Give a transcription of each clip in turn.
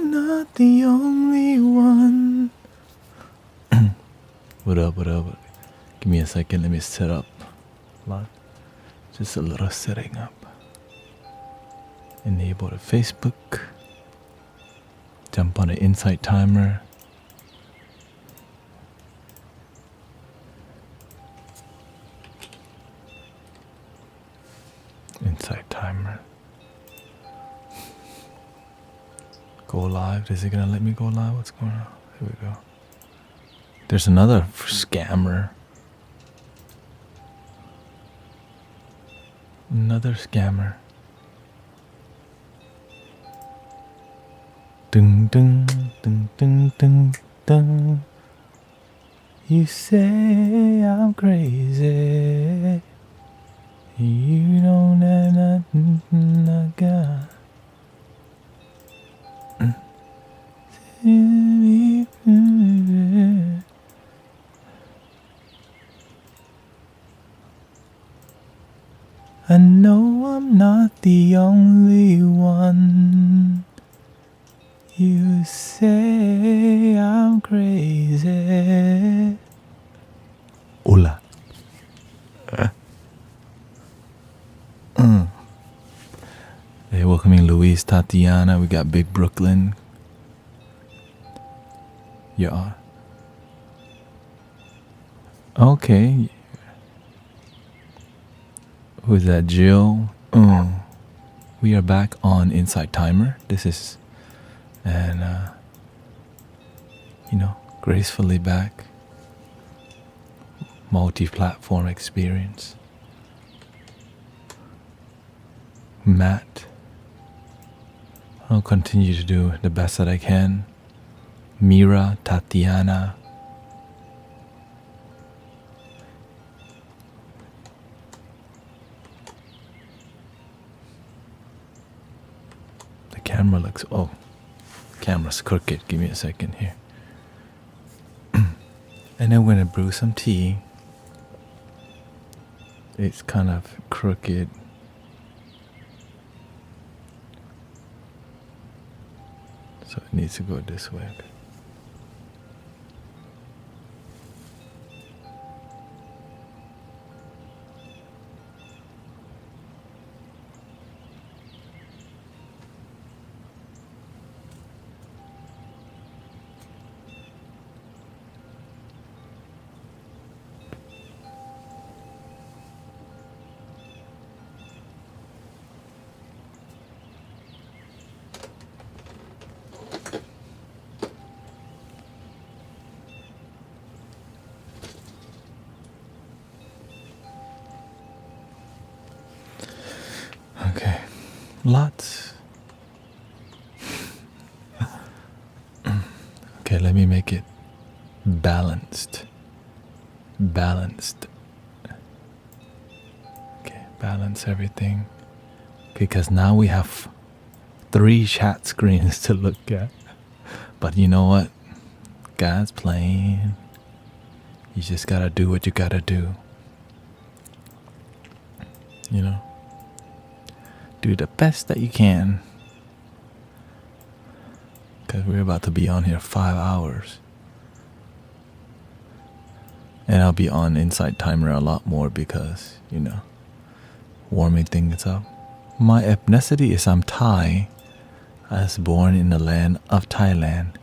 I'm not the only one. What up, what up? Give me a second, let me set up. Just a little setting up. Enable the Facebook. Jump on the insight timer. Insight timer. Go live. Is it gonna let me go live? What's going on? Here we go. There's another scammer. Another scammer. Ding ding ding ding ding ding. You say I'm crazy. You don't have nothing I got. I know I'm not the only one. You say I'm crazy. Hola. Hey, welcoming Luis, Tatiana. We got Big Brooklyn. Yeah. Okay. Who's that? Jill. We are back on Insight Timer. This is, and gracefully back. Multi-platform experience. Matt. I'll continue to do the best that I can. Mira, Tatiana. The camera looks, camera's crooked. Give me a second here. And then we're gonna brew some tea. It's kind of crooked. So it needs to go this way. Okay, lots. Okay, let me make it balanced. Balanced. Okay, balance everything. Because now we have 3 chat screens to look at. But you know what? God's plan. You just gotta do what you gotta do. You know? Do the best that you can. Because we're about to be on here 5 hours. And I'll be on Insight Timer a lot more because, warming things up. My ethnicity is I'm Thai. I was born in the land of Thailand.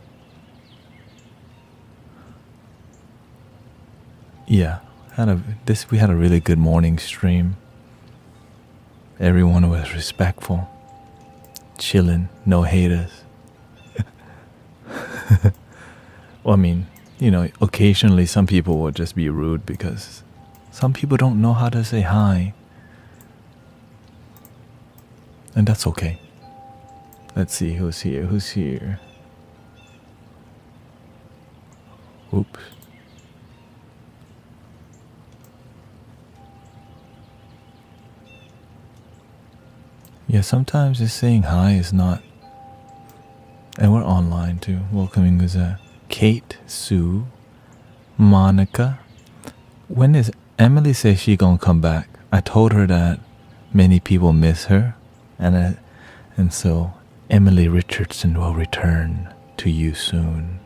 Yeah, we had a really good morning stream. Everyone was respectful, chilling, no haters. Well, I mean, occasionally some people will just be rude because some people don't know how to say hi. And that's okay. Let's see who's here. Oops. Yeah, sometimes just saying hi is not. And we're online too. Welcoming is Kate, Sue, Monica. When is Emily say she gonna come back? I told her that many people miss her, and so Emily Richardson will return to you soon.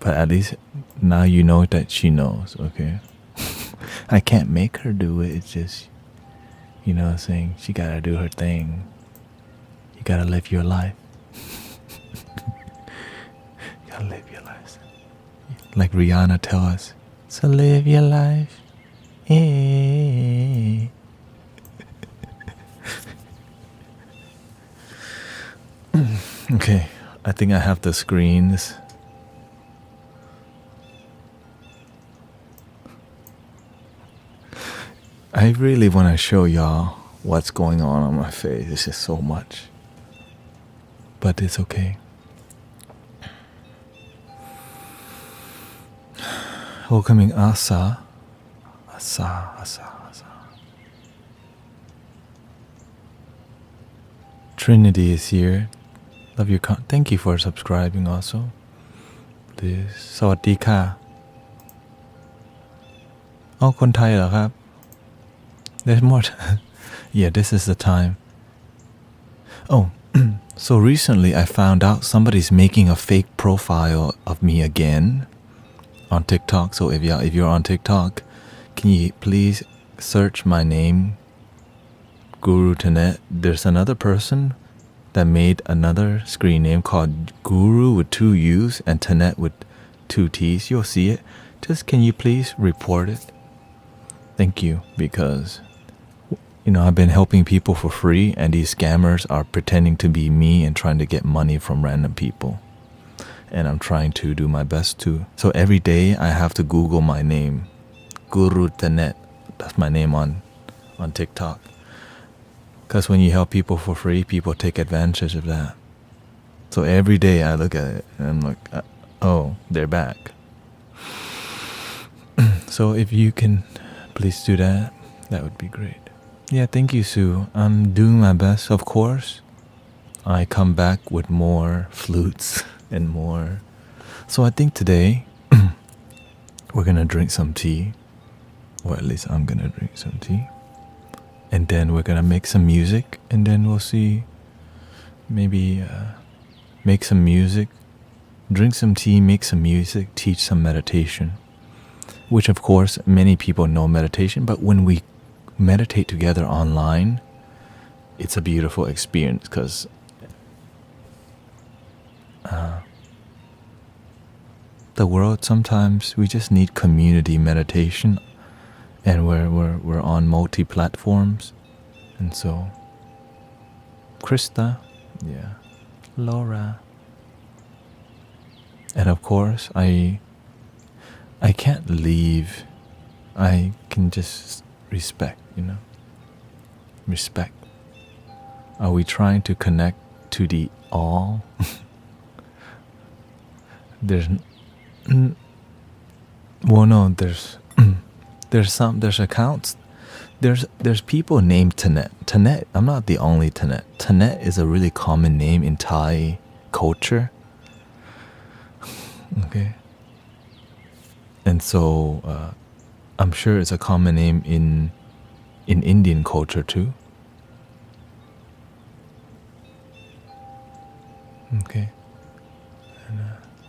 But at least now you know that she knows, okay? I can't make her do it. It's just, saying she gotta do her thing. You gotta live your life. You gotta live your life. Like Rihanna tell us, so live your life. Eh. Okay, I think I have the screens. I really want to show y'all what's going on my face. It's just so much. But it's okay. Welcoming Asa. Trinity is here. Love your thank you for subscribing also. Please. สวัสดีค่ะอ๋อคนไทยเหรอครับ There's more. Yeah, this is the time. Oh, so recently I found out somebody's making a fake profile of me again on TikTok. So if you're on TikTok, can you please search my name, Guru Tanet? There's another person that made another screen name called Guru with 2 U's and Tanet with 2 T's. You'll see it. Just can you please report it? Thank you, because I've been helping people for free, and these scammers are pretending to be me and trying to get money from random people. And I'm trying to do my best to. So every day I have to Google my name, Guru Tanet. That's my name on TikTok. Because when you help people for free, people take advantage of that. So every day I look at it and I'm like, oh, they're back. So if you can please do that, that would be great. Yeah, thank you, Sue. I'm doing my best, of course. I come back with more flutes and more. So I think today we're gonna drink some tea, or at least I'm gonna drink some tea. And then we're gonna make some music, and then we'll see, maybe make some music, drink some tea, make some music, teach some meditation. Which of course many people know meditation, but when we meditate together online, it's a beautiful experience, because the world, sometimes we just need community meditation, and we're on multi-platforms. And so Krista, yeah, Laura, and of course I can't leave. I can just respect, respect. Are we trying to connect to the all? There's accounts. There's people named Tanet. Tanet, I'm not the only Tanet. Tanet is a really common name in Thai culture. Okay. And so I'm sure it's a common name in Indian culture too. Okay. And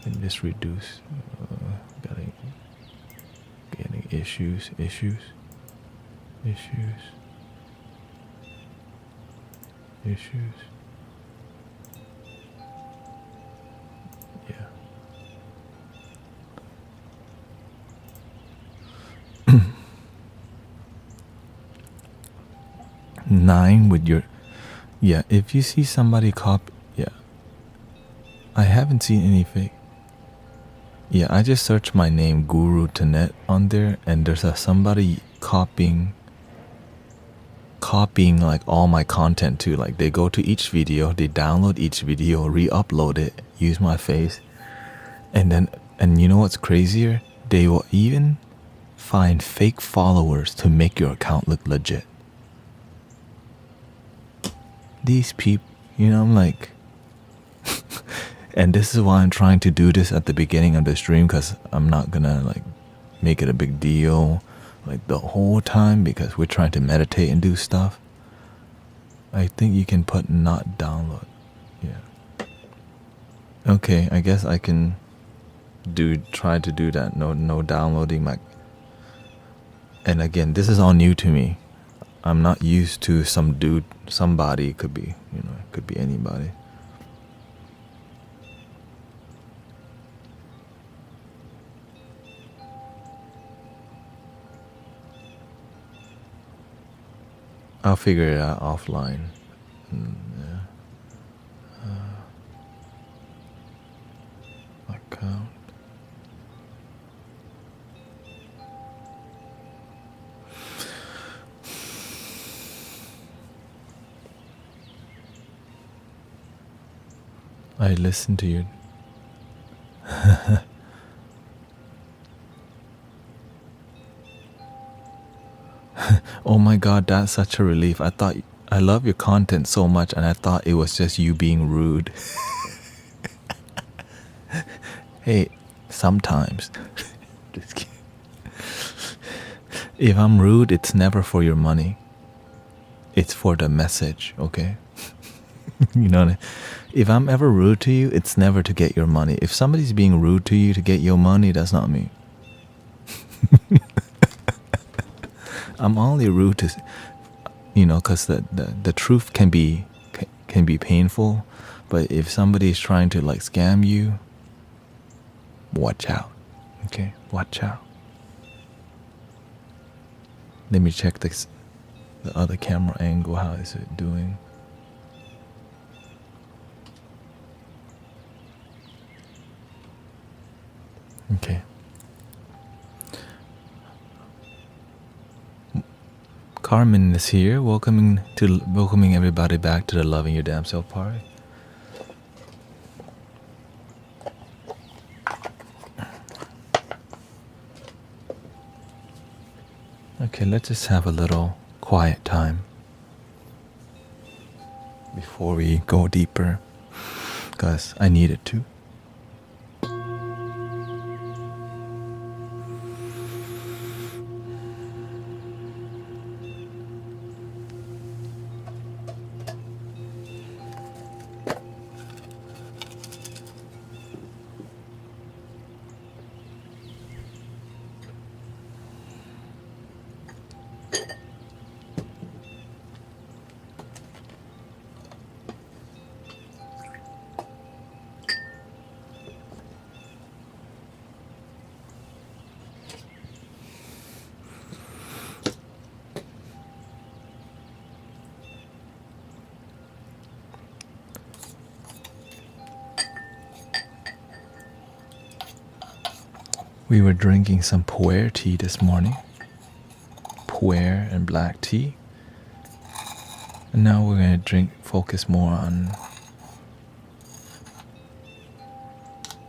let me just reduce. Getting issues. Yeah. 9 with your, yeah, if you see somebody yeah, I haven't seen any fake. Yeah, I just searched my name, Guru Tanet, on there, and there's somebody copying like all my content too. Like they go to each video, they download each video, re-upload it, use my face, and you know what's crazier? They will even find fake followers to make your account look legit. These people, I'm like, and this is why I'm trying to do this at the beginning of the stream, because I'm not gonna like make it a big deal like the whole time, because we're trying to meditate and do stuff. I think you can put not download. Okay, I guess I can try to do that. No downloading my. And again, this is all new to me. I'm not used to somebody. Could be, it could be anybody. I'll figure it out offline. Yeah. Account. I listened to you. Oh my god, that's such a relief. I love your content so much, and I thought it was just you being rude. Hey, sometimes. Just kidding. If I'm rude, it's never for your money. It's for the message, okay? You know what I mean? If I'm ever rude to you, it's never to get your money. If somebody's being rude to you to get your money, that's not me. I'm only rude to, because the truth can be painful. But if somebody's trying to like scam you, watch out. Okay, watch out. Let me check the other camera angle. How is it doing? Okay. Carmen is here, welcoming everybody back to the Loving Your Damn Self party. Okay, let's just have a little quiet time before we go deeper, because I need it to. We were drinking some pu'er tea this morning. Pu'er and black tea. And now we're going to focus more on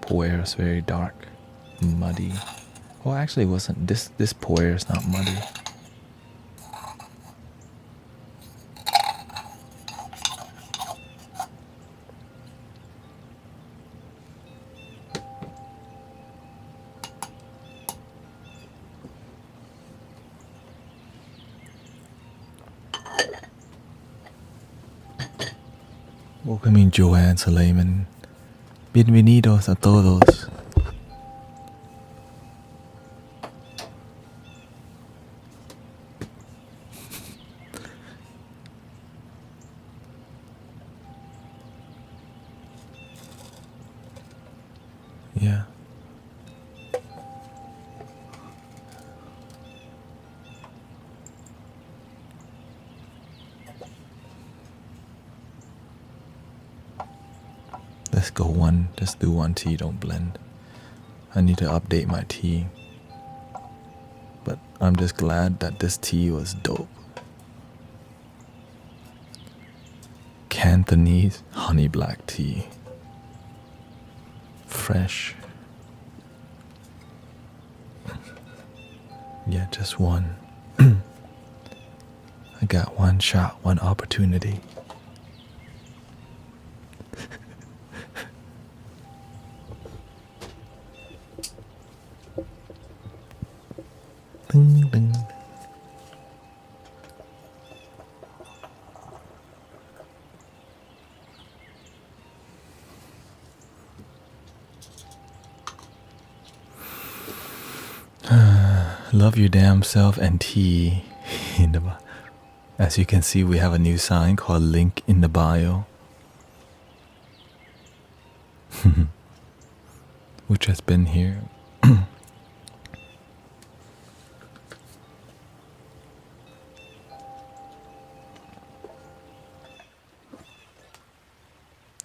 pu'er. Is very dark, muddy. Well, actually it wasn't. This pu'er is not muddy. Welcoming Joanne Suleiman. Bienvenidos a todos. Yeah. Let's go one. Just do one tea, don't blend. I need to update my tea. But I'm just glad that this tea was dope. Cantonese honey black tea. Fresh. Yeah, just one. I got one shot, one opportunity. Ding, ding. Love your damn self and tea in the bio. As you can see, we have a new sign called link in the bio, which has been here.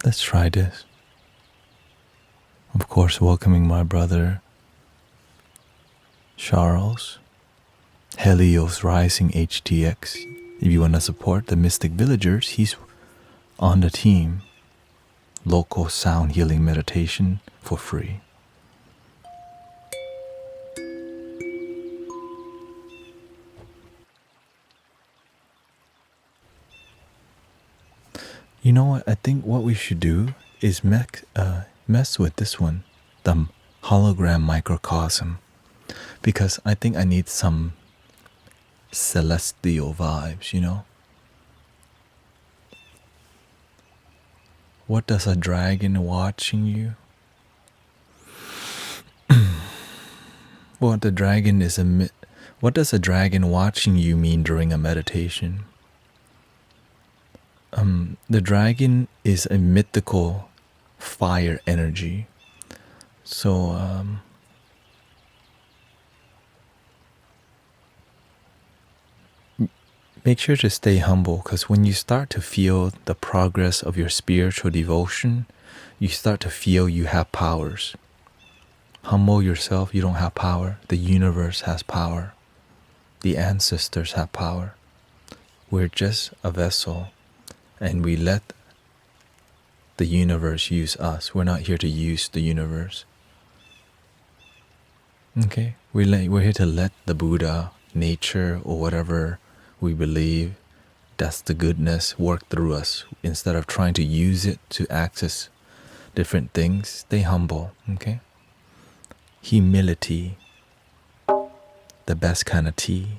Let's try this. Of course, welcoming my brother Charles, Helios Rising HTX. If you want to support the Mystic Villagers, he's on the team. Local sound healing meditation for free. You know what? I think what we should do is mess with this one, the hologram microcosm, because I think I need some celestial vibes, you know? What does a dragon watching you? What does a dragon watching you mean during a meditation? The dragon is a mythical fire energy. So make sure to stay humble, because when you start to feel the progress of your spiritual devotion, you start to feel you have powers. Humble yourself, you don't have power. The universe has power. The ancestors have power. We're just a vessel, and we let the universe use us. We're not here to use the universe. Okay? We're here to let the Buddha, nature, or whatever we believe that's the goodness work through us, instead of trying to use it to access different things. Stay humble, okay? Humility, the best kind of tea.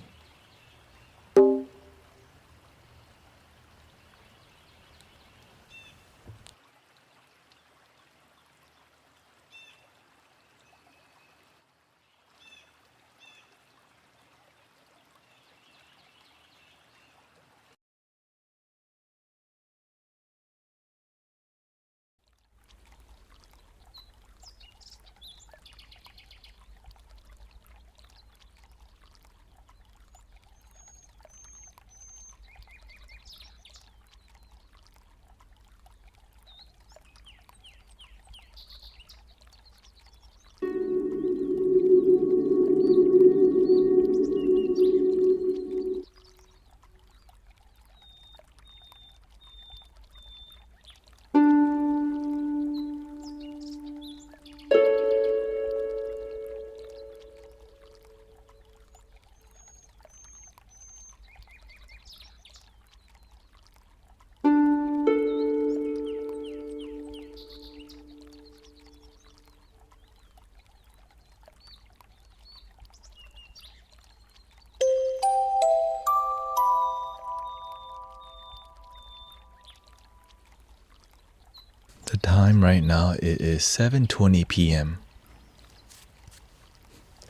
The time right now it is 7:20 p.m.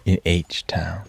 in H-Town.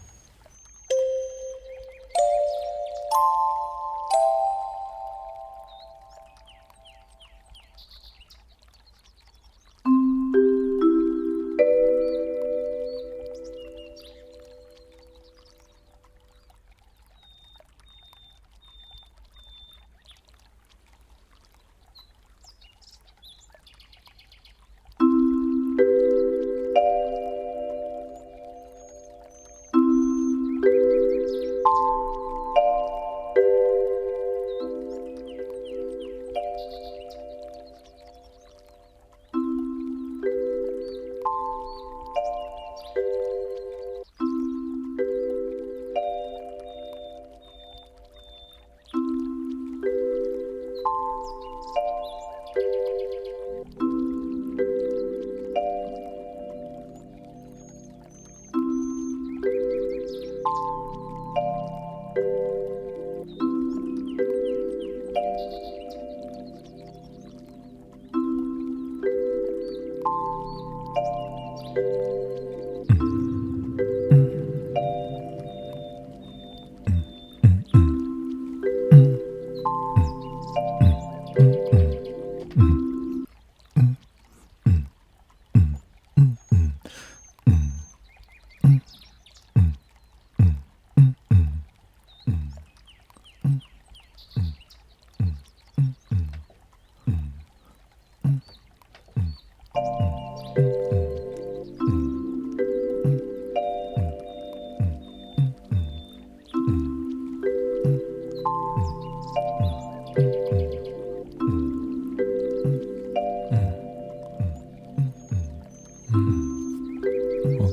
Well,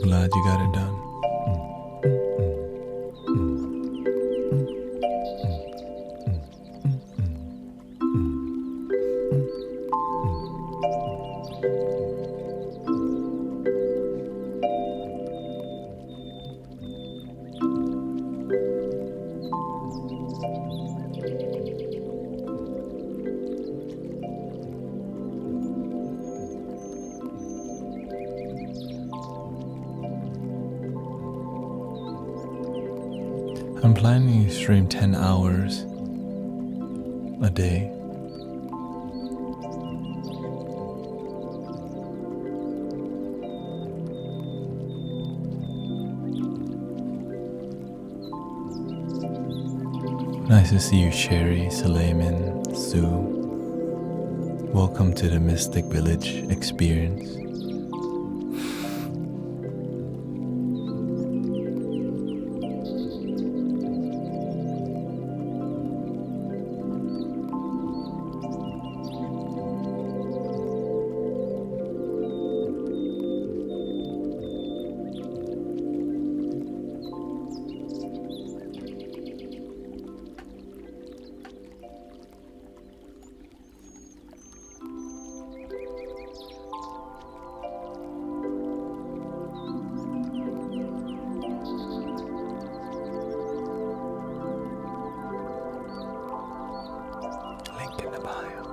glad you got it done. I'm planning to stream 10 hours a day. Nice to see you, Sherry, Suleiman, Sue. Welcome to the Mystic Village experience. Link in the bio.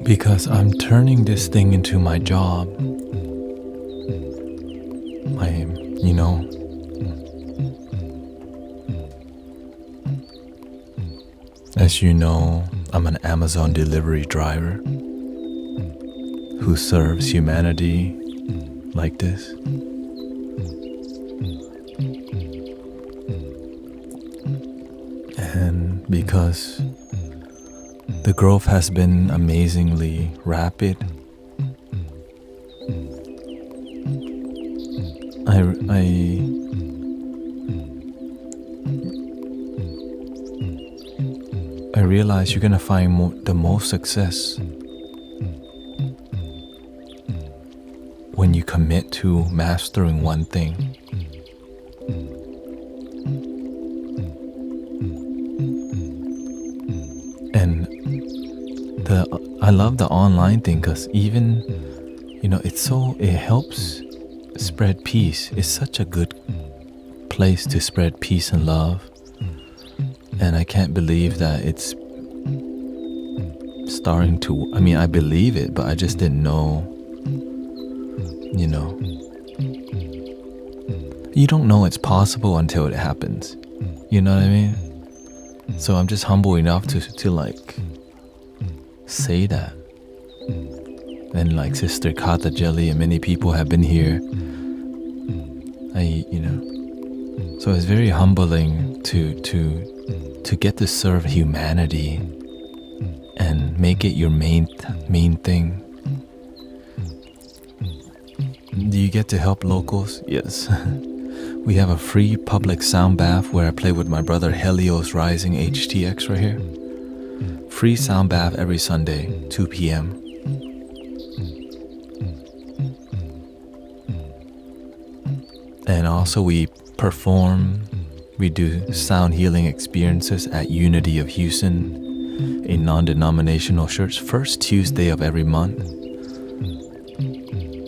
Because I'm turning this thing into my job. As you know, I'm an Amazon delivery driver who serves humanity like this. And because the growth has been amazingly rapid, I realize you're gonna find the most success when you commit to mastering one thing. And I love the online thing because even, it helps spread peace. It's such a good place to spread peace and love. And I can't believe that it's starting to, I believe it, but I just didn't know, you don't know it's possible until it happens. You know what I mean? So I'm just humble enough to like say that. And like Sister Kata Jelly and many people have been here. So it's very humbling to get to serve humanity and make it your main thing. Do you get to help locals? Yes. We have a free public sound bath where I play with my brother Helios Rising HTX right here. Free sound bath every Sunday, 2 p.m. And also we do sound healing experiences at Unity of Houston, a non-denominational church, first Tuesday of every month.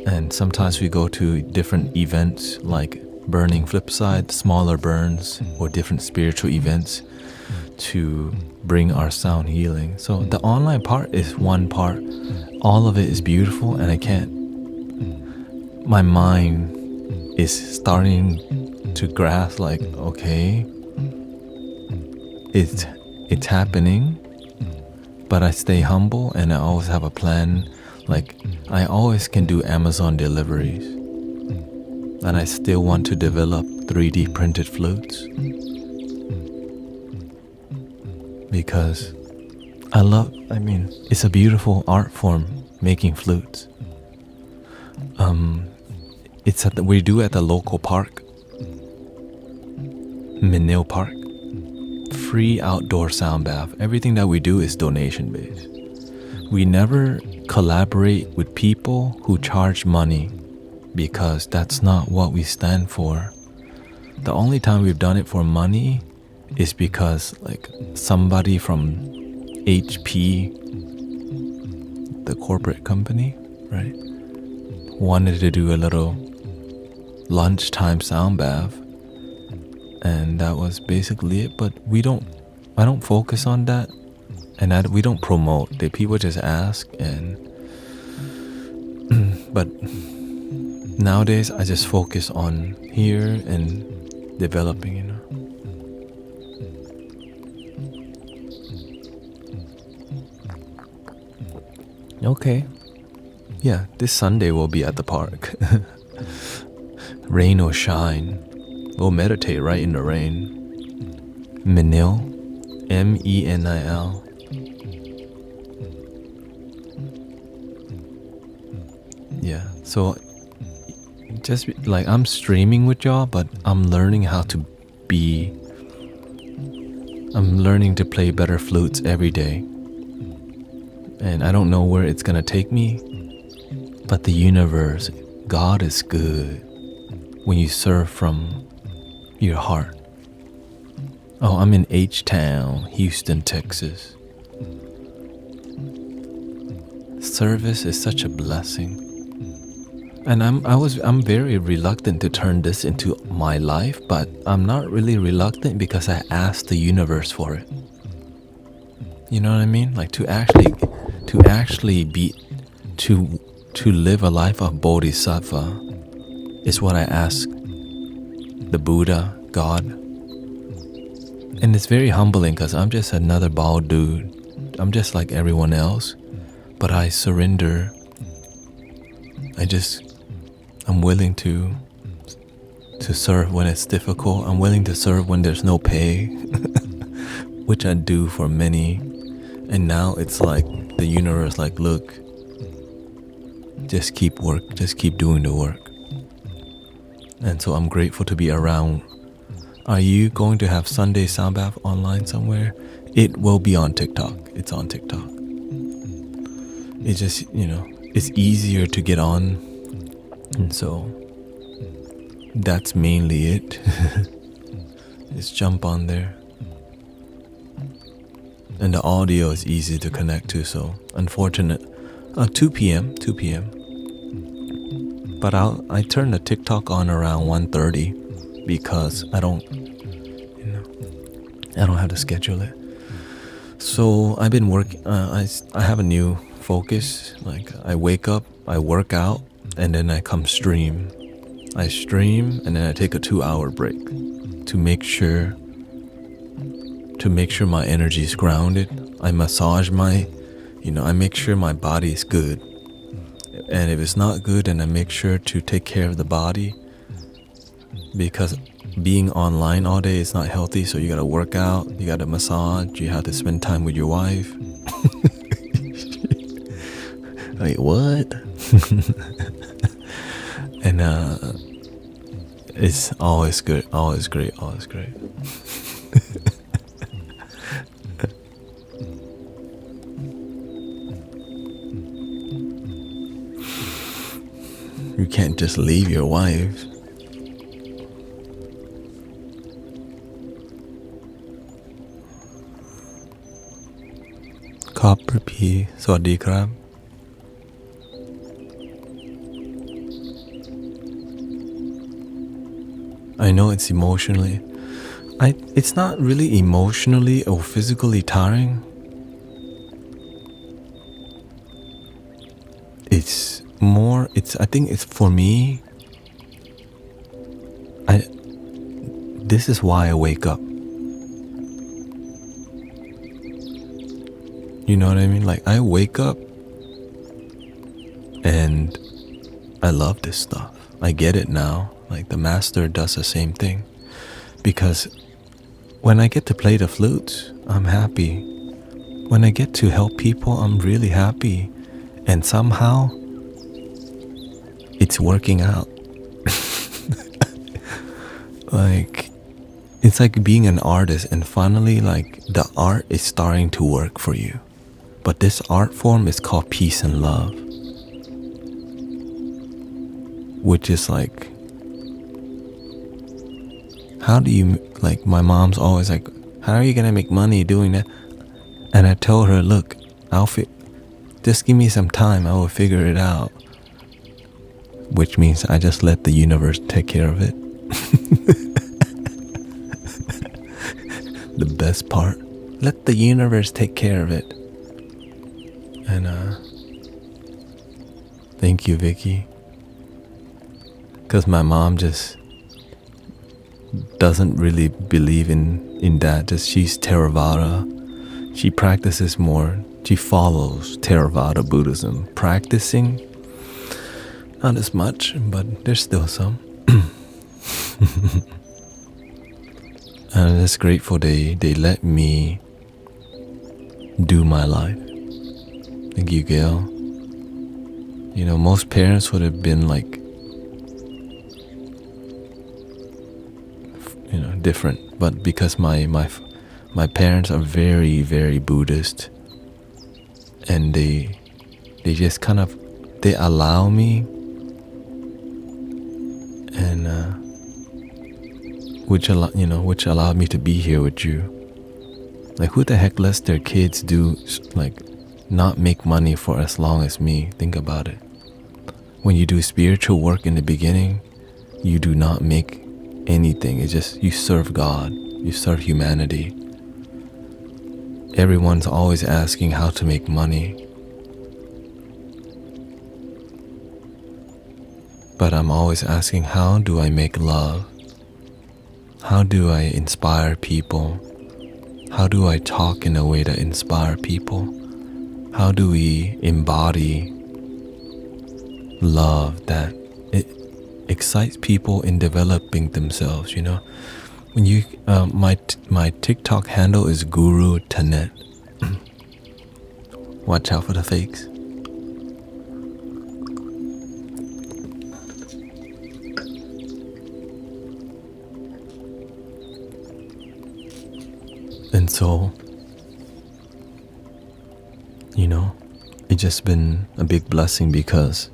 And sometimes we go to different events like Burning Flipside, smaller burns, or different spiritual events to bring our sound healing. So the online part is one part. All of it is beautiful, and my mind is starting to grasp like, okay, it's happening, but I stay humble and I always have a plan. Like I always can do Amazon deliveries, and I still want to develop 3D printed flutes because it's a beautiful art form, making flutes. We do at the local park, Minil Park. Free outdoor sound bath. Everything that we do is donation based. We never collaborate with people who charge money because that's not what we stand for. The only time we've done it for money is because like somebody from HP, the corporate company, right, wanted to do a little lunchtime sound bath, and that was basically it. But I don't focus on that, and we don't promote. The people just ask, and but nowadays I just focus on here and developing, Okay. Yeah, this Sunday we'll be at the park. Rain or shine, we'll meditate right in the rain. Menil, Menil. Yeah, so just like I'm streaming with y'all, but I'm learning to play better flutes every day. And I don't know where it's gonna take me, but the universe, God is good when you serve from your heart. Oh, I'm in H-Town, Houston, Texas. Service is such a blessing. And I'm very reluctant to turn this into my life, but I'm not really reluctant because I asked the universe for it. You know what I mean? Like to actually live a life of bodhisattva is what I ask the Buddha, God. And it's very humbling because I'm just another bald dude. I'm just like everyone else, but I surrender. I'm willing to serve when it's difficult. I'm willing to serve when there's no pay, which I do for many. And now it's like the universe, like, look, just keep doing the work. And so I'm grateful to be around. Are you going to have Sunday sound bath online somewhere? It will be on TikTok. It's on TikTok. It's just, it's easier to get on. And so that's mainly it. Just jump on there. And the audio is easy to connect to, so unfortunate. 2 p.m. But I turn the TikTok on around 1:30 because I don't have to schedule it. So I've been working. I have a new focus. Like I wake up, I work out, and then I come stream. I stream and then I take a 2-hour break to make sure my energy is grounded. I massage I make sure my body is good. And if it's not good, then I make sure to take care of the body, because being online all day is not healthy. So you gotta work out, you gotta massage, you have to spend time with your wife. Wait, what? And it's always good, always great, always great. You can't just leave your wife. Copper P สวัสดีครับ I know it's emotionally. It's not really emotionally or physically tiring. I think it's for me. This is why I wake up. You know what I mean? Like, I wake up and I love this stuff. I get it now. Like, the master does the same thing. Because when I get to play the flutes, I'm happy. When I get to help people, I'm really happy. And somehow, it's working out. Like, it's like being an artist, and finally, like, the art is starting to work for you. But this art form is called peace and love, which is like, how do you, like, my mom's always like, how are you gonna make money doing that? And I told her, look, just give me some time, I will figure it out. Which means I just let the universe take care of it. The best part, let the universe take care of it. And thank you, Vicky. Because my mom just doesn't really believe in that. Just she's Theravada. She practices more. She follows Theravada Buddhism. Practicing, not as much, but there's still some. And I'm just grateful they let me do my life. Thank you, Gail. You know, most parents would have been like, different. But because my parents are very, very Buddhist, and they just kind of, they allow me, and which allowed me to be here with you. Like, who the heck lets their kids do, like, not make money for as long as me? Think about it. When you do spiritual work in the beginning, you do not make anything. It's just, you serve God, you serve humanity. Everyone's always asking how to make money. But I'm always asking, how do I make love? How do I inspire people? How do I talk in a way that inspire people? How do we embody love that it excites people in developing themselves, you know? When you, my TikTok handle is Guru Tanet. Watch out for the fakes. And so, it's just been a big blessing, because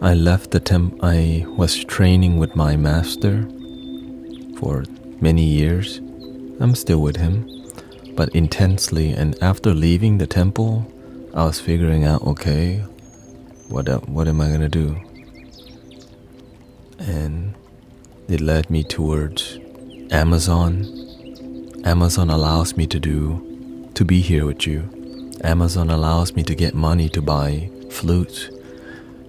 I left I was training with my master for many years. I'm still with him, but intensely. And after leaving the temple, I was figuring out, okay, what am I gonna do? And it led me towards Amazon. Amazon allows me to be here with you. Amazon allows me to get money to buy flutes.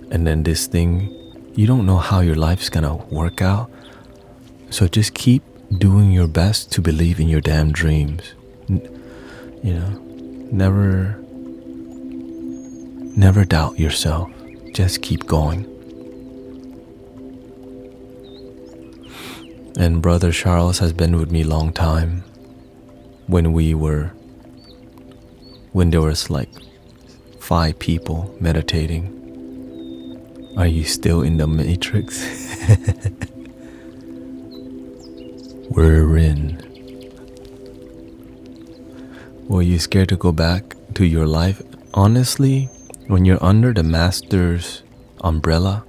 And then this thing You don't know how your life's gonna work out. So just keep doing your best to believe in your damn dreams. You know, never doubt yourself. Just keep going. And Brother Charles has been with me a long time. When there was like 5 people meditating. Are you still in the matrix? We're in. Were you scared to go back to your life? Honestly, when you're under the master's umbrella,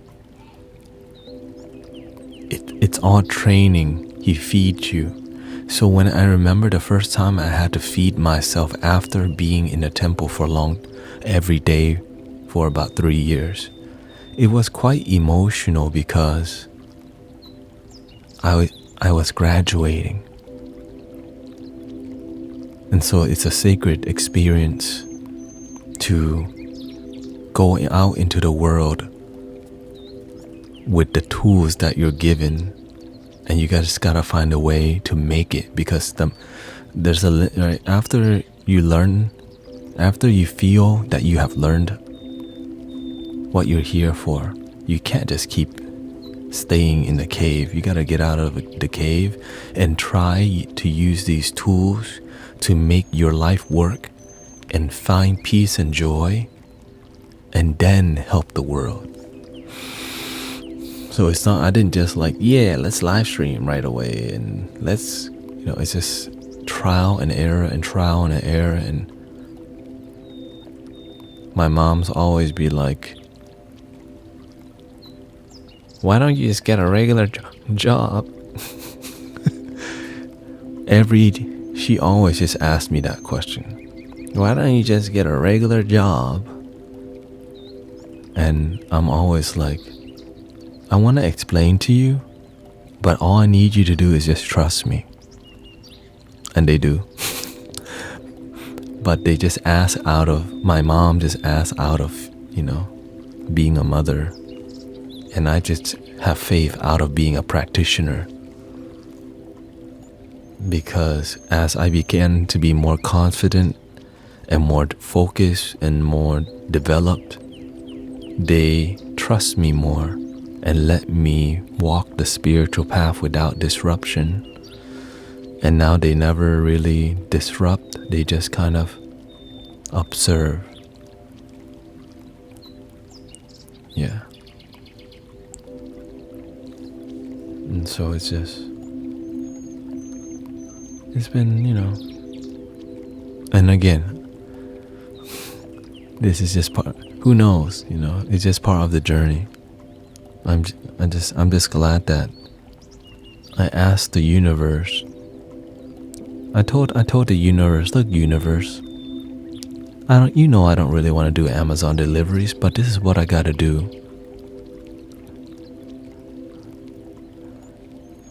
it's all training. He feeds you. So when I remember the first time I had to feed myself after being in the temple for every day for about 3 years, it was quite emotional because I was graduating. And so it's a sacred experience to go out into the world with the tools that you're given, and you just gotta find a way to make it, because after you feel that you have learned what you're here for, you can't just keep staying in the cave. You gotta get out of the cave and try to use these tools to make your life work and find peace and joy, and then help the world. So it's not, I didn't just let's live stream right away and it's just trial and error and trial and error. And my mom's always be like, why don't you just get a regular job? She always just asked me that question. Why don't you just get a regular job? And I'm always like, I want to explain to you, but all I need you to do is just trust me. And they do. But they just my mom just asked out of, being a mother. And I just have faith out of being a practitioner. Because as I began to be more confident and more focused and more developed, they trust me more and let me walk the spiritual path without disruption. And now they never really disrupt, they just kind of observe. Yeah. And so it's been, and again, this is just part, who knows, it's just part of the journey. I'm just glad that I asked the universe. I told the universe, look, universe, I don't really want to do Amazon deliveries, but this is what I gotta do.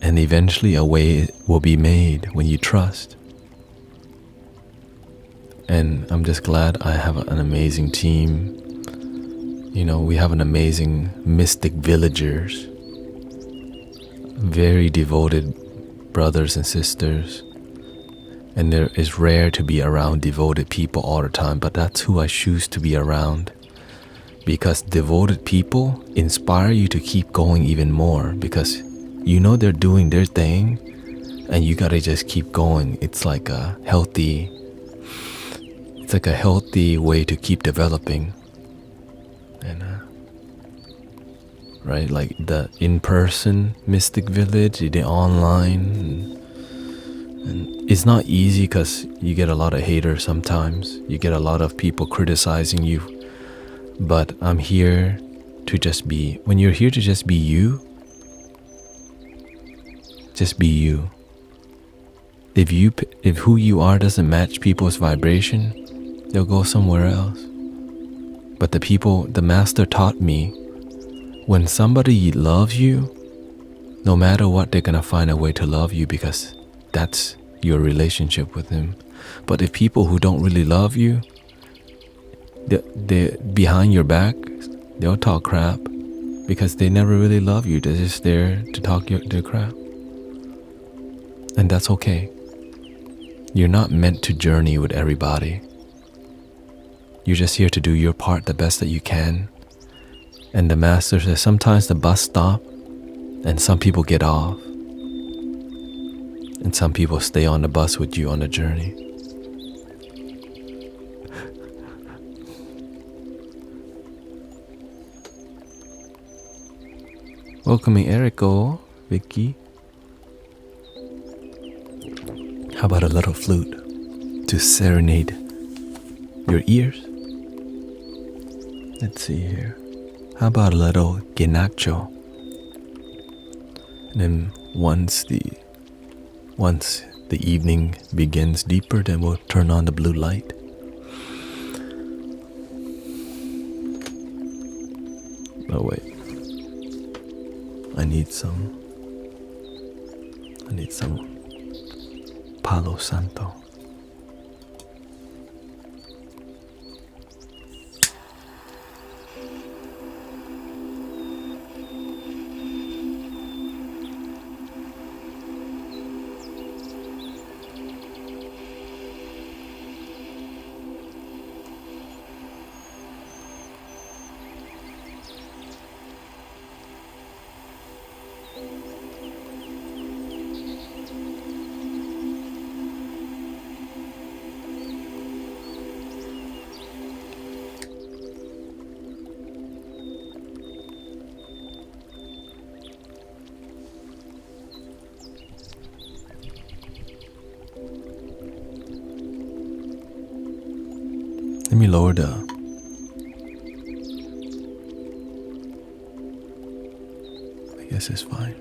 And eventually a way will be made when you trust. And I'm just glad I have an amazing team. We have an amazing mystic villagers, very devoted brothers and sisters. And there is rare to be around devoted people all the time, but that's who I choose to be around. Because devoted people inspire you to keep going even more, because they're doing their thing and you gotta just keep going. It's like a healthy way to keep developing. And right, like the in-person mystic village, the online, and it's not easy because you get a lot of haters sometimes. You get a lot of people criticizing you. But I'm here to just be, when you're here to just be you, just be you. If who you are doesn't match people's vibration, they'll go somewhere else. But the master taught me, when somebody loves you, no matter what, they're gonna find a way to love you, because that's your relationship with him. But if people who don't really love you, they behind your back, they'll talk crap because they never really love you. They're just there to talk their crap. And that's okay. You're not meant to journey with everybody. You're just here to do your part the best that you can. And the master says sometimes the bus stop and some people get off. And some people stay on the bus with you on the journey. Welcoming Erico, Vicky. How about a little flute to serenade your ears? Let's see here. How about a little ginacho? And then once the evening begins deeper, then we'll turn on the blue light. Oh wait. I need some Palo Santo. Let me lower the I guess it's fine.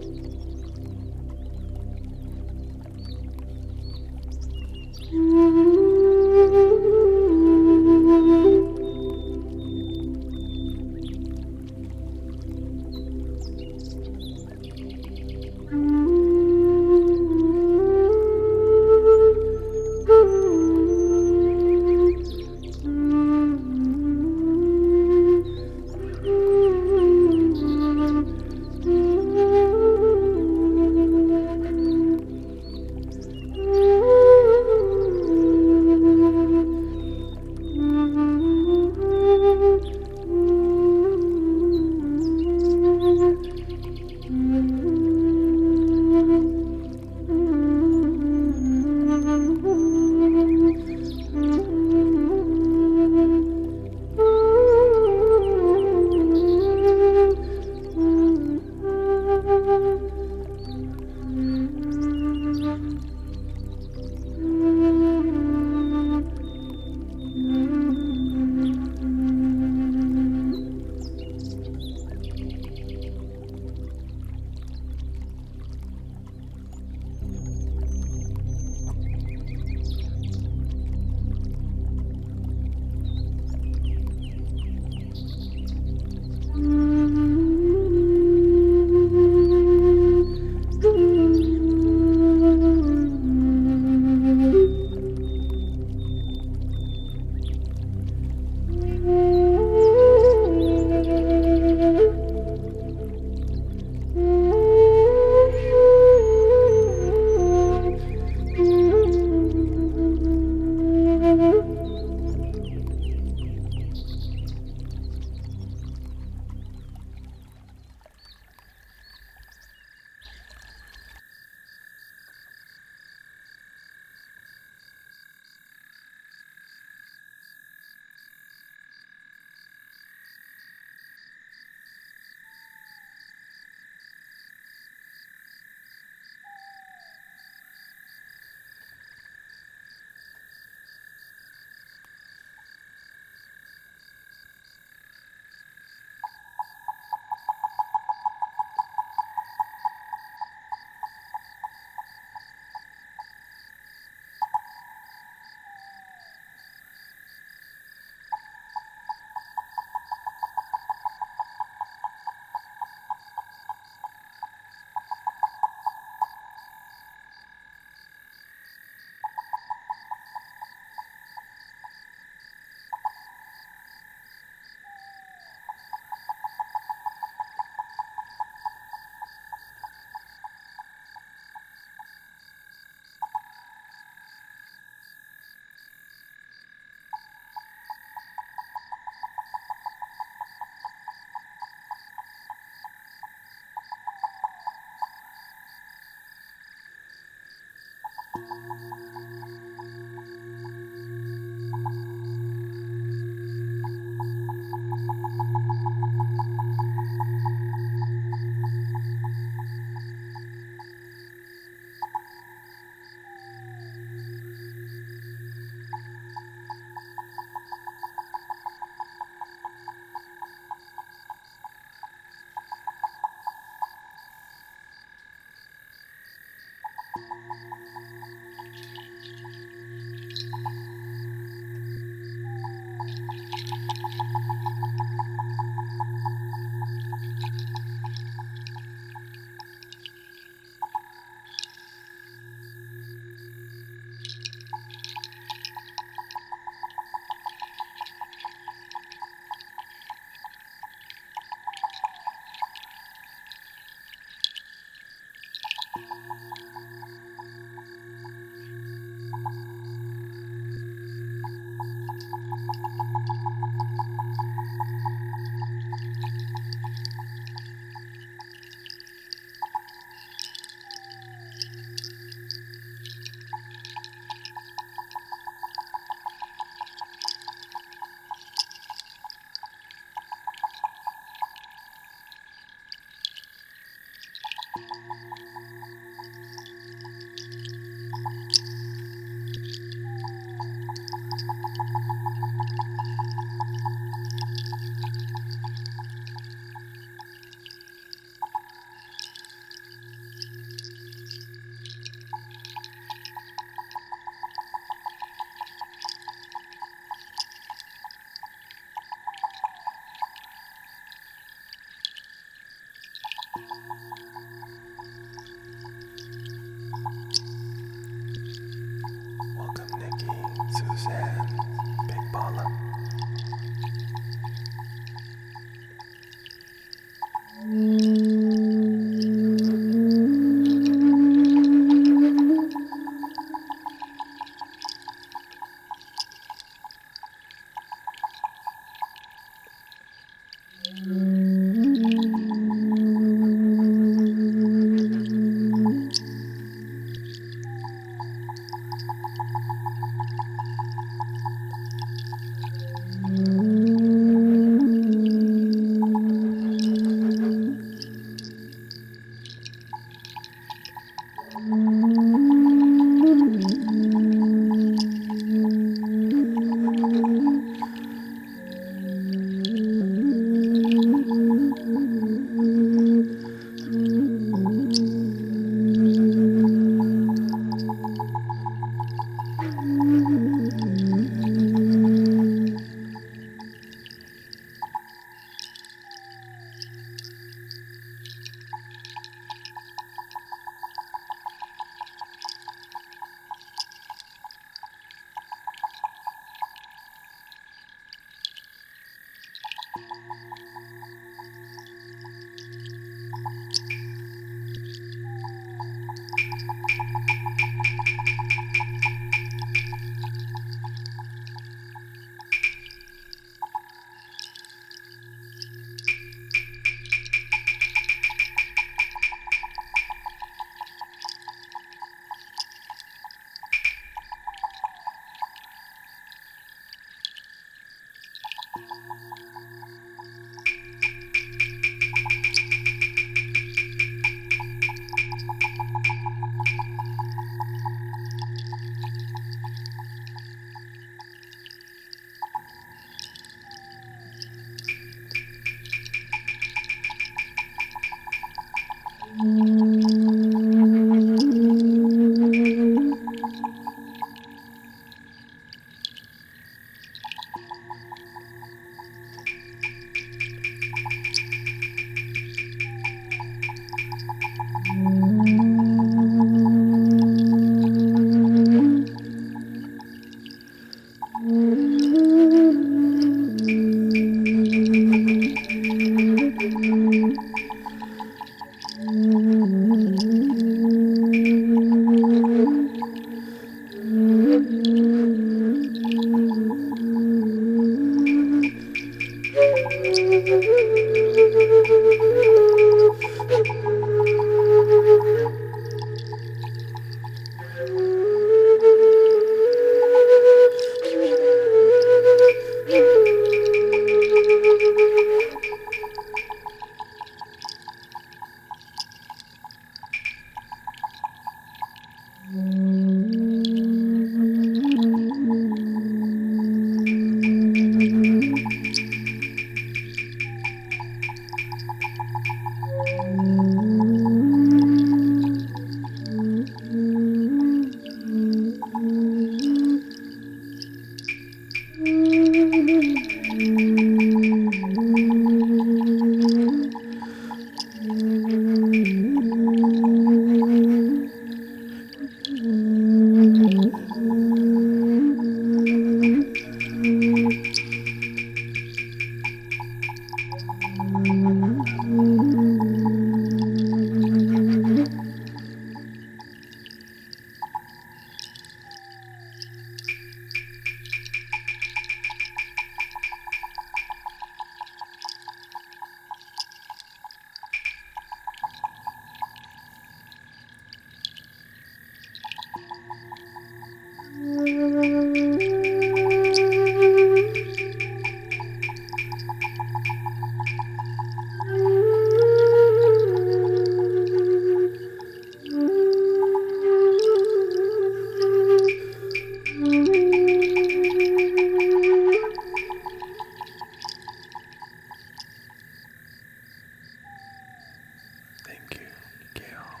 Thank you, Gail.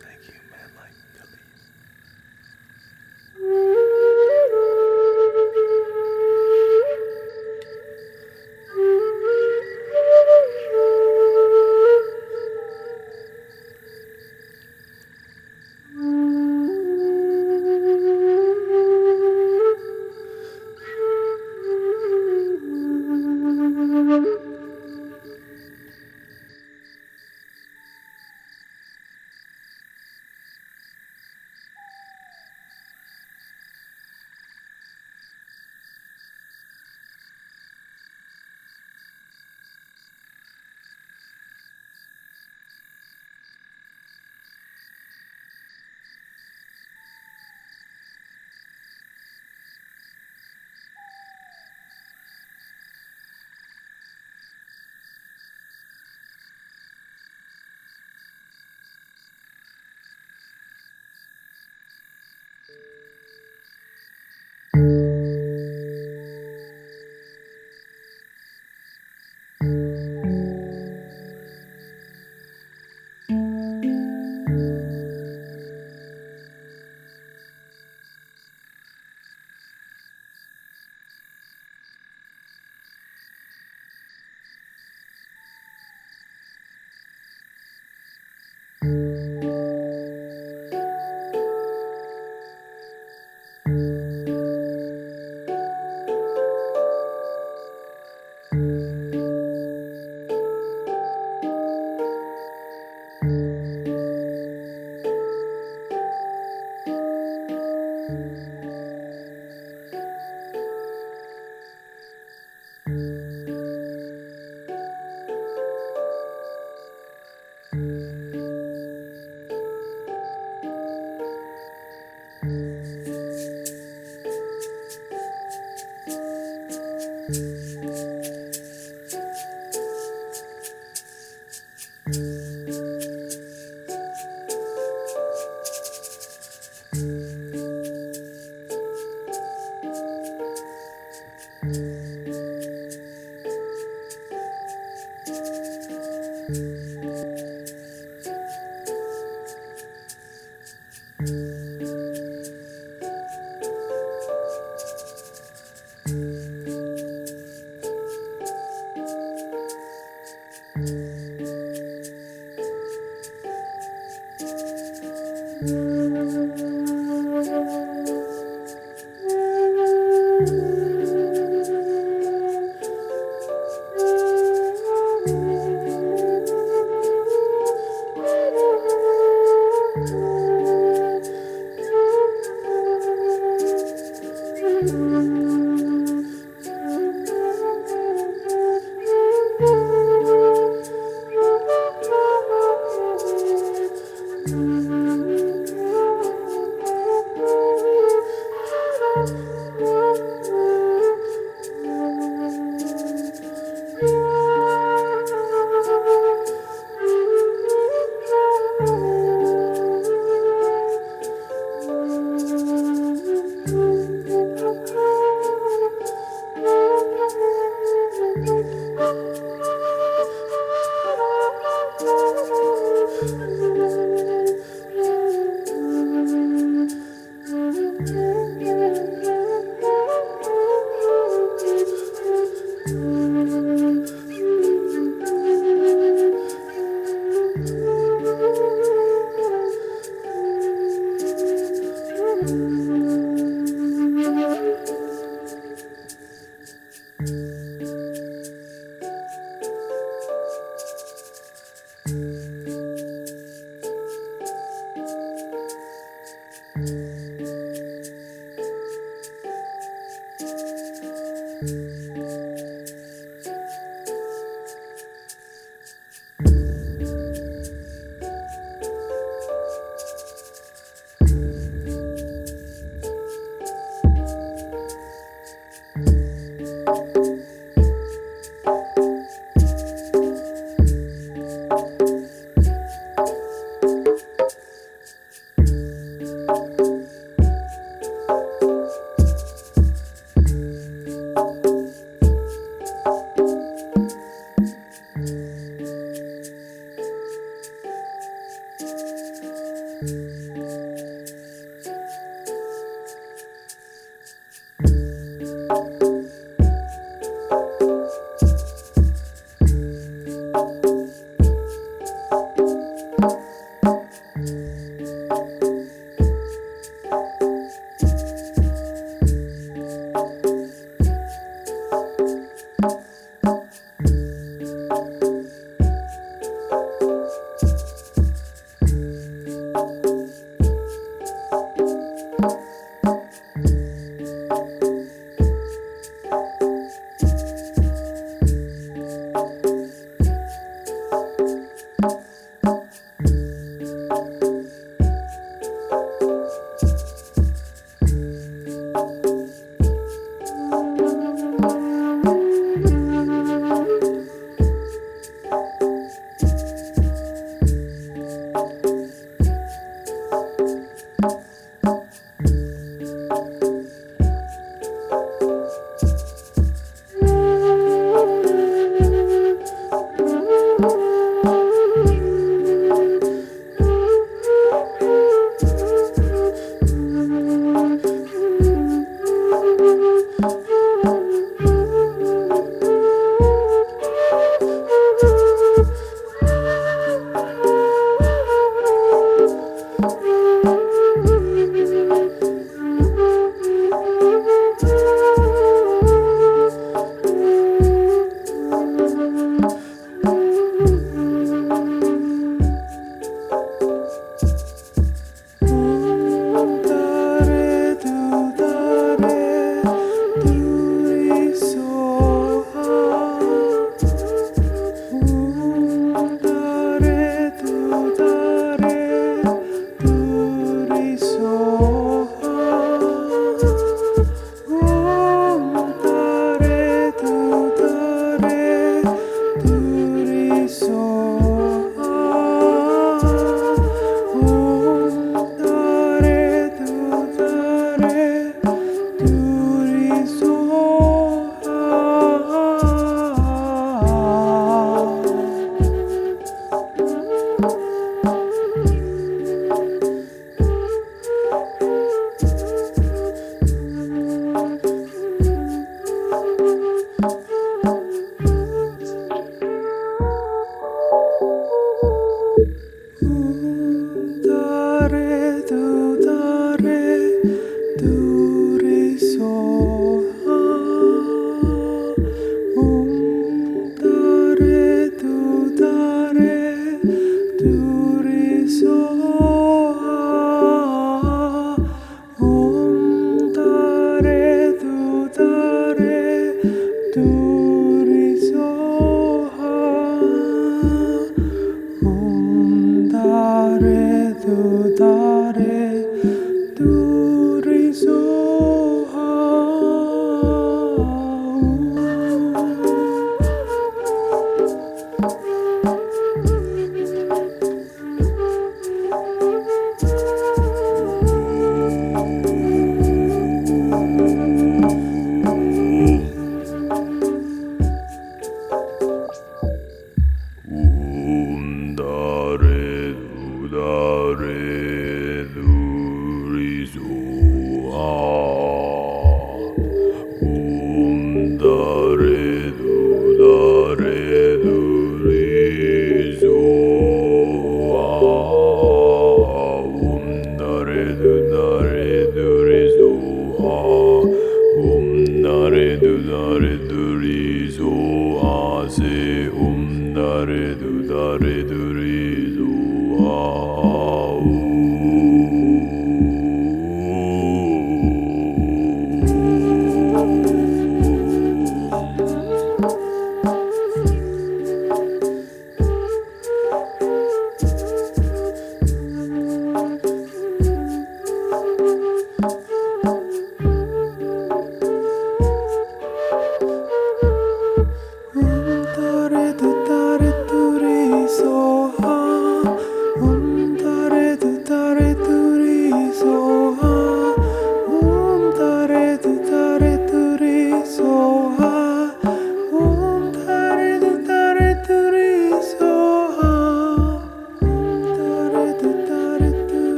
Thank you, man, like Billy.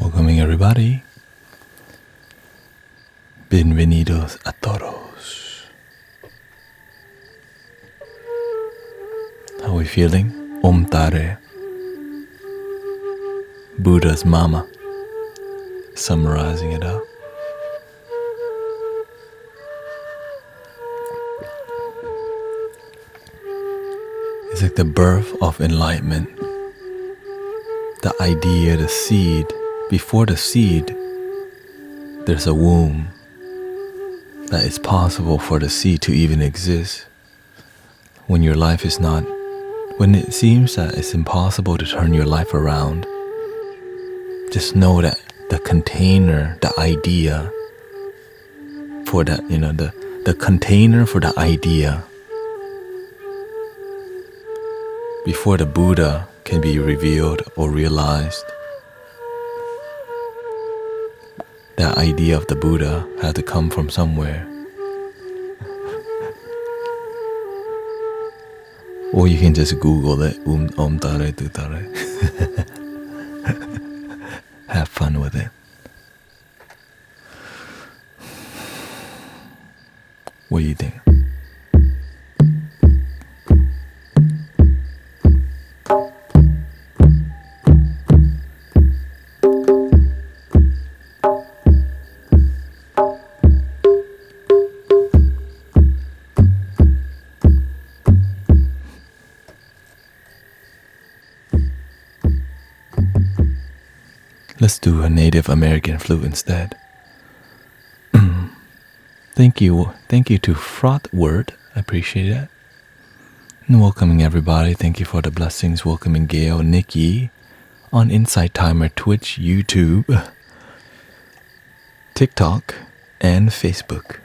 Welcoming everybody. Bienvenidos a todos. How are we feeling? Om Tare. Buddha's mama, summarizing it up. It's like the birth of enlightenment. The idea, the seed. Before the seed, there's a womb. That it's possible for the seed to even exist. When your life is not, when it seems that it's impossible to turn your life around, just know that the container, the idea for that, the container for the idea before the Buddha can be revealed or realized, that idea of the Buddha had to come from somewhere. Or you can just Google it, Om Tare Tu Tare. Have fun with it. What do you think? Let's do a Native American flute instead. Thank you to Fraught Word. I appreciate it. And welcoming everybody. Thank you for the blessings. Welcoming Gail, Nikki, on Insight Timer, Twitch, YouTube, TikTok, and Facebook.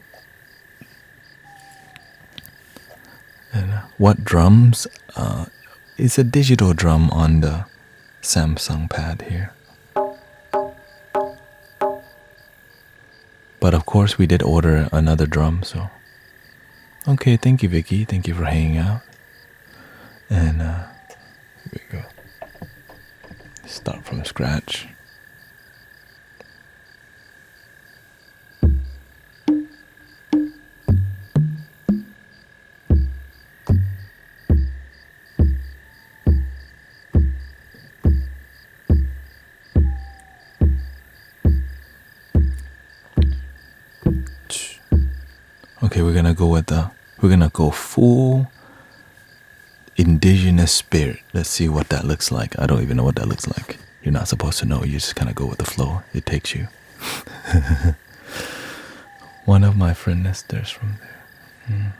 And what drums? It's a digital drum on the Samsung pad here. But of course we did order another drum, so. Okay, thank you, Vicky. Thank you for hanging out. And here we go. Start from scratch. Okay, we're gonna go full indigenous spirit. Let's see what that looks like. I don't even know what that looks like. You're not supposed to know. You just kind of go with the flow. It takes you. One of my friend Nesters from there.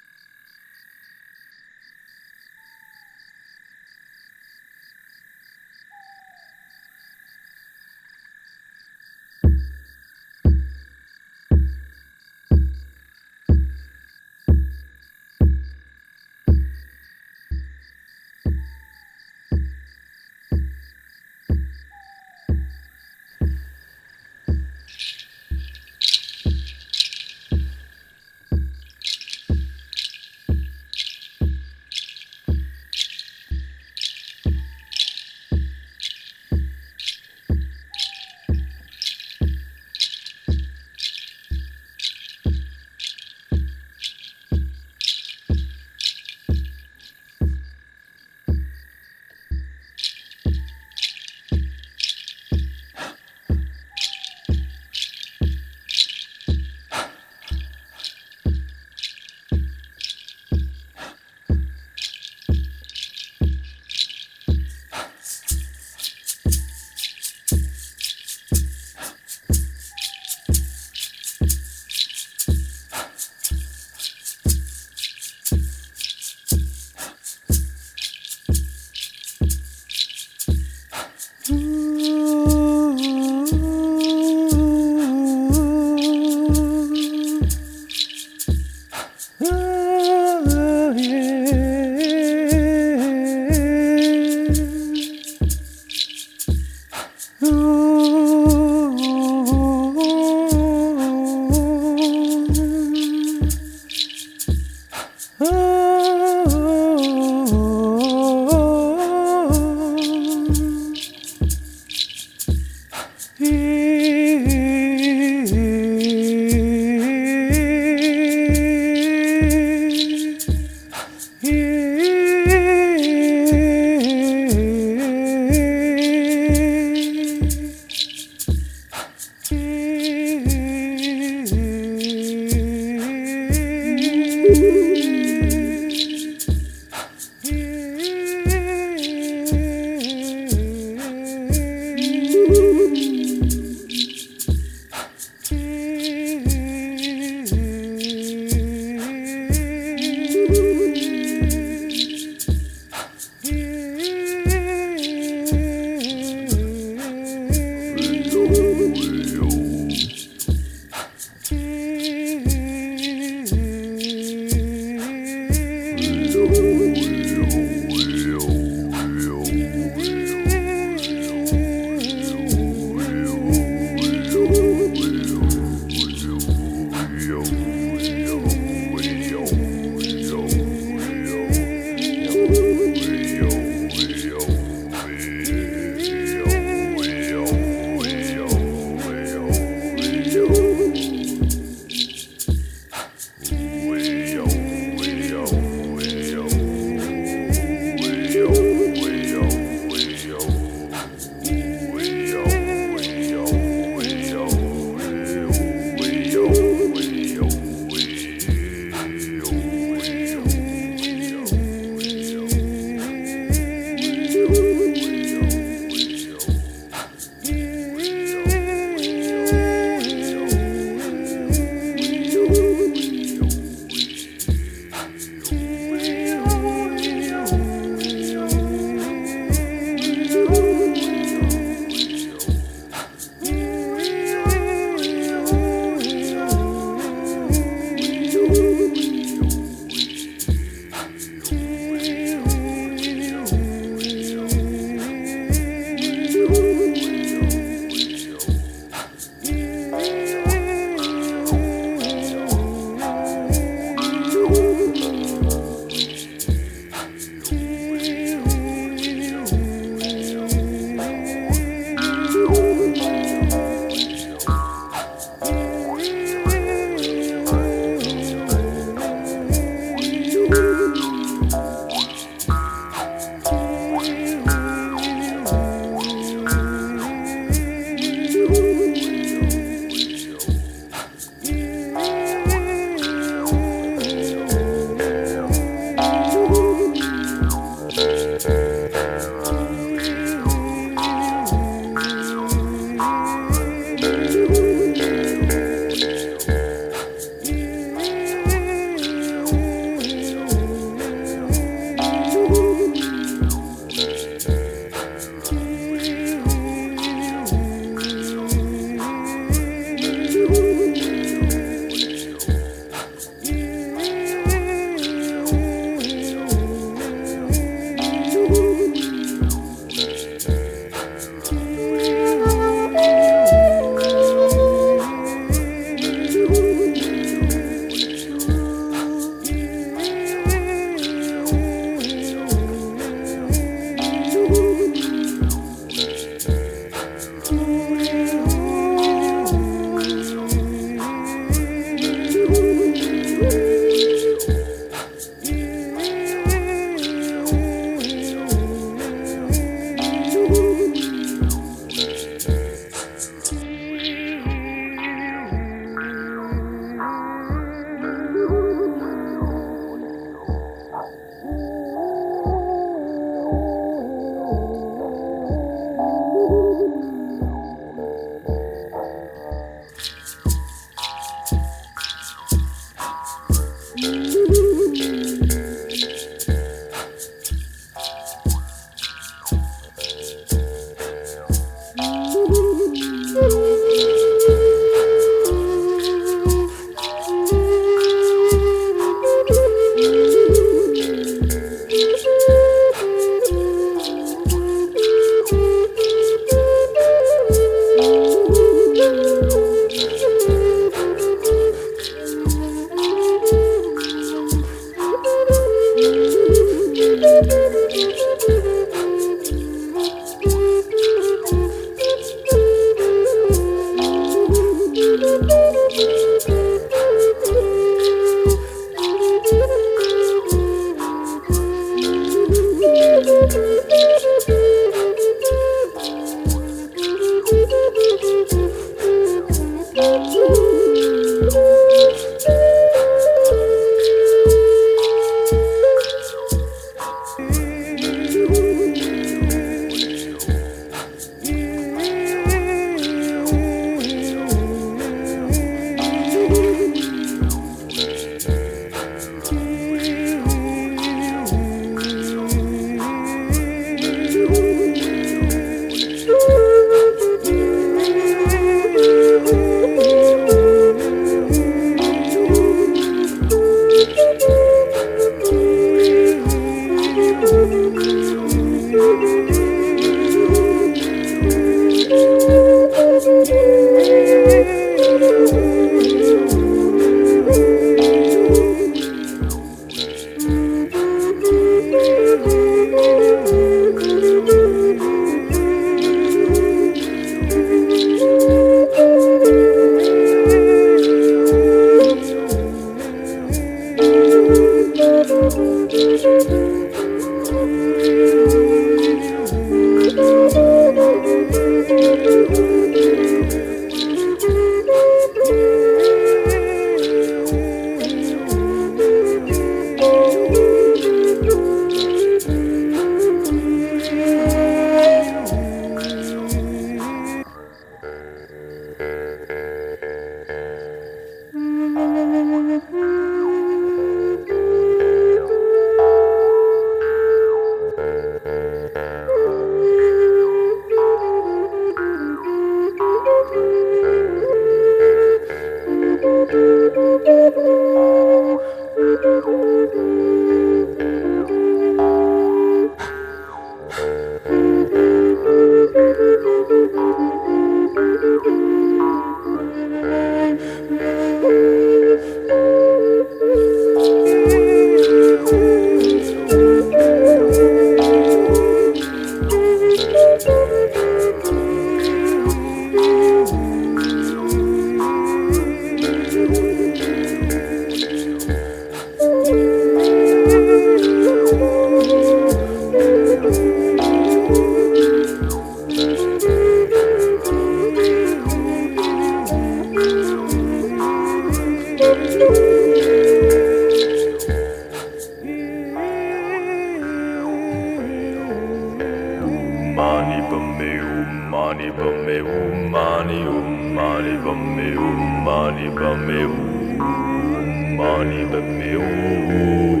mani padme hum, mani padme hum,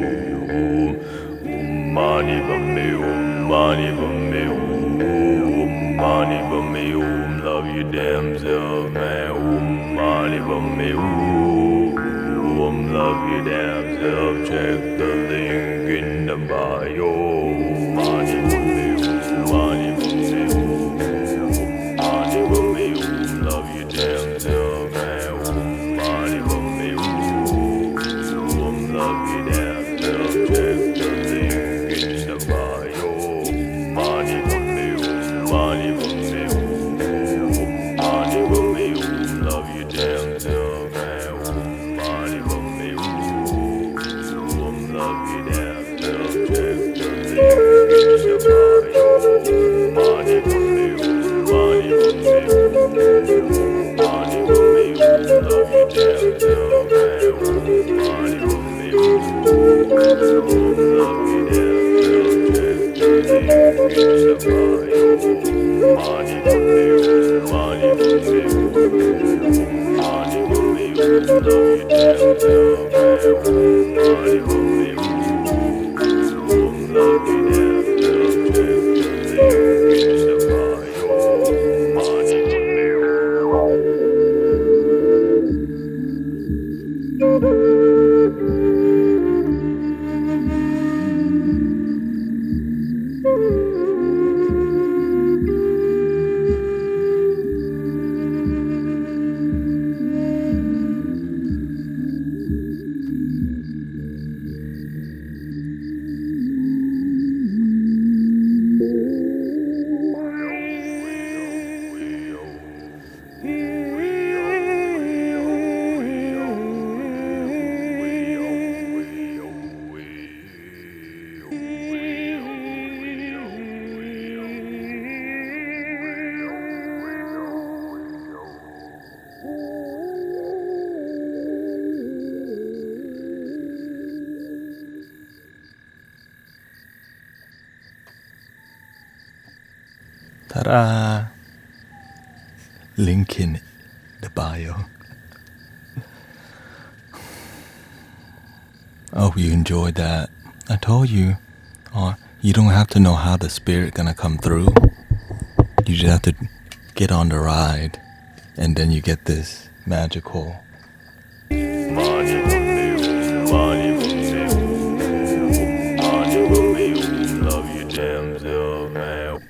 mani padme hum, mani padme hum, mani padme hum. Love your damn self, man. Mani padme hum, love your damn self. Check the link in the bio. Mani padme hum, mani padme hum, mani padme hum. Love your damn self, man. Mani padme hum, love your damn self. Check the link in the bio. Mani padme hum, mani padme hum, mani padme hum. Love your damn self, man. Mani padme hum, love your damn self. Check the link in the bio. Mani padme hum, mani padme hum, mani padme hum. Love your damn self, man. Mani padme hum, love your damn self. Check the link in the bio. Mani padme hum, mani padme hum, mani padme hum. Love your damn self, man. Mani padme hum, love your damn self. Check the link in the bio. Mani padme hum. Ta-da! Link in the bio. I hope you enjoyed that. I told you, you don't have to know how the spirit gonna come through. You just have to get on the ride, and then you get this magical. Love your damn self, man.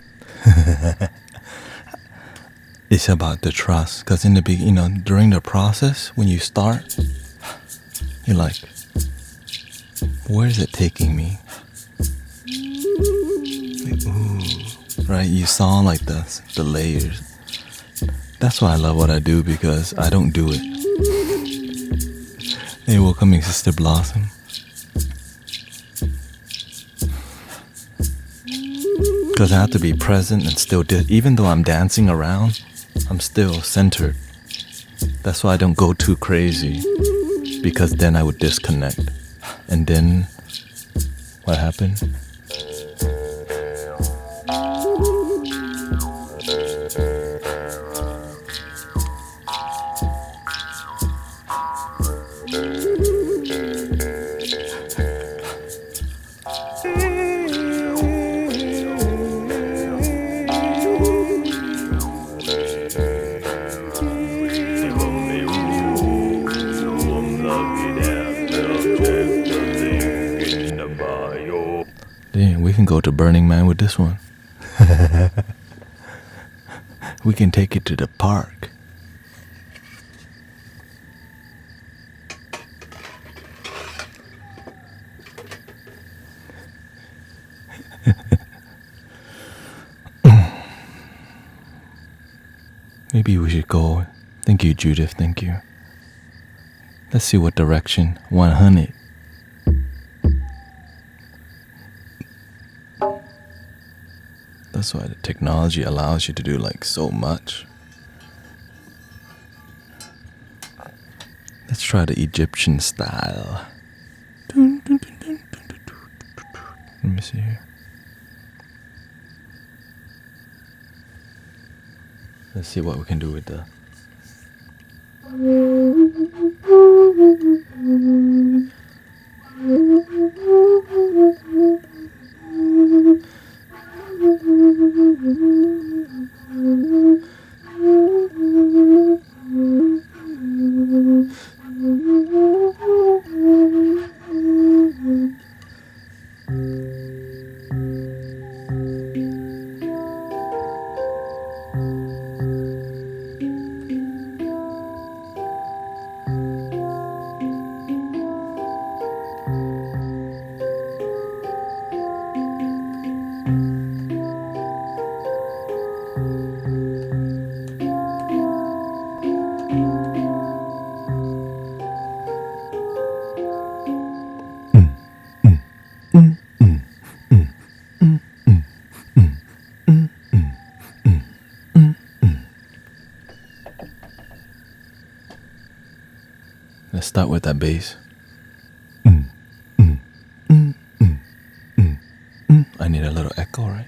It's about the trust, because in the beginning, during the process, when you start, you're like, where is it taking me? Like, ooh, right? You saw like the layers. That's why I love what I do, because I don't do it. Hey, welcoming Sister Blossom. Because I have to be present and still even though I'm dancing around, I'm still centered. That's why I don't go too crazy, because then I would disconnect. And then what happened? Damn, we can go to Burning Man with this one. We can take it to the park. Maybe we should go. Thank you, Judith. Thank you. Let's see what direction. 100. That's why the technology allows you to do like so much. Let's try the Egyptian style. Let me see here. Let's see what we can do with the Let's start with that bass. I need a little echo, right?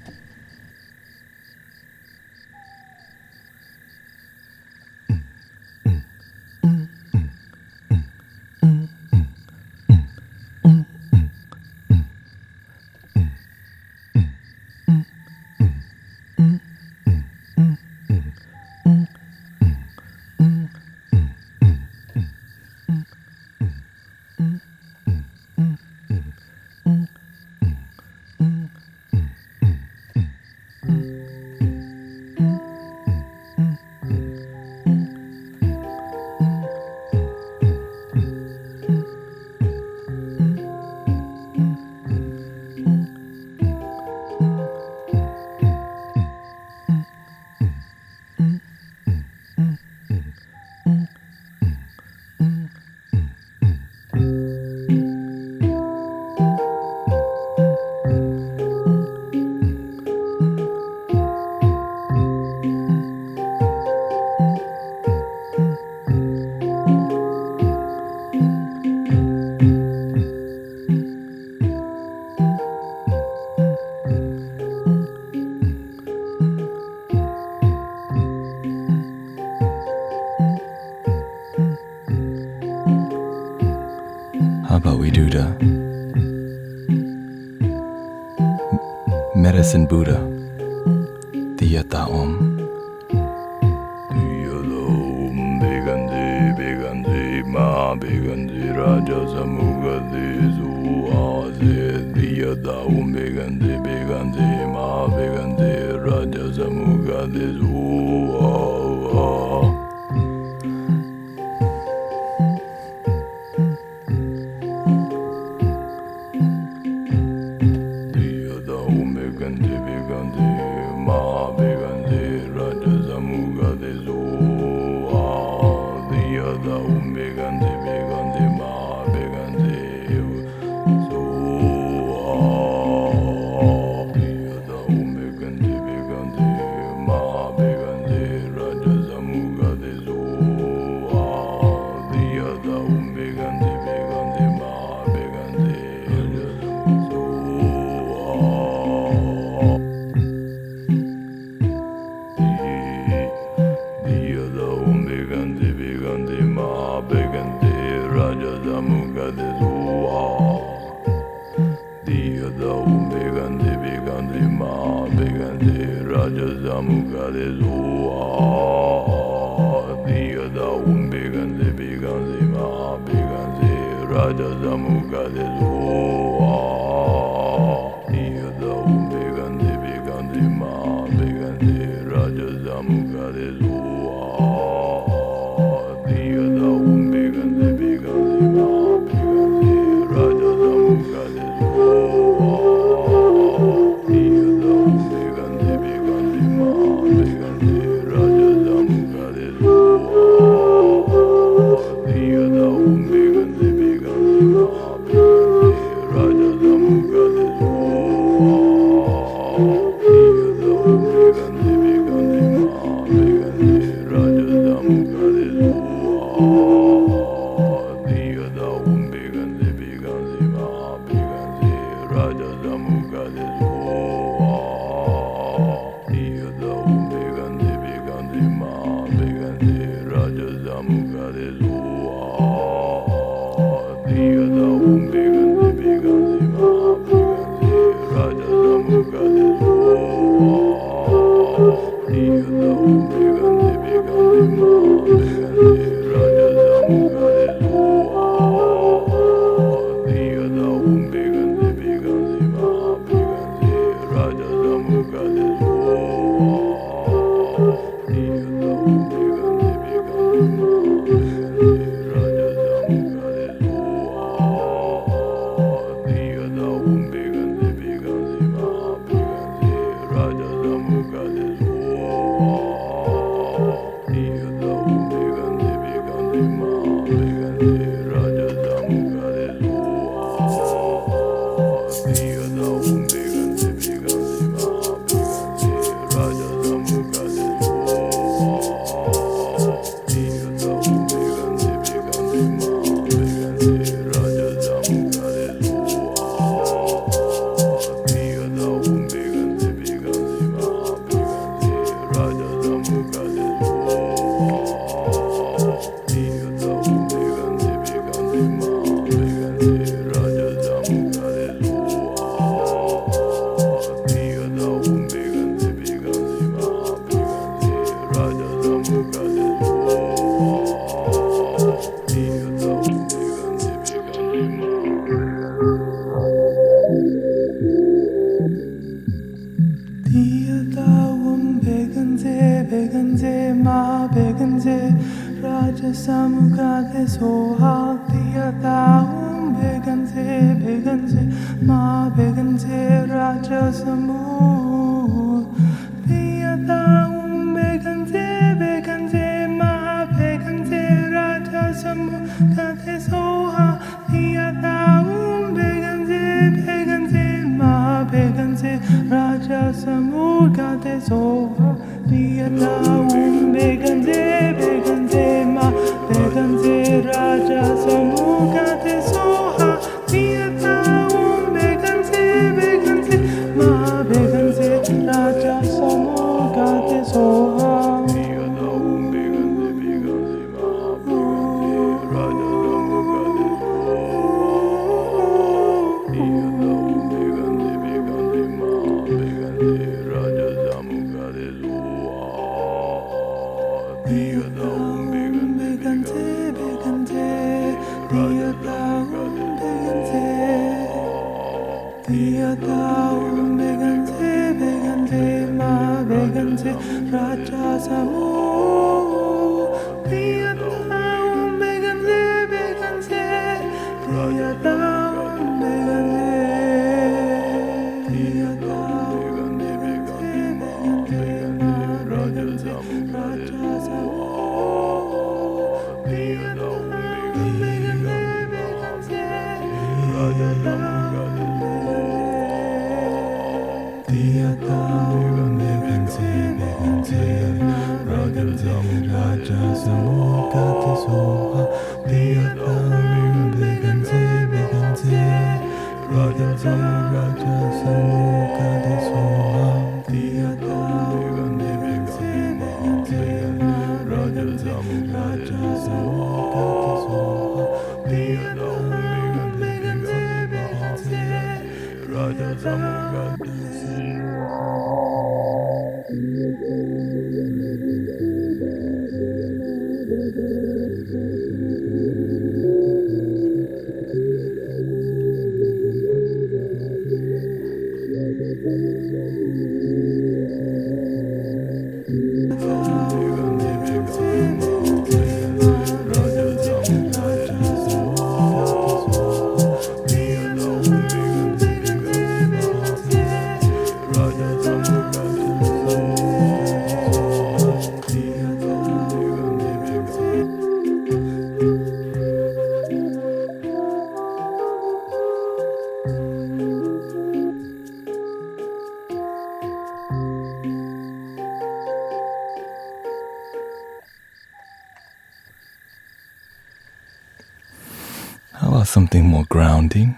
How about we do the medicine Buddha, thanettaout. Begandi, begandi, ma begandi, raja samugadi zuaze, thanettaout, begandi, begandi, ma begandi, raja samugadi zuaze. Raja Zamu samukade soha tiyataum beganse ma beganse raja samu tiyataum beganse ma beganse raja samu kade soha tiyataum beganse ma beganse raja samu kade soha tiyataum beganse ma beganse raja samu kade soha tiyataum beganse ma beganse raja samu kade soha tiyataum beganse ma beganse raja samu kade soha tiyataum beganse ma beganse raja samu kade soha tiyataum beganse ma beganse raja samu tiyataum beganse tiyataum raja samu kade soha tiyataum beganse raja samu kade soha tiyataum beganse raja samu kade soha tiyataum beganse raja samu kade How about something more grounding?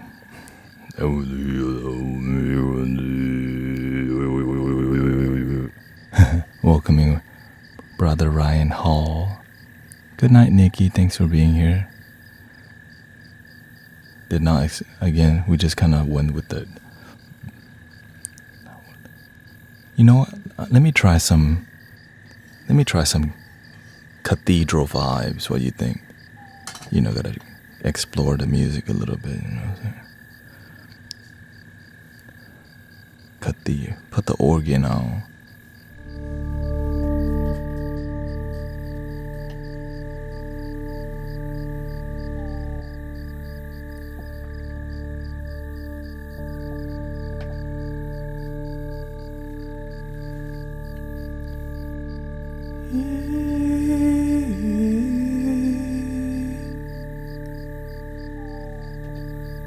Welcoming Brother Ryan Hall. Good night, Nikki. Thanks for being here. Did not again. We just kind of went with the. You know what? Let me try some cathedral vibes. What do you think? You know, gotta explore the music a little bit. You know what I'm saying? Put the organ on.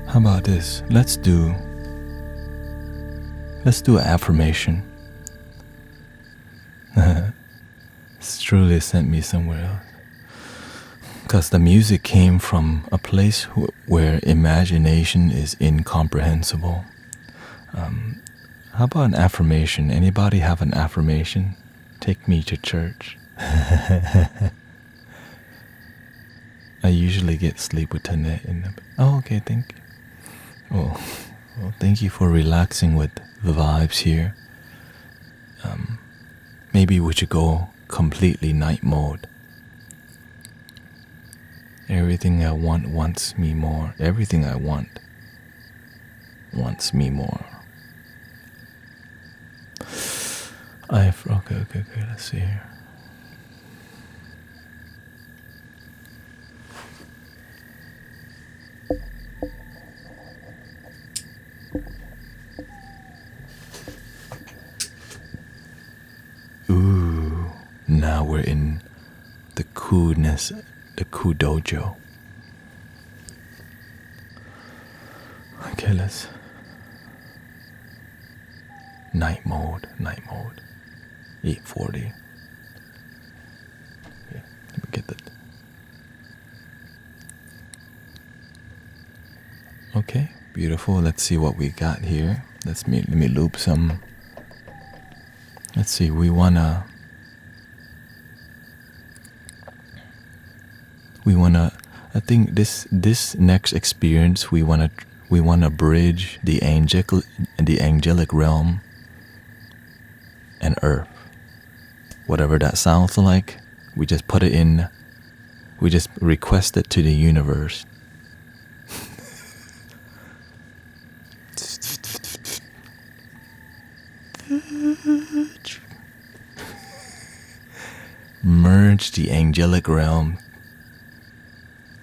How about this? Let's do an affirmation. It's truly sent me somewhere else. Because the music came from a place where imagination is incomprehensible. How about an affirmation? Anybody have an affirmation? Take me to church. I usually get sleep with Tanette in the... Oh, okay, thank you. Well, thank you for relaxing with the vibes here. Maybe we should go completely night mode. Everything I want wants me more. Everything I want wants me more. Okay, let's see here. coolness, the cool dojo. Okay, let's night mode, 840. Yeah, let me get that. Okay, beautiful. Let's see what we got here. Let me loop some. Let's see. We wanna. I think this next experience we wanna bridge the angelic realm and earth. Whatever that sounds like, we just put it in. We just request it to the universe. Merge the angelic realm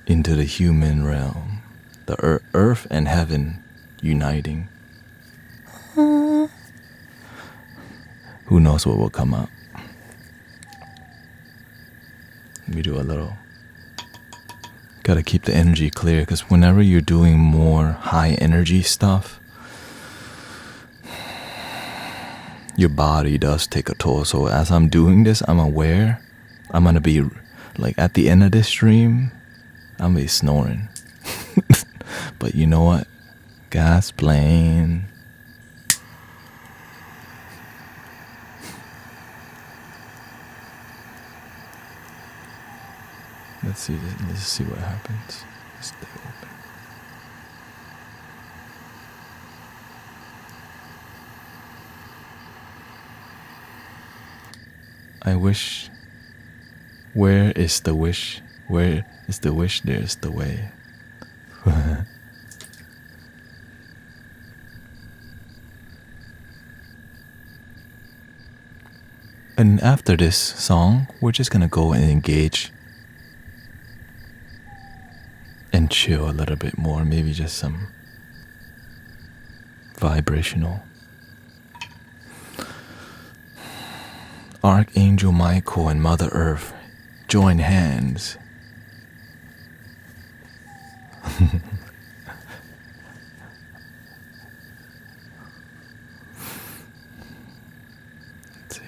into the human realm, the earth and heaven uniting. Who knows what will come up? Let me do a little. Gotta keep the energy clear, because whenever you're doing more high energy stuff, your body does take a toll. So as I'm doing this, I'm aware I'm gonna be like at the end of this stream, I'm gonna be snoring. But you know what? Gas plane. Let's see what happens. Stay open. I wish. Where is the wish? Where is the wish? There's the way. And after this song, we're just gonna go and engage and chill a little bit more. Maybe just some vibrational. Archangel Michael and Mother Earth join hands. Let's see.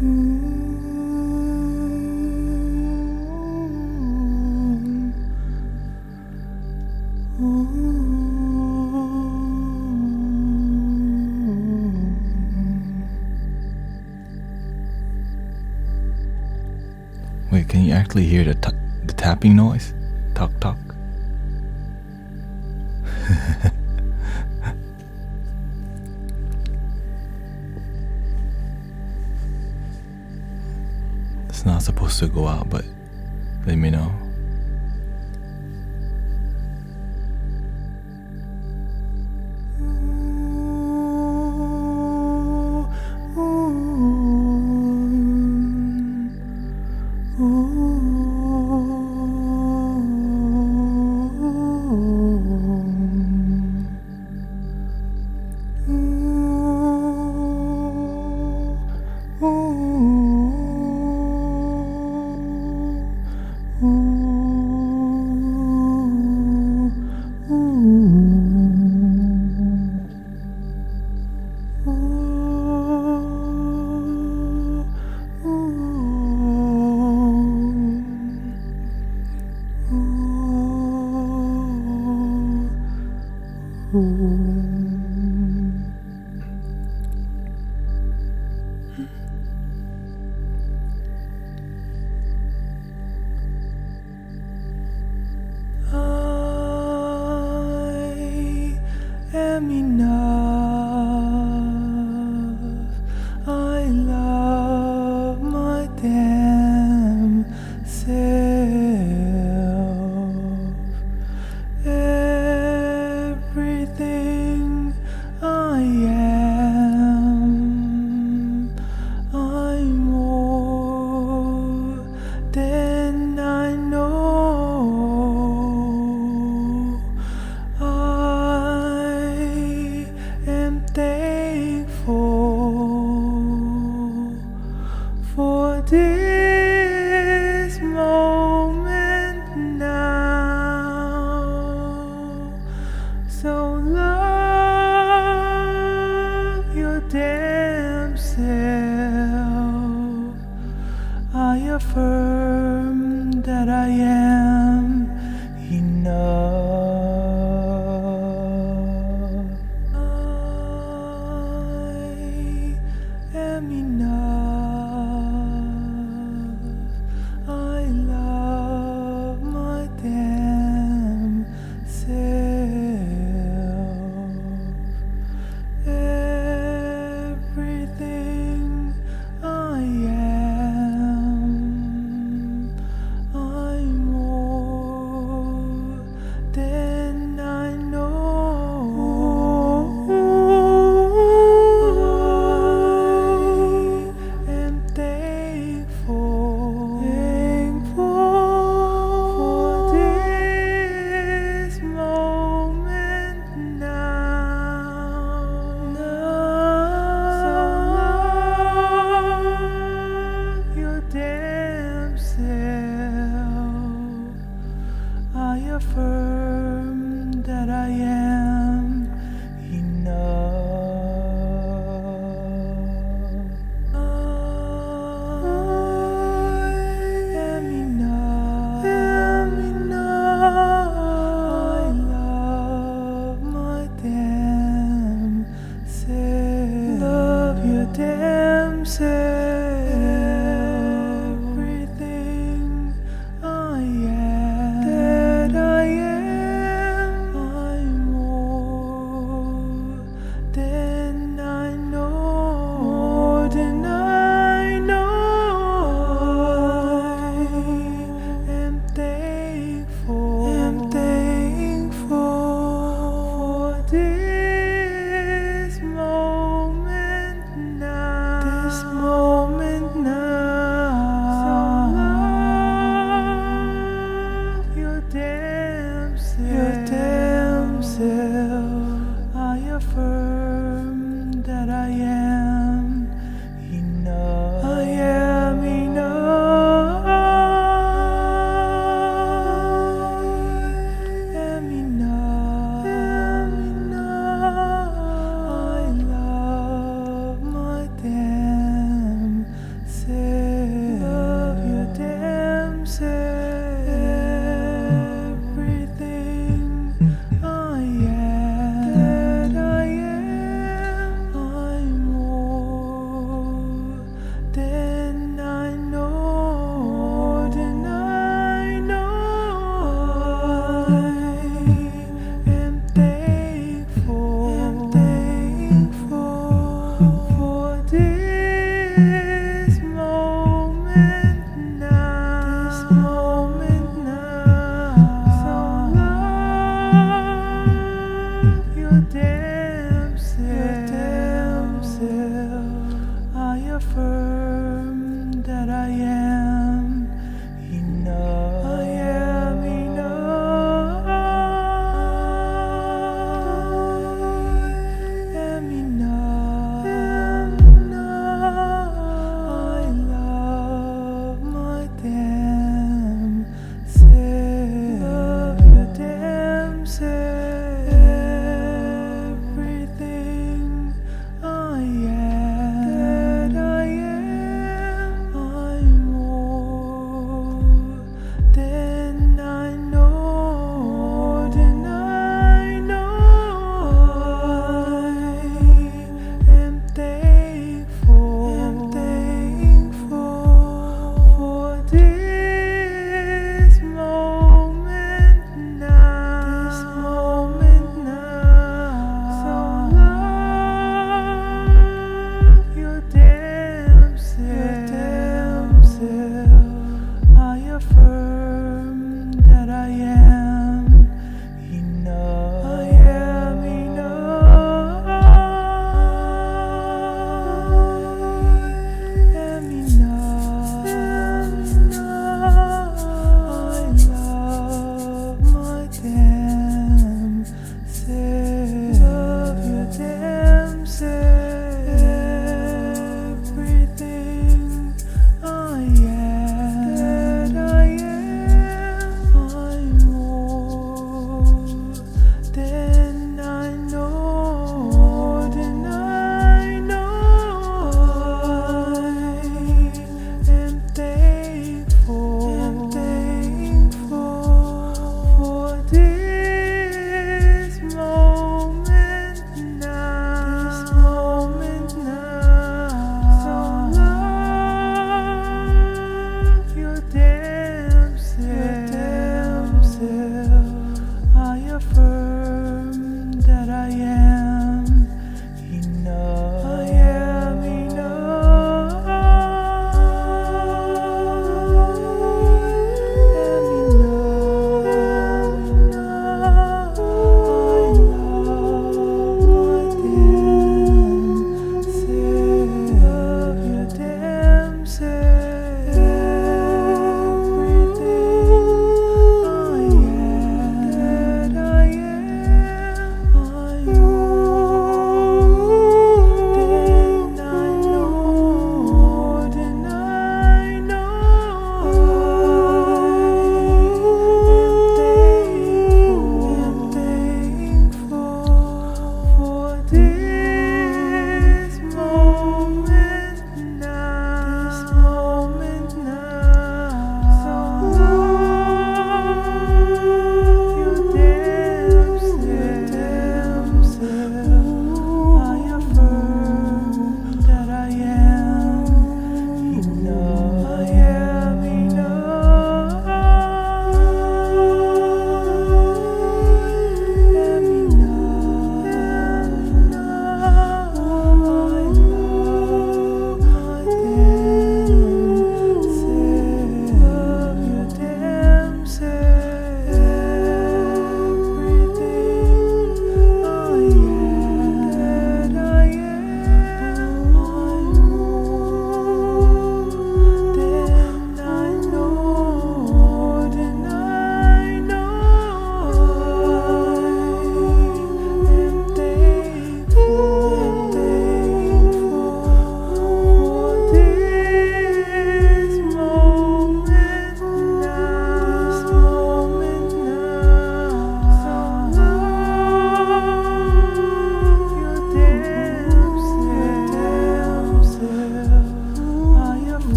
Wait, can you actually hear the tapping noise? Talk, talk. It's not supposed to go out, but let me know. am enough. I love my damn self. Everything I am, I'm more than I know. I am thankful for this moment now. So love your damn self. I affirm that I am enough. I am enough.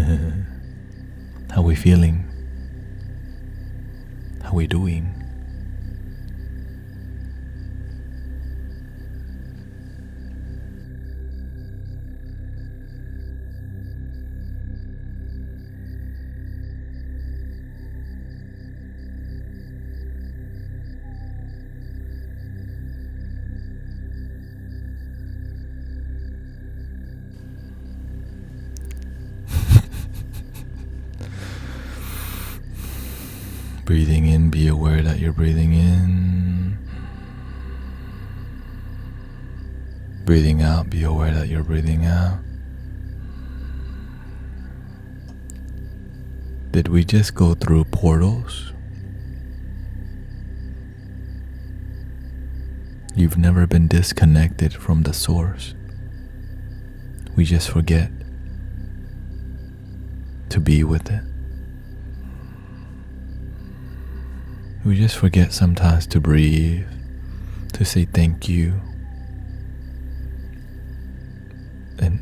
How we feeling? How we doing? Breathing in, be aware that you're breathing in. Breathing out, be aware that you're breathing out. Did we just go through portals? You've never been disconnected from the source. We just forget to be with it. We just forget sometimes to breathe, to say thank you. And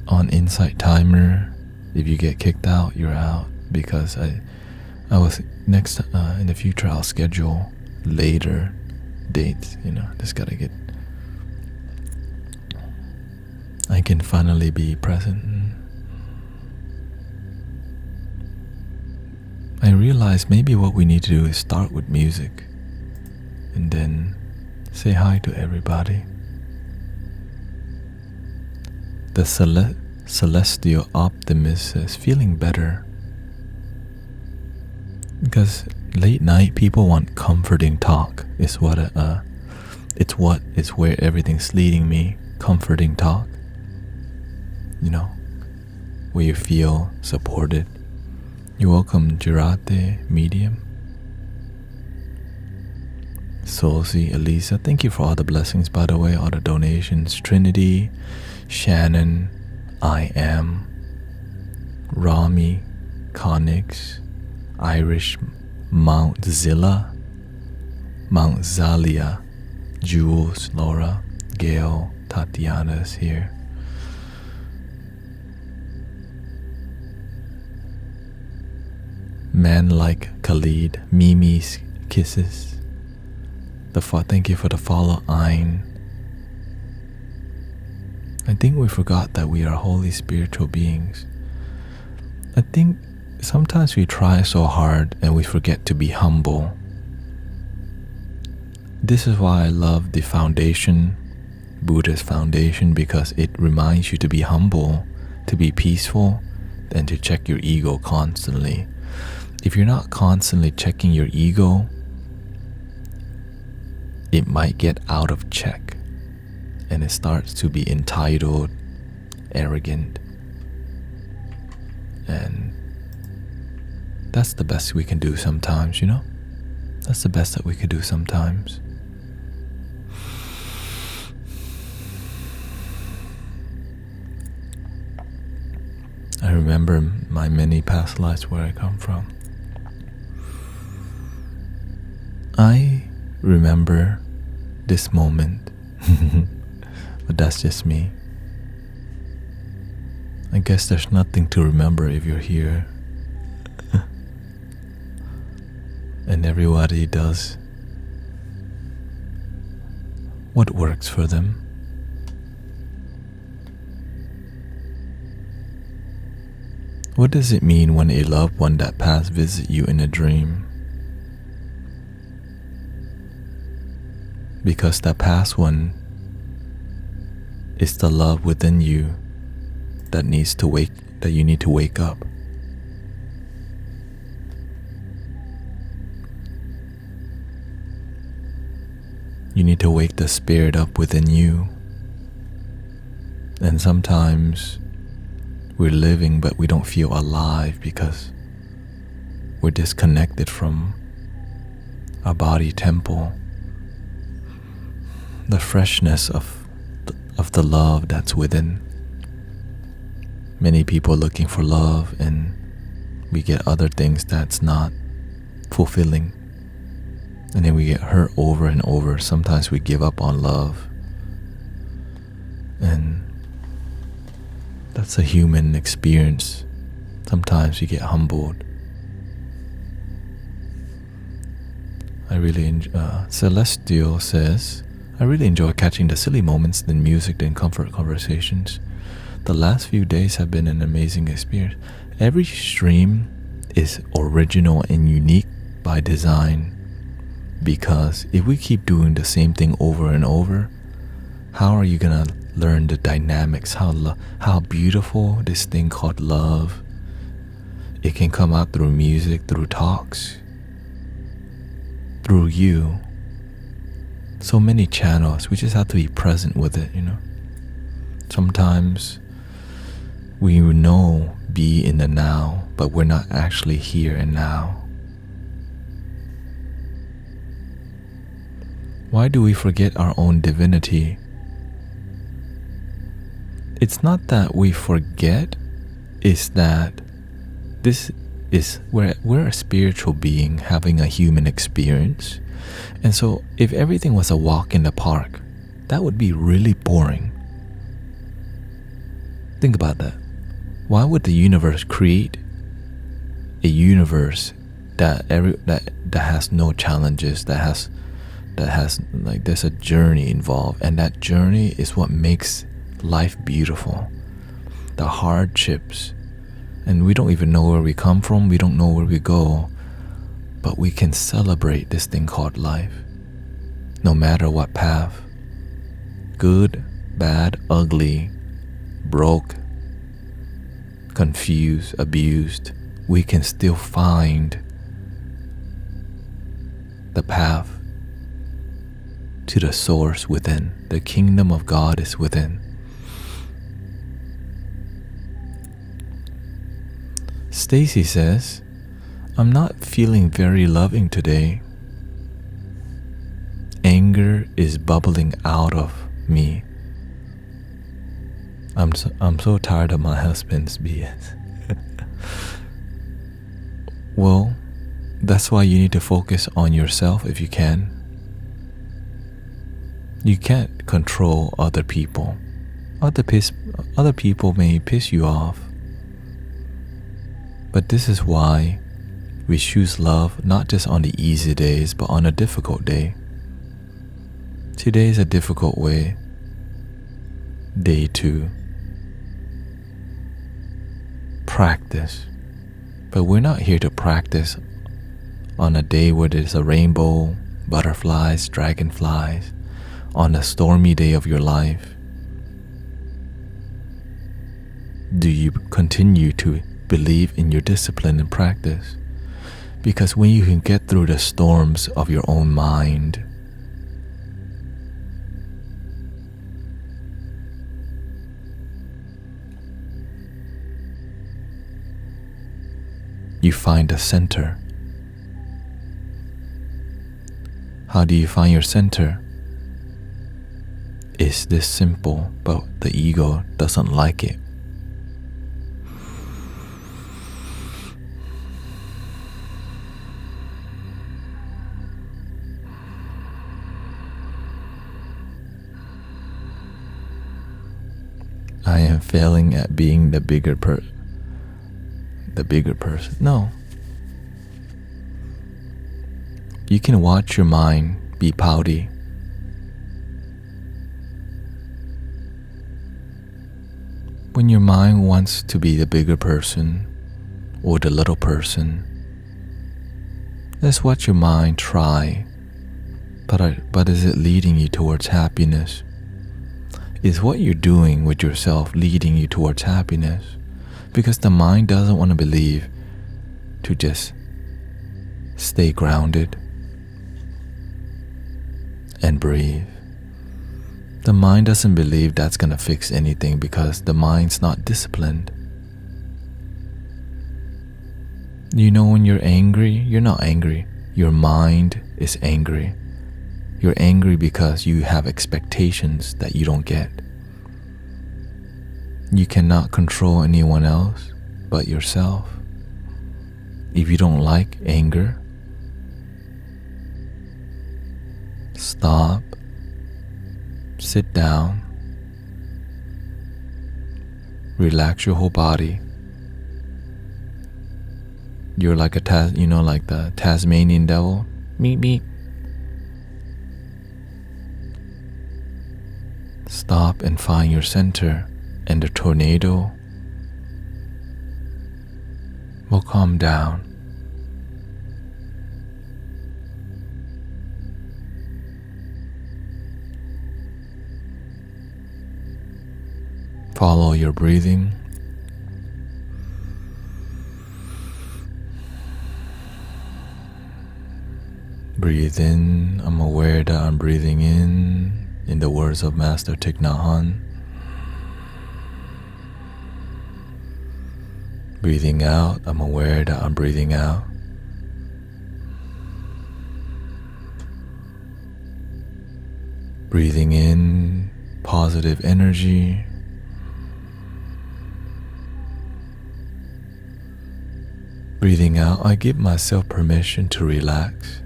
on Insight Timer, if you get kicked out, you're out. Because I was next in the future, I'll schedule later dates. Just gotta get. I can finally be present. I realized maybe what we need to do is start with music and then say hi to everybody. The celestial optimist says feeling better, because late night people want comforting talk. It's where everything's leading me. Comforting talk, where you feel supported. You're welcome, Girate Medium. Solsi, Elisa, thank you for all the blessings, by the way, all the donations. Trinity, Shannon, I Am, Rami, Connix, Irish, Mount Zilla, Mount Zalia, Jules, Laura, Gail, Tatiana's here. Man like Khalid, Mimi's kisses. Thank you for the follow, Ayn. I think we forgot that we are holy spiritual beings. I think sometimes we try so hard and we forget to be humble. This is why I love the foundation, Buddha's foundation, because it reminds you to be humble, to be peaceful, and to check your ego constantly. If you're not constantly checking your ego, it might get out of check and it starts to be entitled, arrogant. And that's the best we can do sometimes, That's the best that we could do sometimes. I remember my many past lives where I come from. I remember this moment, but that's just me. I guess there's nothing to remember if you're here. And everybody does what works for them. What does it mean when a loved one that passed visits you in a dream? Because that past one is the love within you that you need to wake up. You need to wake the spirit up within you. And sometimes we're living but we don't feel alive because we're disconnected from our body temple. The freshness of the love that's within. Many people looking for love and we get other things that's not fulfilling. And then we get hurt over and over. Sometimes we give up on love. And That's a human experience. Sometimes you get humbled. Celestial says, I really enjoy catching the silly moments, then music, then comfort conversations. The last few days have been an amazing experience. Every stream is original and unique by design, because if we keep doing the same thing over and over, how are you gonna learn the dynamics, how beautiful this thing called love? It can come out through music, through talks, through you. So many channels. We just have to be present with it, Sometimes we know be in the now, but we're not actually here and now. Why do we forget our own divinity? It's not that we forget, it's that this is we're a spiritual being having a human experience. And so if everything was a walk in the park, that would be really boring. Think about that. Why would the universe create a universe that has no challenges, that has like there's a journey involved, and that journey is what makes life beautiful. The hardships, and we don't even know where we come from, we don't know where we go, but we can celebrate this thing called life, no matter what path. Good, bad, ugly, broke, confused, abused, we can still find the path to the source within. The kingdom of God is within. Stacy says, I'm not feeling very loving today. Anger is bubbling out of me. I'm so tired of my husband's BS. Well, that's why you need to focus on yourself if you can. You can't control other people. Other people may piss you off. But this is why we choose love not just on the easy days, but on a difficult day. Today is a difficult day to practice. But we're not here to practice on a day where there's a rainbow, butterflies, dragonflies, on a stormy day of your life. Do you continue to believe in your discipline and practice? Because when you can get through the storms of your own mind, you find a center. How do you find your center? It's this simple, but the ego doesn't like it. I am failing at being the bigger person. No. You can watch your mind be pouty. When your mind wants to be the bigger person or the little person, let's watch your mind try. But is it leading you towards happiness? Is what you're doing with yourself leading you towards happiness? Because the mind doesn't want to believe to just stay grounded and breathe. The mind doesn't believe that's going to fix anything because the mind's not disciplined. You know, when you're angry, you're not angry. Your mind is angry. You're angry because you have expectations that you don't get. You cannot control anyone else but yourself. If you don't like anger, stop, sit down, Relax your whole body. You're like like the Tasmanian devil. Meep meep. Stop and find your center, and the tornado will calm down. Follow your breathing. Breathe in. I'm aware that I'm breathing in the words of Master Thich Nhat Hanh. Breathing out. I'm aware that I'm breathing out. Breathing in positive energy. Breathing out, I give myself permission to relax.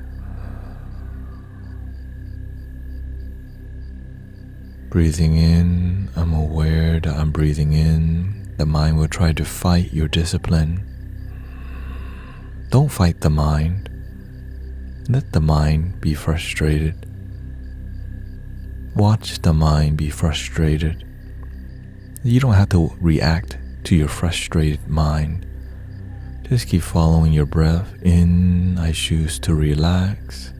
Breathing in, I'm aware that I'm breathing in. The mind will try to fight your discipline. Don't fight the mind. Let the mind be frustrated. Watch the mind be frustrated. You don't have to react to your frustrated mind. Just keep following your breath. In, I choose to relax.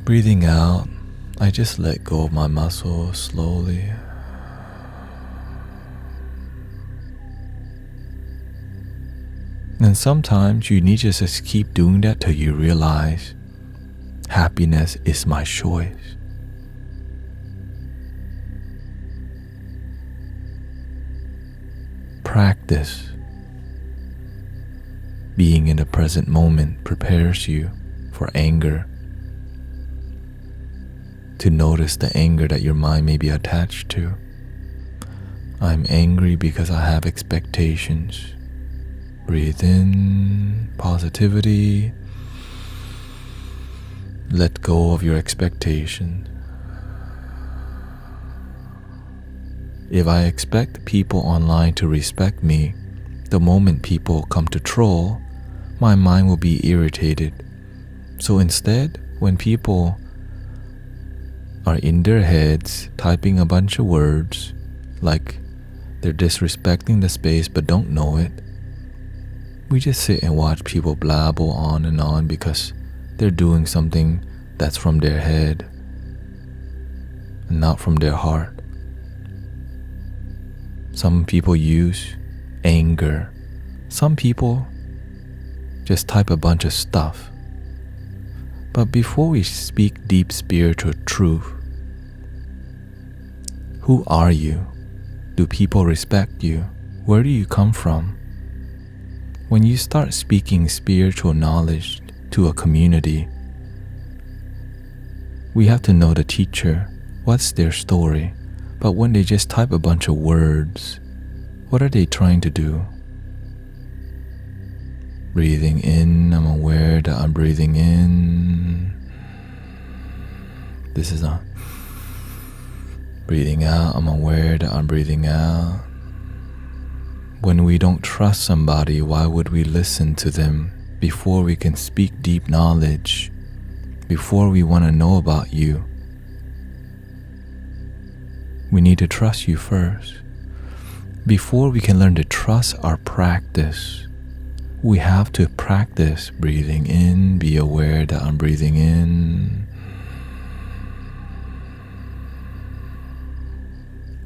Breathing out, I just let go of my muscles slowly. And sometimes you need to just keep doing that till you realize happiness is my choice. Practice. Being in the present moment prepares you for anger. To notice the anger that your mind may be attached to. I'm angry because I have expectations. Breathe in, positivity. Let go of your expectation. If I expect people online to respect me, the moment people come to troll, my mind will be irritated. So instead, when people are in their heads typing a bunch of words, like they're disrespecting the space but don't know it, we just sit and watch people blabble on and on because they're doing something that's from their head and not from their heart. Some people use anger. Some people just type a bunch of stuff. But before we speak deep spiritual truth, who are you? Do people respect you? Where do you come from? When you start speaking spiritual knowledge to a community, we have to know the teacher, what's their story. But when they just type a bunch of words, what are they trying to do? Breathing in, I'm aware that I'm breathing in. This is a breathing out, I'm aware that I'm breathing out. When we don't trust somebody, why would we listen to them before we can speak deep knowledge, before we want to know about you? We need to trust you first. Before we can learn to trust our practice, we have to practice breathing in, be aware that I'm breathing in.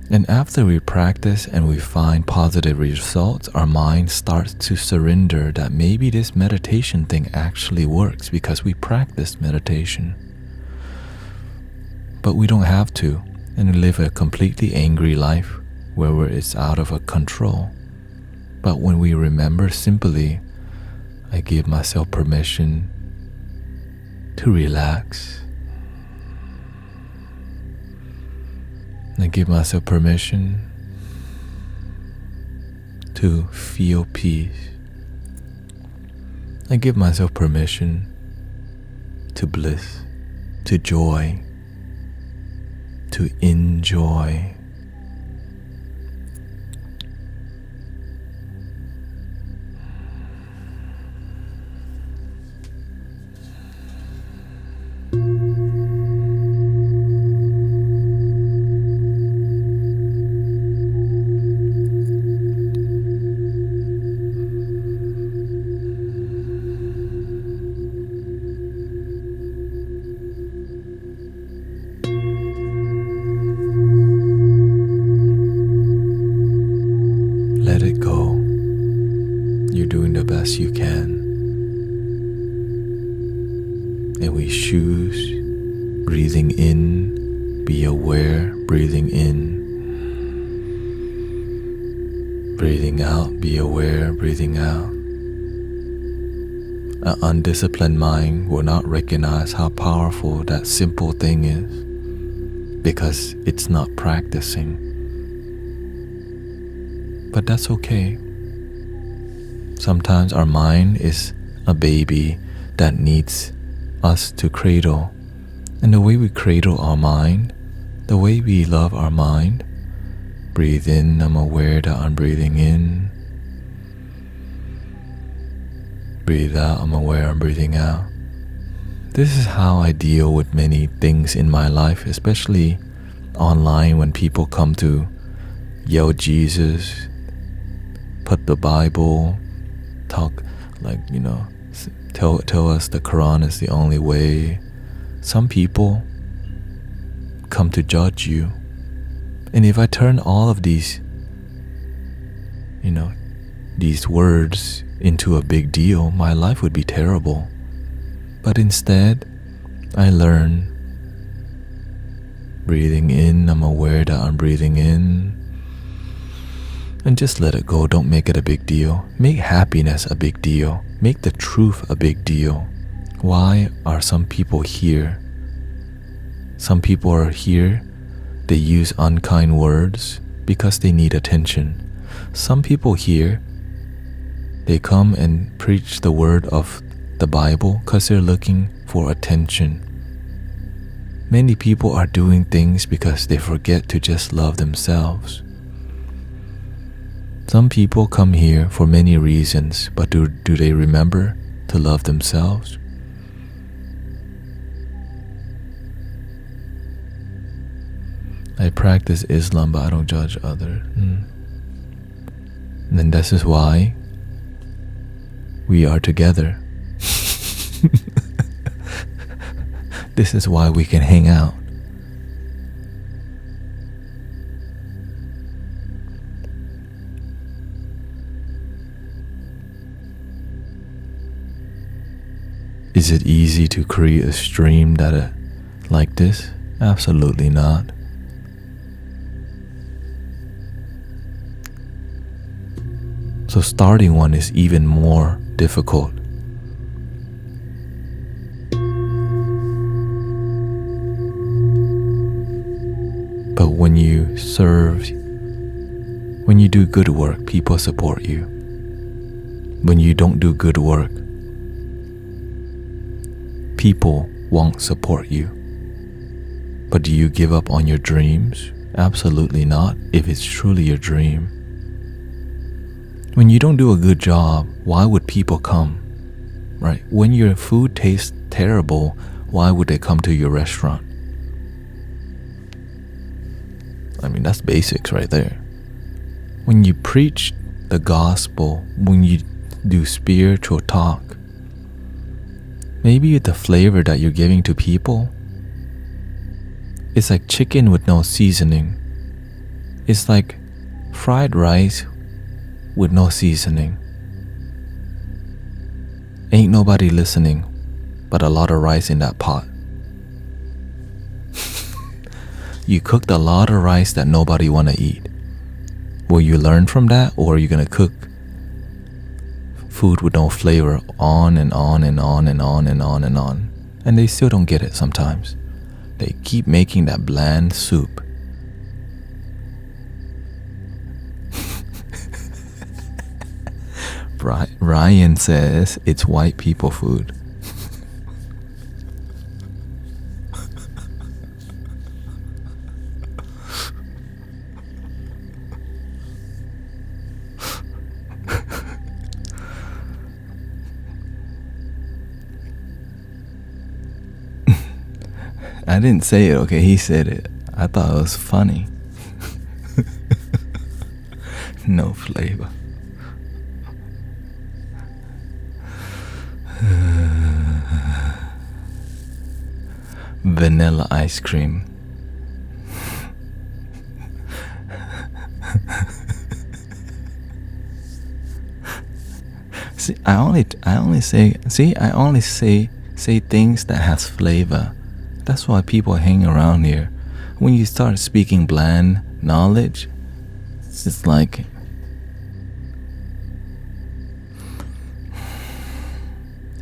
And after we practice and we find positive results, our mind starts to surrender that maybe this meditation thing actually works because we practice meditation. But we don't have to, and live a completely angry life where it's out of control. But when we remember simply, I give myself permission to relax. I give myself permission to feel peace. I give myself permission to bliss, to joy. to enjoy. Let it go. You're doing the best you can. And we choose breathing in, be aware, breathing in. Breathing out, be aware, breathing out. An undisciplined mind will not recognize how powerful that simple thing is because it's not practicing. But that's okay. Sometimes our mind is a baby that needs us to cradle. And the way we cradle our mind, the way we love our mind, breathe in, I'm aware that I'm breathing in. Breathe out, I'm aware I'm breathing out. This is how I deal with many things in my life, especially online when people come to yell Jesus, put the Bible, talk like, tell us the Quran is the only way. Some people come to judge you. And if I turn all of these, these words into a big deal, my life would be terrible. But instead, I learn breathing in, I'm aware that I'm breathing in. And just let it go. Don't make it a big deal. Make happiness a big deal. Make the truth a big deal. Why are some people here? Some people are here. They use unkind words because they need attention. Some people here, they come and preach the word of the Bible because they're looking for attention. Many people are doing things because they forget to just love themselves. Some people come here for many reasons, but do they remember to love themselves? I practice Islam, but I don't judge others. And then this is why we are together. This is why we can hang out. Is it easy to create a stream like this? Absolutely not. So starting one is even more difficult. But when you serve, when you do good work, people support you. When you don't do good work, people won't support you. But do you give up on your dreams? Absolutely not, if it's truly your dream. When you don't do a good job, why would people come? Right? When your food tastes terrible, why would they come to your restaurant? I mean, that's basics right there. When you preach the gospel, when you do spiritual talk, maybe the flavor that you're giving to people, it's like chicken with no seasoning. It's like fried rice with no seasoning. Ain't nobody listening, but a lot of rice in that pot. You cooked a lot of rice that nobody wanna eat. Will you learn from that, or are you gonna cook food with no flavor on and on and on and on and on and on? And they still don't get it sometimes. They keep making that bland soup. Ryan says it's white people food. I didn't say it, okay? He said it. I thought it was funny. No flavor. Vanilla ice cream. See, I only say things that has flavor. That's why people hang around here. When you start speaking bland knowledge, it's like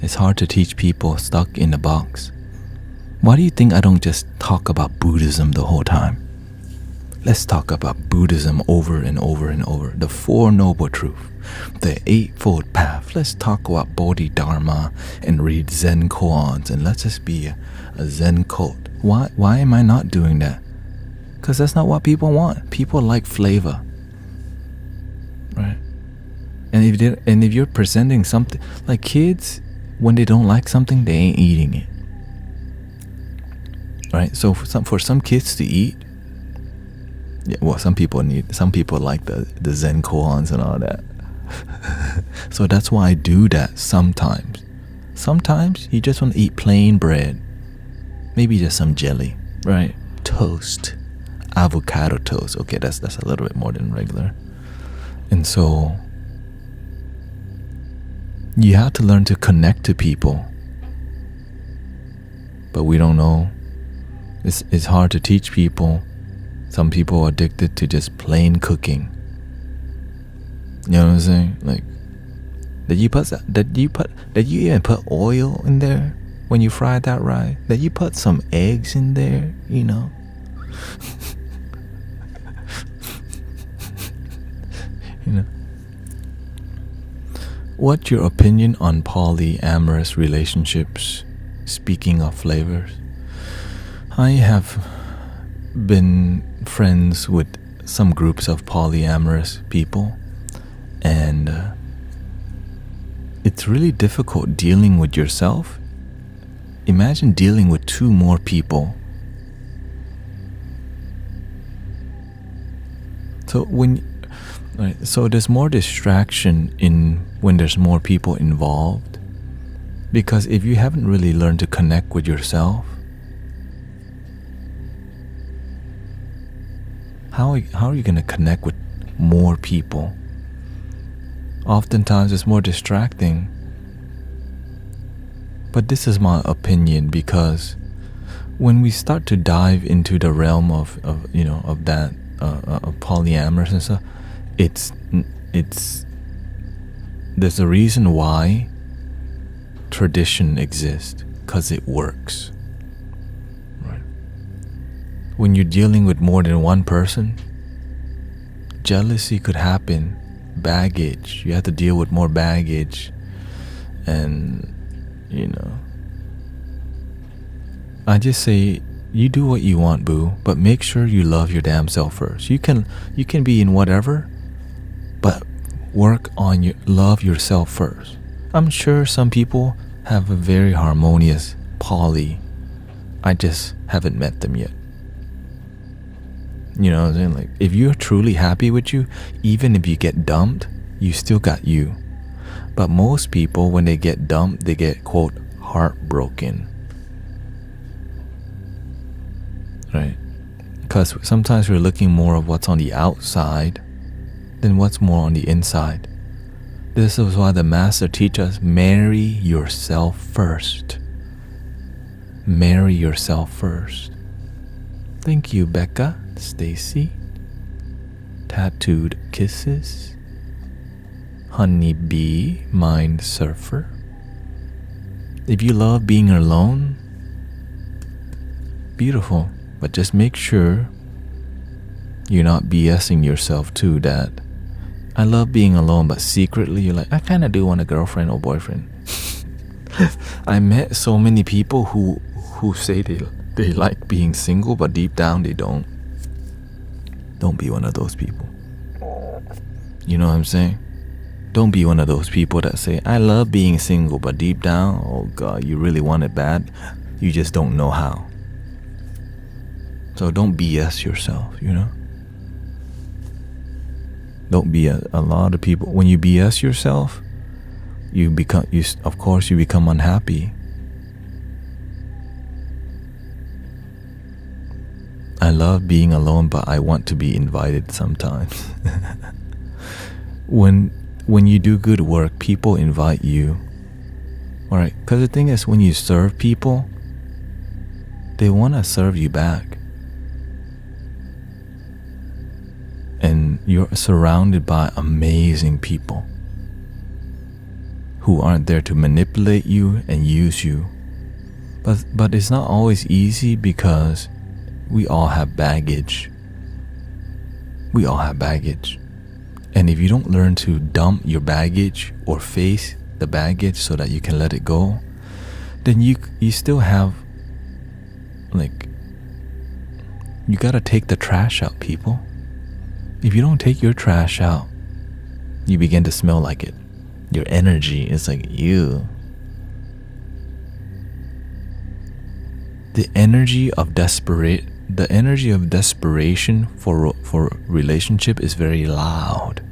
it's hard to teach people stuck in a box. Why do you think I don't just talk about Buddhism the whole time? Let's talk about Buddhism over and over and over. The Four Noble Truths, the Eightfold Path. Let's talk about Bodhidharma and read Zen koans, and let's just be a Zen cult. Why am I not doing that? Because that's not what people want. People like flavor, right? And if you're presenting something like kids, when they don't like something, they ain't eating it, right? So for some kids to eat, yeah, well, some people like the Zen koans and all that. So that's why I do that sometimes. Sometimes you just want to eat plain bread, maybe just some jelly, right? Toast, avocado toast. Okay, that's a little bit more than regular. And so you have to learn to connect to people, but we don't know. It's hard to teach people. Some people are addicted to just plain cooking. You know what I'm saying? Like, did you even put oil in there when you fried that rice? Did you put some eggs in there? You know. You know. What's your opinion on polyamorous relationships? Speaking of flavors, I have been friends with some groups of polyamorous people, and it's really difficult dealing with yourself. Imagine dealing with two more people. So there's more distraction when there's more people involved, because if you haven't really learned to connect with yourself, how are you going to connect with more people? Oftentimes it's more distracting. But this is my opinion, because when we start to dive into the realm of polyamorous and stuff, there's a reason why tradition exists, because it works. When you're dealing with more than one person, jealousy could happen, baggage. You have to deal with more baggage, and I just say, you do what you want, boo, but make sure you love your damn self first. You can be in whatever, but work on love yourself first. I'm sure some people have a very harmonious poly. I just haven't met them yet. You know what I'm saying? Like, if you're truly happy with you, even if you get dumped, you still got you. But most people, when they get dumped, they get, quote, heartbroken. Right? Because sometimes we're looking more of what's on the outside than what's more on the inside. This is why the master teaches us, marry yourself first. Marry yourself first. Thank you, Becca, Stacy, Tattooed Kisses, Honeybee, Mind Surfer. If you love being alone, beautiful, but just make sure you're not BSing yourself too, that I love being alone, but secretly you're like, I kind of do want a girlfriend or boyfriend. I met so many people who say they like being single, but deep down they don't. Don't be one of those people. You know what I'm saying? Don't be one of those people that say, I love being single, but deep down, oh God, you really want it bad. You just don't know how. So don't BS yourself, you know? Don't be a lot of people. When you BS yourself, of course you become unhappy. I love being alone, but I want to be invited sometimes. When you do good work, people invite you. Alright, because the thing is, when you serve people, they want to serve you back. And you're surrounded by amazing people who aren't there to manipulate you and use you. But it's not always easy because we all have baggage. We all have baggage. And if you don't learn to dump your baggage or face the baggage so that you can let it go, then you still have, like, you gotta take the trash out, people. If you don't take your trash out, you begin to smell like it. Your energy is like, ew. The energy of desperation for relationship is very loud.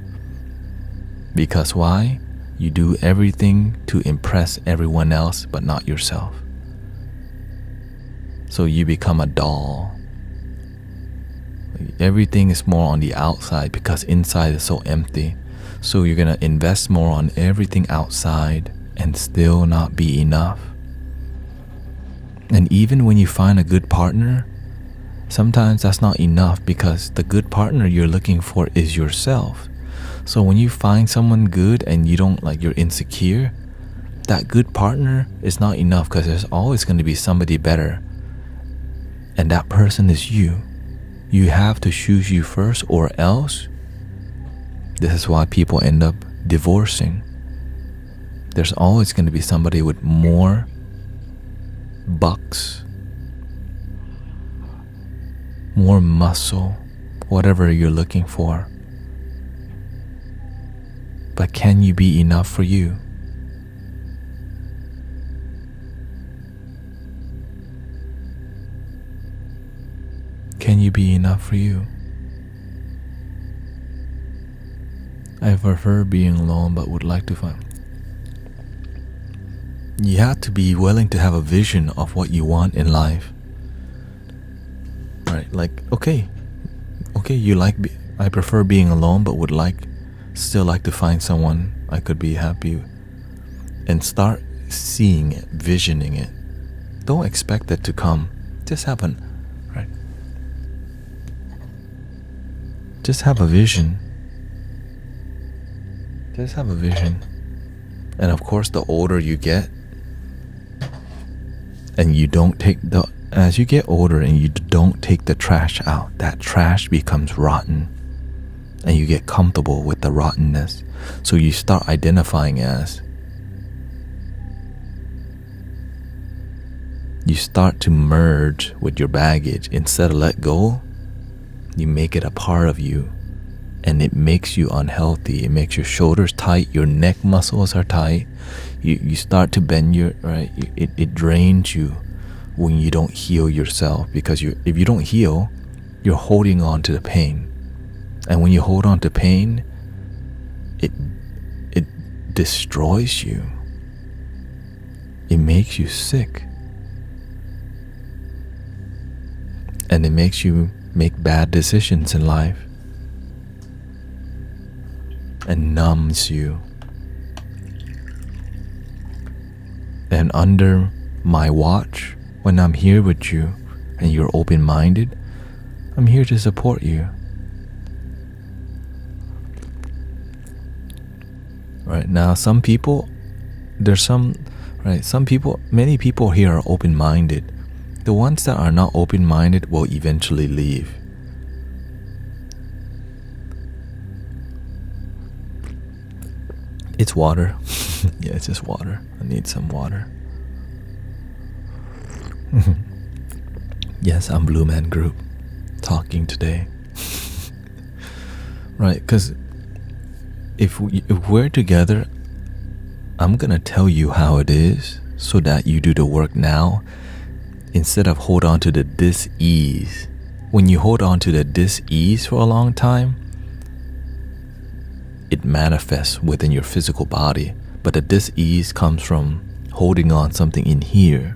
Because why? You do everything to impress everyone else but not yourself. So you become a doll. Everything is more on the outside because inside is so empty. So you're gonna invest more on everything outside and still not be enough. And even when you find a good partner, sometimes that's not enough because the good partner you're looking for is yourself. So when you find someone good and you don't, like, you're insecure, that good partner is not enough because there's always going to be somebody better. And that person is you. You have to choose you first, or else this is why people end up divorcing. There's always going to be somebody with more bucks, more muscle, whatever you're looking for. But can you be enough for you? Can you be enough for you? I prefer being alone but would like to find. You have to be willing to have a vision of what you want in life. Right, like, okay, I prefer being alone but would still like to find someone I could be happy with. And start seeing it, visioning it. Don't expect it to come. Just have Just have a vision. Just have a vision. And of course, the older you get, and as you get older and you don't take the trash out, that trash becomes rotten. And you get comfortable with the rottenness. So you start identifying as. You start to merge with your baggage. Instead of let go, you make it a part of you. And it makes you unhealthy. It makes your shoulders tight. Your neck muscles are tight. You start to bend it drains you when you don't heal yourself. Because if you don't heal, you're holding on to the pain. And when you hold on to pain, it destroys you. It makes you sick. And it makes you make bad decisions in life. And numbs you. And under my watch, when I'm here with you and you're open-minded, I'm here to support you. Right now, many people here are open-minded. The ones that are not open-minded will eventually leave. It's water. Yeah, it's just water. I need some water. Yes, I'm Blue Man Group talking today. Right, because if we're together, I'm gonna tell you how it is so that you do the work now instead of hold on to the dis-ease when you hold on to the dis-ease for a long time, it manifests within your physical body. But the dis-ease comes from holding on something in here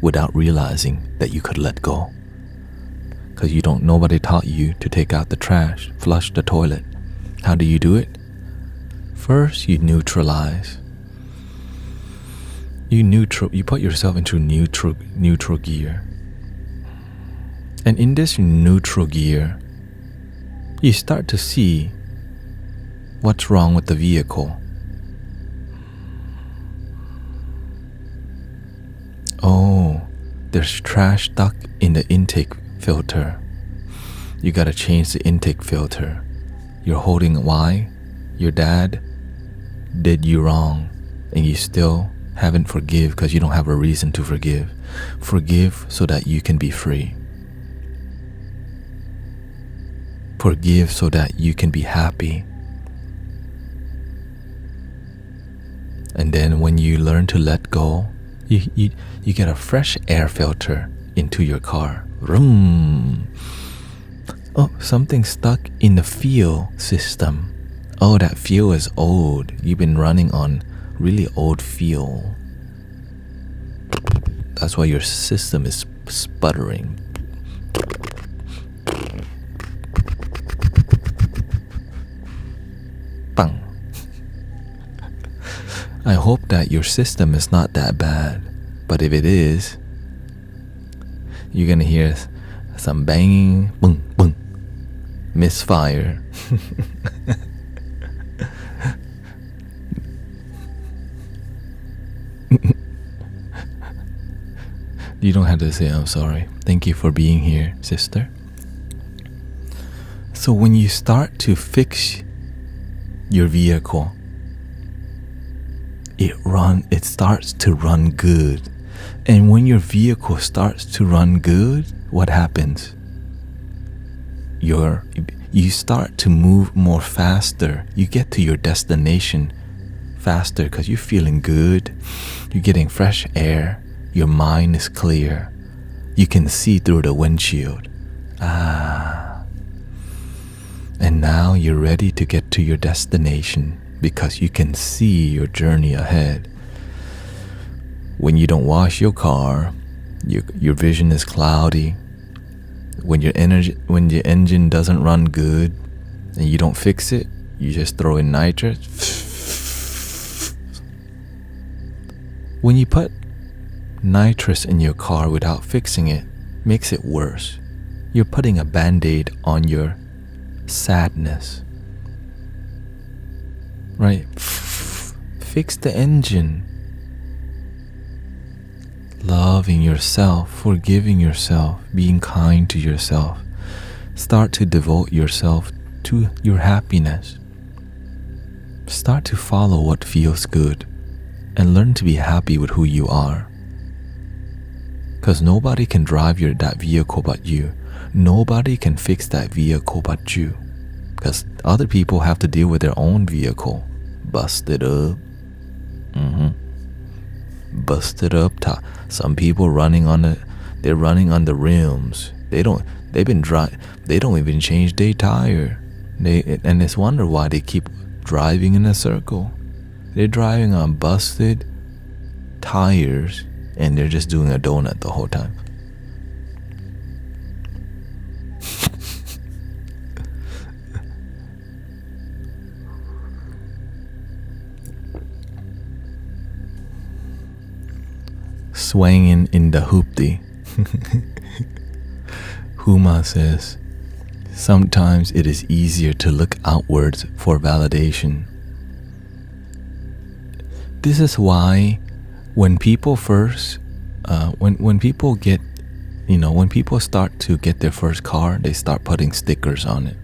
without realizing that you could let go. Because nobody taught you to take out the trash, flush the toilet. How do you do it? First, you neutralize. You put yourself into neutral gear. And in this neutral gear, you start to see what's wrong with the vehicle. Oh, there's trash stuck in the intake filter. You gotta change the intake filter. You're holding why? Your dad did you wrong, and you still haven't forgive because you don't have a reason to forgive. Forgive so that you can be free. Forgive so that you can be happy. And then when you learn to let go, you get a fresh air filter into your car. Vroom. Oh, something stuck in the fuel system. Oh, that fuel is old. You've been running on really old fuel. That's why your system is sputtering. Bang. I hope that your system is not that bad, but if it is, you're gonna hear some banging, boom, boom, misfire. You don't have to say I'm sorry. Thank you for being here, sister. So when you start to fix your vehicle, it starts to run good. And when your vehicle starts to run good, what happens? You start to move more faster. You get to your destination faster because you're feeling good. You're getting fresh air. Your mind is clear. You can see through the windshield. And now you're ready to get to your destination because you can see your journey ahead. When you don't wash your car, your vision is cloudy. When your engine doesn't run good and you don't fix it, you just throw in nitrous. When you put nitrous in your car without fixing it, makes it worse. You're putting a band-aid on your sadness. Right? Fix the engine. Loving yourself, forgiving yourself, being kind to yourself. Start to devote yourself to your happiness. Start to follow what feels good and learn to be happy with who you are. Because nobody can drive that vehicle but you. Nobody can fix that vehicle but you. Because other people have to deal with their own vehicle. Busted up. Busted up. Some people they're running on the rims. They don't even change their tire. And it's wonder why they keep driving in a circle. They're driving on busted tires and they're just doing a donut the whole time. Swinging in the hoopty. Huma says, sometimes it is easier to look outwards for validation. This is why when people when people start to get their first car, they start putting stickers on it.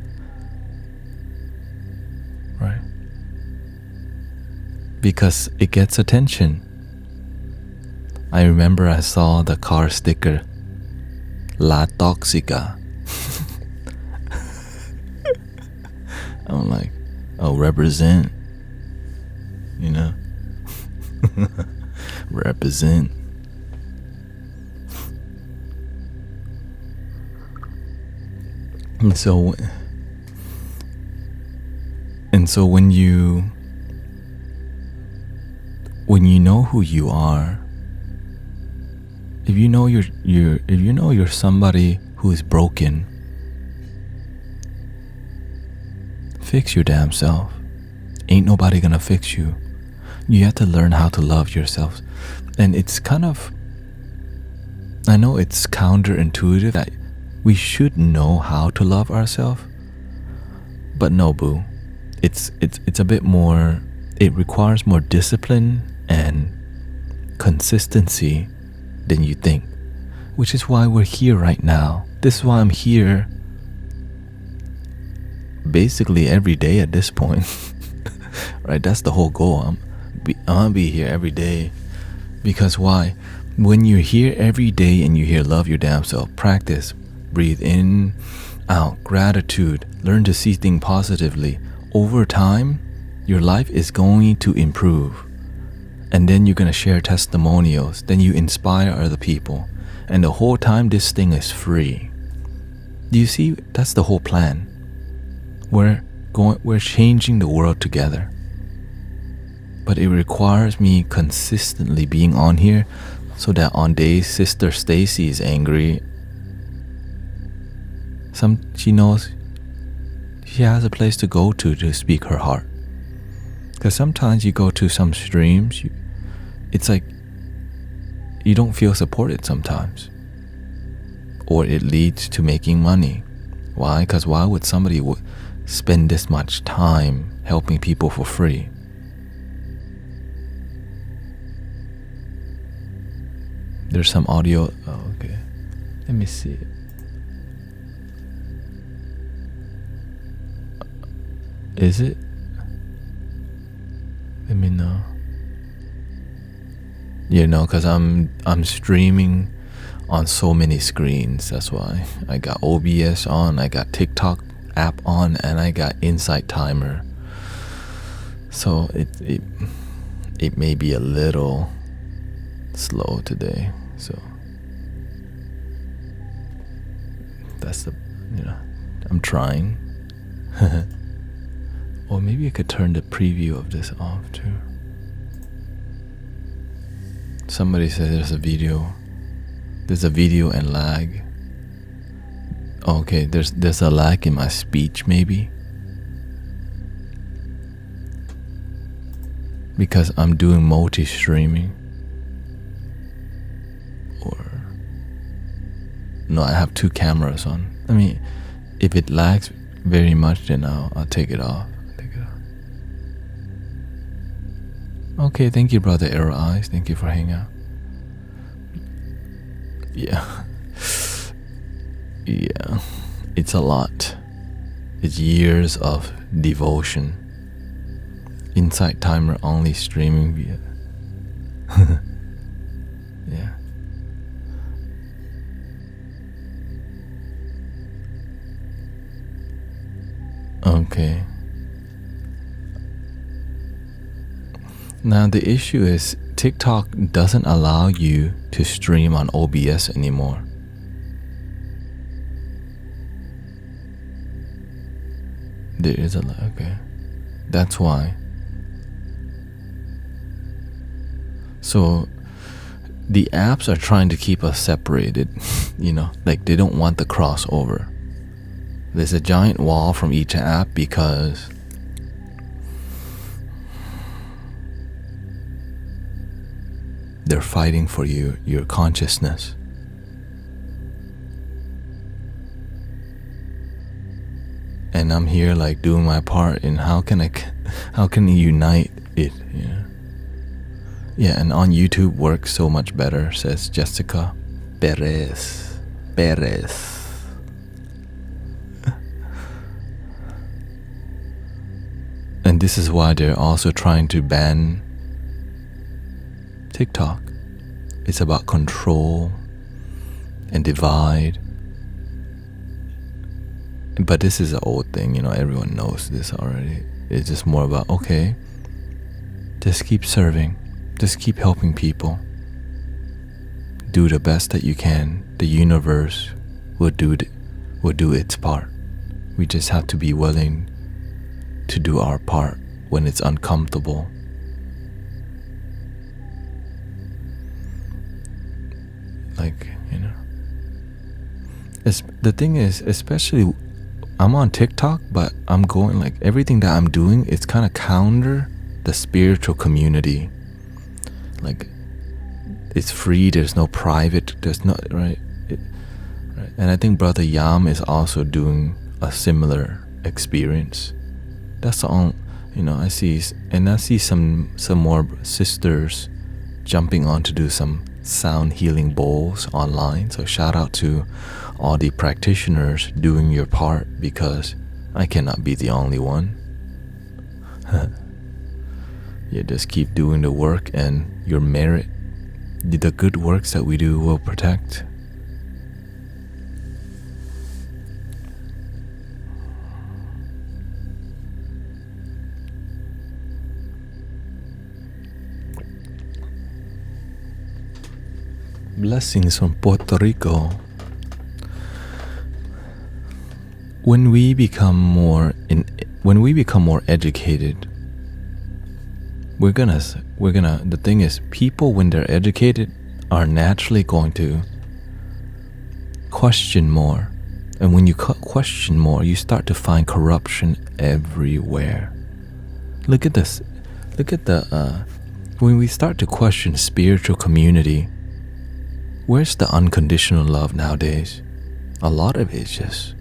Right? Because it gets attention. I remember I saw the car sticker, La Toxica. I'm like, oh, represent, represent. And so when you know who you are, if you know you're somebody who is broken, fix your damn self. Ain't nobody gonna fix you. You have to learn how to love yourself. And it's kind of, I know it's counterintuitive that we should know how to love ourselves, but no, boo. It's a bit more, it requires more discipline and consistency than you think, which is why we're here right now. This is why I'm here basically every day at this point. Right? That's the whole goal. I'm gonna be here every day. Because why? When you're here every day and you hear love your damn self, practice, breathe in, out, gratitude, learn to see things positively. Over time, your life is going to improve. And then you're gonna share testimonials. Then you inspire other people. And the whole time, this thing is free. Do you see? That's the whole plan. We're changing the world together. But it requires me consistently being on here so that on days Sister Stacy is angry, she knows she has a place to go to speak her heart. Because sometimes you go to some streams, it's like you don't feel supported sometimes. Or it leads to making money. Why? Because why would somebody spend this much time helping people for free? There's some audio. Oh, okay. Let me see. Is it? Let me know. You know, because I'm streaming on so many screens. That's why I got OBS on, I got TikTok app on, and I got Insight Timer. So it may be a little slow today. So that's I'm trying. Or maybe I could turn the preview of this off too. Somebody said there's a video and lag. Okay, there's a lag in my speech maybe, because I'm doing multi-streaming. Or no, I have two cameras on. I mean, if it lags very much, then I'll take it off. Okay, thank you, brother Arrow Eyes. Thank you for hanging out. Yeah, it's a lot. It's years of devotion. Insight Timer only streaming via. Yeah. Okay. Now the issue is TikTok doesn't allow you to stream on OBS anymore. There is okay. That's why. So the apps are trying to keep us separated, like they don't want the crossover. There's a giant wall from each app because they're fighting for your consciousness. And I'm here like doing my part in how can you unite it, Yeah, and on YouTube works so much better, says Jessica Perez. And this is why they're also trying to ban TikTok. It's about control and divide. But this is an old thing, everyone knows this already. It's just more about, okay, just keep serving, just keep helping people. Do the best that you can. The universe will do its part. We just have to be willing to do our part when it's uncomfortable. Like, the thing is, especially I'm on TikTok, but I'm going like everything that I'm doing is kind of counter the spiritual community. Like, it's free, there's no private, there's no, right? Right. And I think Brother Yam is also doing a similar experience. That's all, I see some more sisters jumping on to do some sound healing bowls online. So shout out to all the practitioners doing your part, because I cannot be the only one. You just keep doing the work, and your merit, the good works that we do, will protect. Blessings from Puerto Rico. When we become more educated, the thing is, people, when they're educated, are naturally going to question more. And when you question more, you start to find corruption everywhere. Look at this. Look at when we start to question spiritual community, where's the unconditional love nowadays? A lot of it's just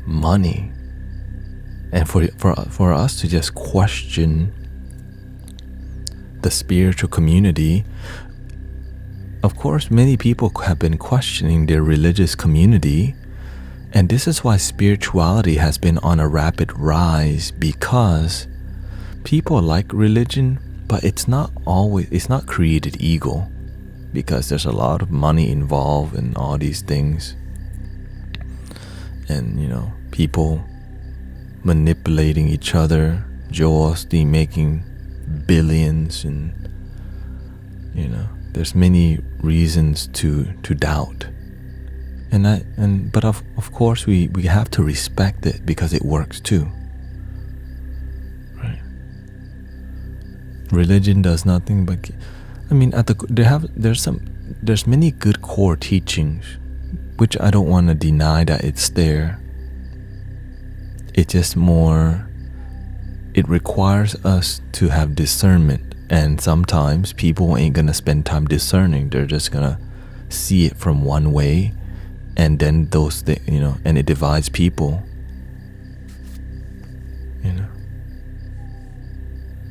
money. And for us to just question the spiritual community, of course, many people have been questioning their religious community, and this is why spirituality has been on a rapid rise, because people like religion, but it's not created equal, because there's a lot of money involved in all these things, and people manipulating each other, Joel Osteen making billions, and there's many reasons to doubt, but of course we have to respect it, because it works too, right? Religion does nothing but, there's many good core teachings, which I don't want to deny that it's there. It's just more, it requires us to have discernment, and sometimes people ain't gonna spend time discerning. They're just gonna see it from one way, and then those things, and it divides people.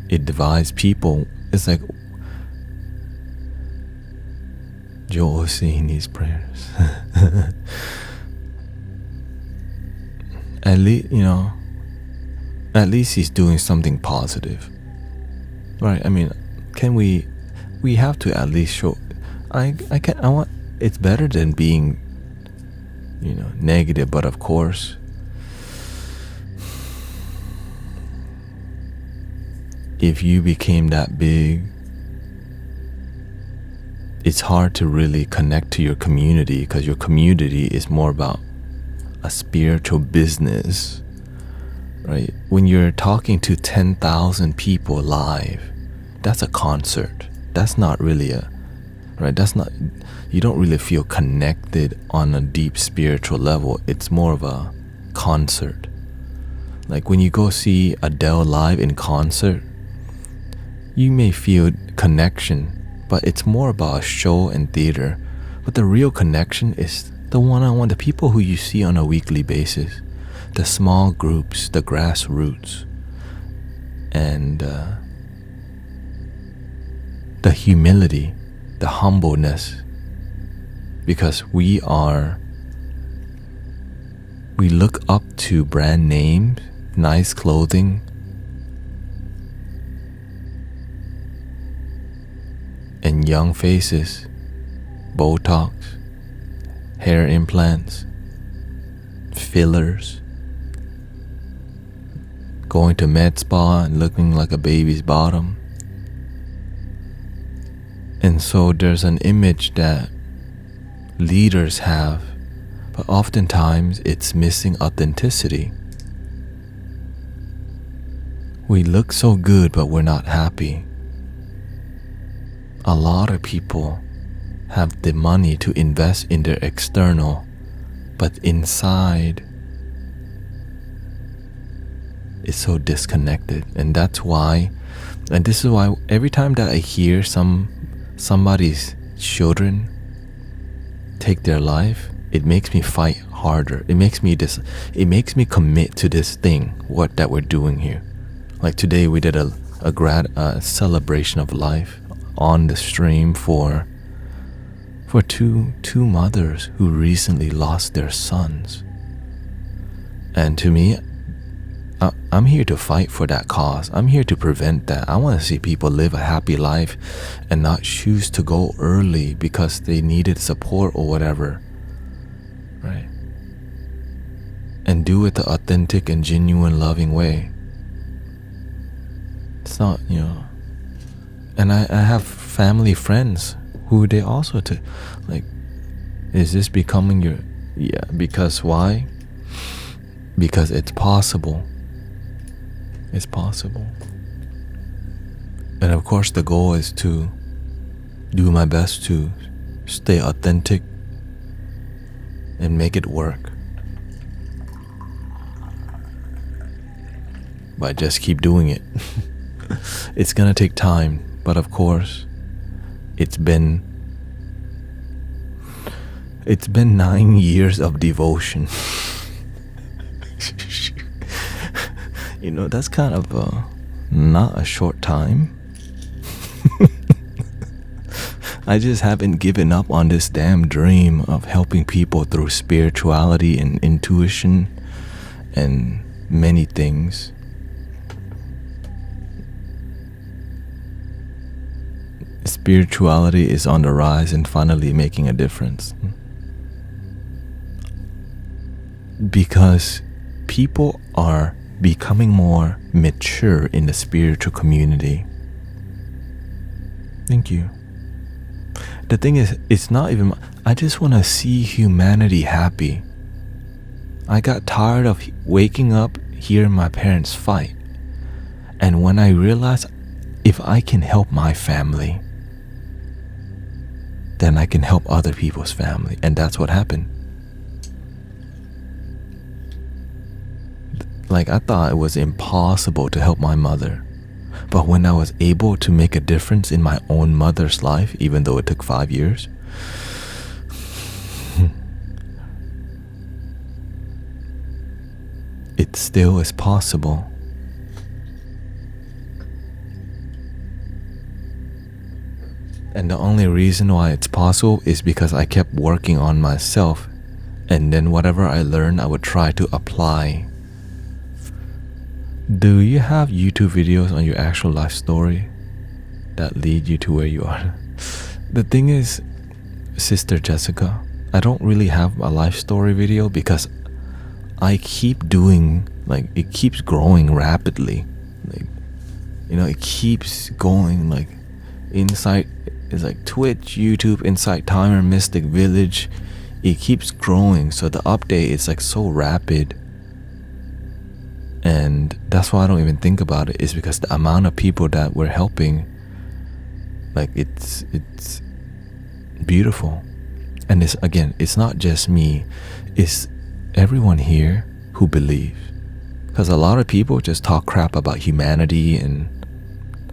It divides people. It's like Joel Osteen needs prayers. At least he's doing something positive, right? Can we have to at least show, it's better than being, negative, but of course, if you became that big, it's hard to really connect to your community, because your community is more about a spiritual business, right? When you're talking to 10,000 people live, that's a concert. That's not really you don't really feel connected on a deep spiritual level. It's more of a concert. Like when you go see Adele live in concert, you may feel connection, but it's more about a show and theater. But the real connection is the one-on-one, the people who you see on a weekly basis, the small groups, the grassroots, and the humility, the humbleness, because we look up to brand names, nice clothing, and young faces, Botox, hair implants, fillers, going to med spa and looking like a baby's bottom. And so there's an image that leaders have, but oftentimes it's missing authenticity. We look so good, but we're not happy. A lot of people have the money to invest in their external, but inside is so disconnected. And that's why, and this is why every time that I hear somebody's children take their life, it makes me fight harder. It makes me commit to this thing, that we're doing here. Like today we did a celebration of life on the stream for two mothers who recently lost their sons. And to me, I'm here to fight for that cause. I'm here to prevent that. I want to see people live a happy life and not choose to go early because they needed support or whatever. Right? And do it the authentic and genuine loving way. It's not, and I have family friends who they also is this becoming your, because why? Because it's possible. It's possible. And of course the goal is to do my best to stay authentic and make it work. But just keep doing it. It's gonna take time, but of course it's been 9 years of devotion. That's kind of not a short time. I just haven't given up on this damn dream of helping people through spirituality and intuition and many things. Spirituality is on the rise and finally making a difference. Because people are becoming more mature in the spiritual community. Thank you. The thing is, it's not even, I just want to see humanity happy. I got tired of waking up hearing my parents fight. And when I realized if I can help my family, then I can help other people's family. And that's what happened. I thought it was impossible to help my mother. But when I was able to make a difference in my own mother's life, even though it took 5 years, it still is possible. And the only reason why it's possible is because I kept working on myself, and then whatever I learned, I would try to apply. Do you have YouTube videos on your actual life story that lead you to where you are? The thing is, Sister Jessica, I don't really have a life story video because I keep doing, it keeps growing rapidly. It keeps going, Insight is Twitch, YouTube, Insight Timer, Mystic Village. It keeps growing, so the update is so rapid. And that's why I don't even think about it, is because the amount of people that we're helping, it's beautiful. And it's not just me, it's everyone here who believes. Because a lot of people just talk crap about humanity and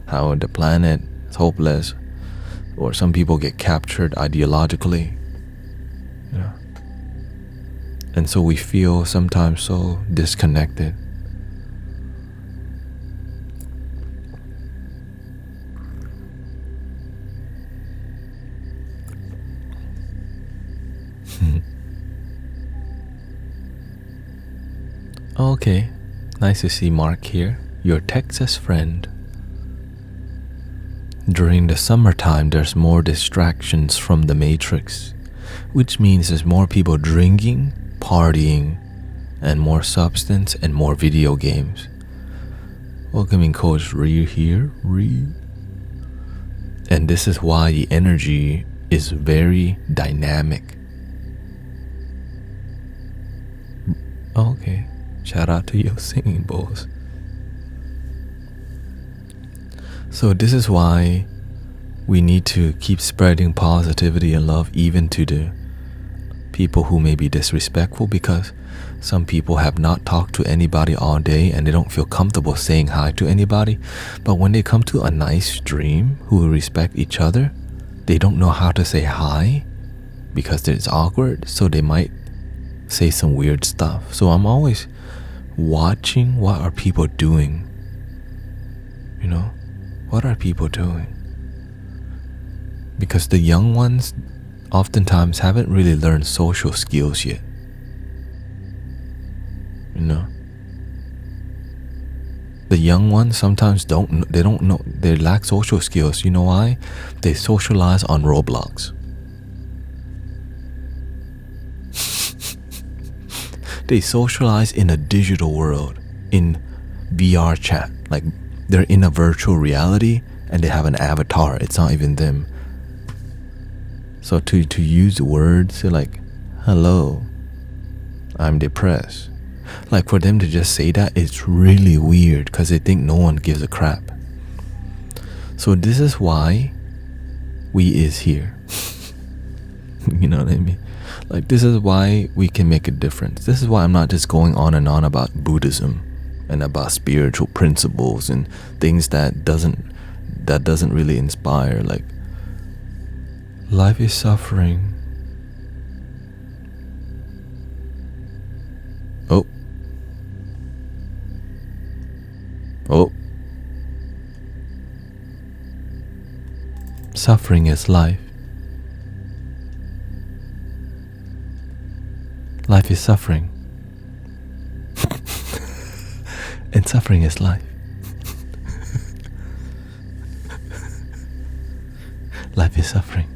how the planet is hopeless, or some people get captured ideologically. And so we feel sometimes so disconnected. Okay, nice to see Mark here, your Texas friend. During the summertime, there's more distractions from the Matrix, which means there's more people drinking, partying, and more substance and more video games. Welcoming Coach Ree here, Ree. And this is why the energy is very dynamic. Okay. Shout out to your singing, boss. So this is why we need to keep spreading positivity and love even to the people who may be disrespectful, because some people have not talked to anybody all day and they don't feel comfortable saying hi to anybody. But when they come to a nice stream who respect each other, they don't know how to say hi because it's awkward, so they might say some weird stuff. So I'm always watching what are people doing. You know, what are people doing? Because the young ones oftentimes haven't really learned social skills yet. You know, the young ones sometimes don't know, they lack social skills. You know why? They socialize on Roblox. They socialize in a digital world, in VR chat. Like, they're in a virtual reality and they have an avatar. It's not even them. So to use words like, hello, I'm depressed. Like, for them to just say that, it's really weird because they think no one gives a crap. So this is why we is here. You know what I mean? Like, this is why we can make a difference. This is why I'm not just going on and on about Buddhism and about spiritual principles and things that doesn't really inspire. Like, life is suffering. Oh. Suffering is life. Life is suffering. And suffering is life. Life is suffering.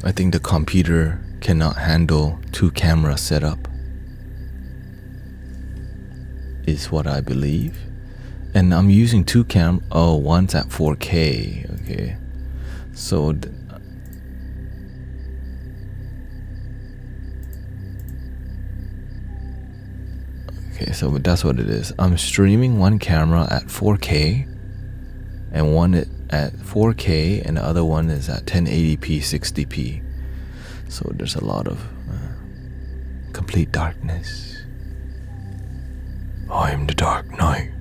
I think the computer cannot handle 2 camera setup, is what I believe. And I'm using 2 one's at 4K. Okay, so so that's what it is. I'm streaming 1 camera at 4K and one at 4K, and the other one is at 1080p 60p. So there's a lot of complete darkness. I am the Dark Knight.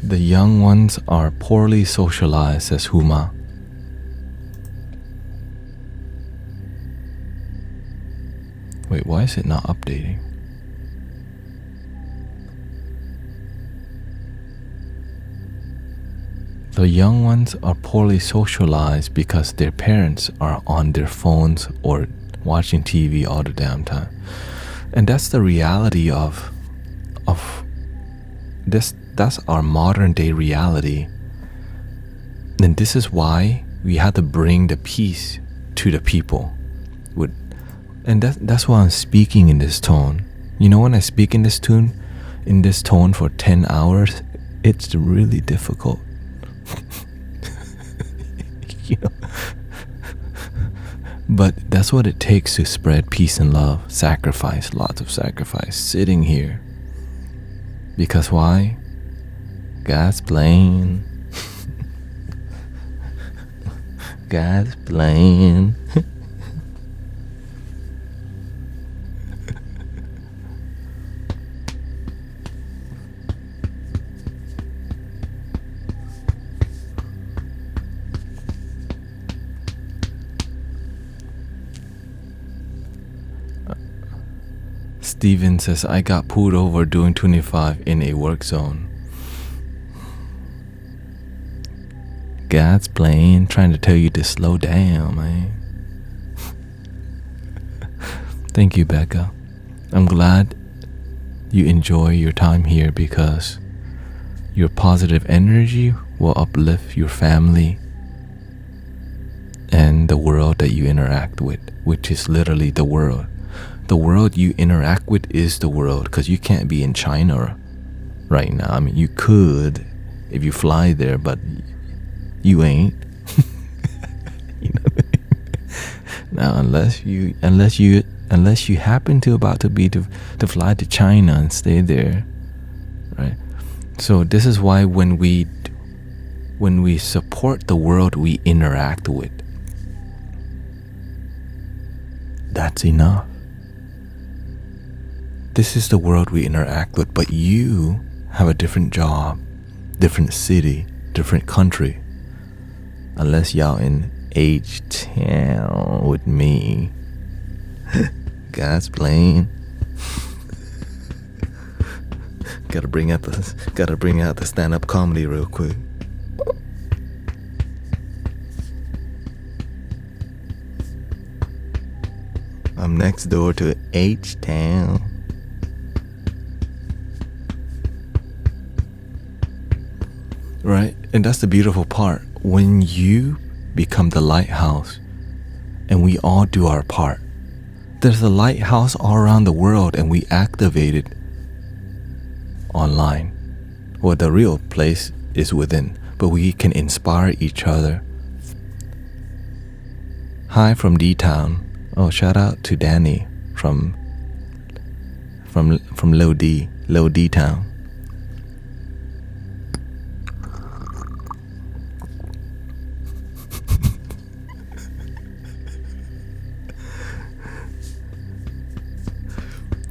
The young ones are poorly socialized, says Huma. Wait, why is it not updating? The young ones are poorly socialized because their parents are on their phones or watching TV all the damn time. And that's the reality of this. That's our modern day reality. And this is why we have to bring the peace to the people. And that's why I'm speaking in this tone. You know, when I speak in this tone for 10 hours, it's really difficult. You know? But that's what it takes to spread peace and love. Sacrifice, lots of sacrifice, sitting here. Because why? God's plan. God's plan. Steven says, I got pulled over doing 25 in a work zone. God's plan, trying to tell you to slow down, man. Thank you, Becca. I'm glad you enjoy your time here because your positive energy will uplift your family and the world that you interact with, which is literally the world. The world you interact with is the world, because you can't be in China right now. I mean, you could if you fly there, but you ain't. You know what I mean? Now, unless you happen to fly to China and stay there, right? So this is why when we support the world we interact with, that's enough. This is the world we interact with, but you have a different job, different city, different country. Unless y'all in H-Town with me. God's playing. Gotta bring out the stand-up comedy real quick. I'm next door to H-Town. Right? And that's the beautiful part. When you become the lighthouse and we all do our part, there's a lighthouse all around the world and we activate it online. Well, the real place is within, but we can inspire each other. Hi from D-Town. Oh, shout out to Danny from Low D-Town.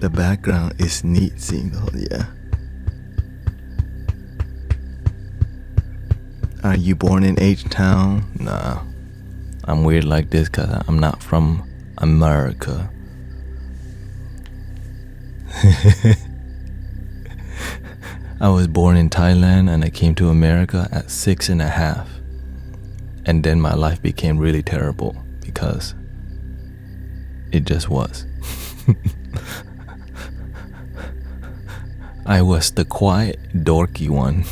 The background is neat seeing the whole, yeah. Are you born in H-Town? Nah. I'm weird like this because I'm not from America. I was born in Thailand and I came to America at 6.5. And then my life became really terrible because it just was. I was the quiet, dorky one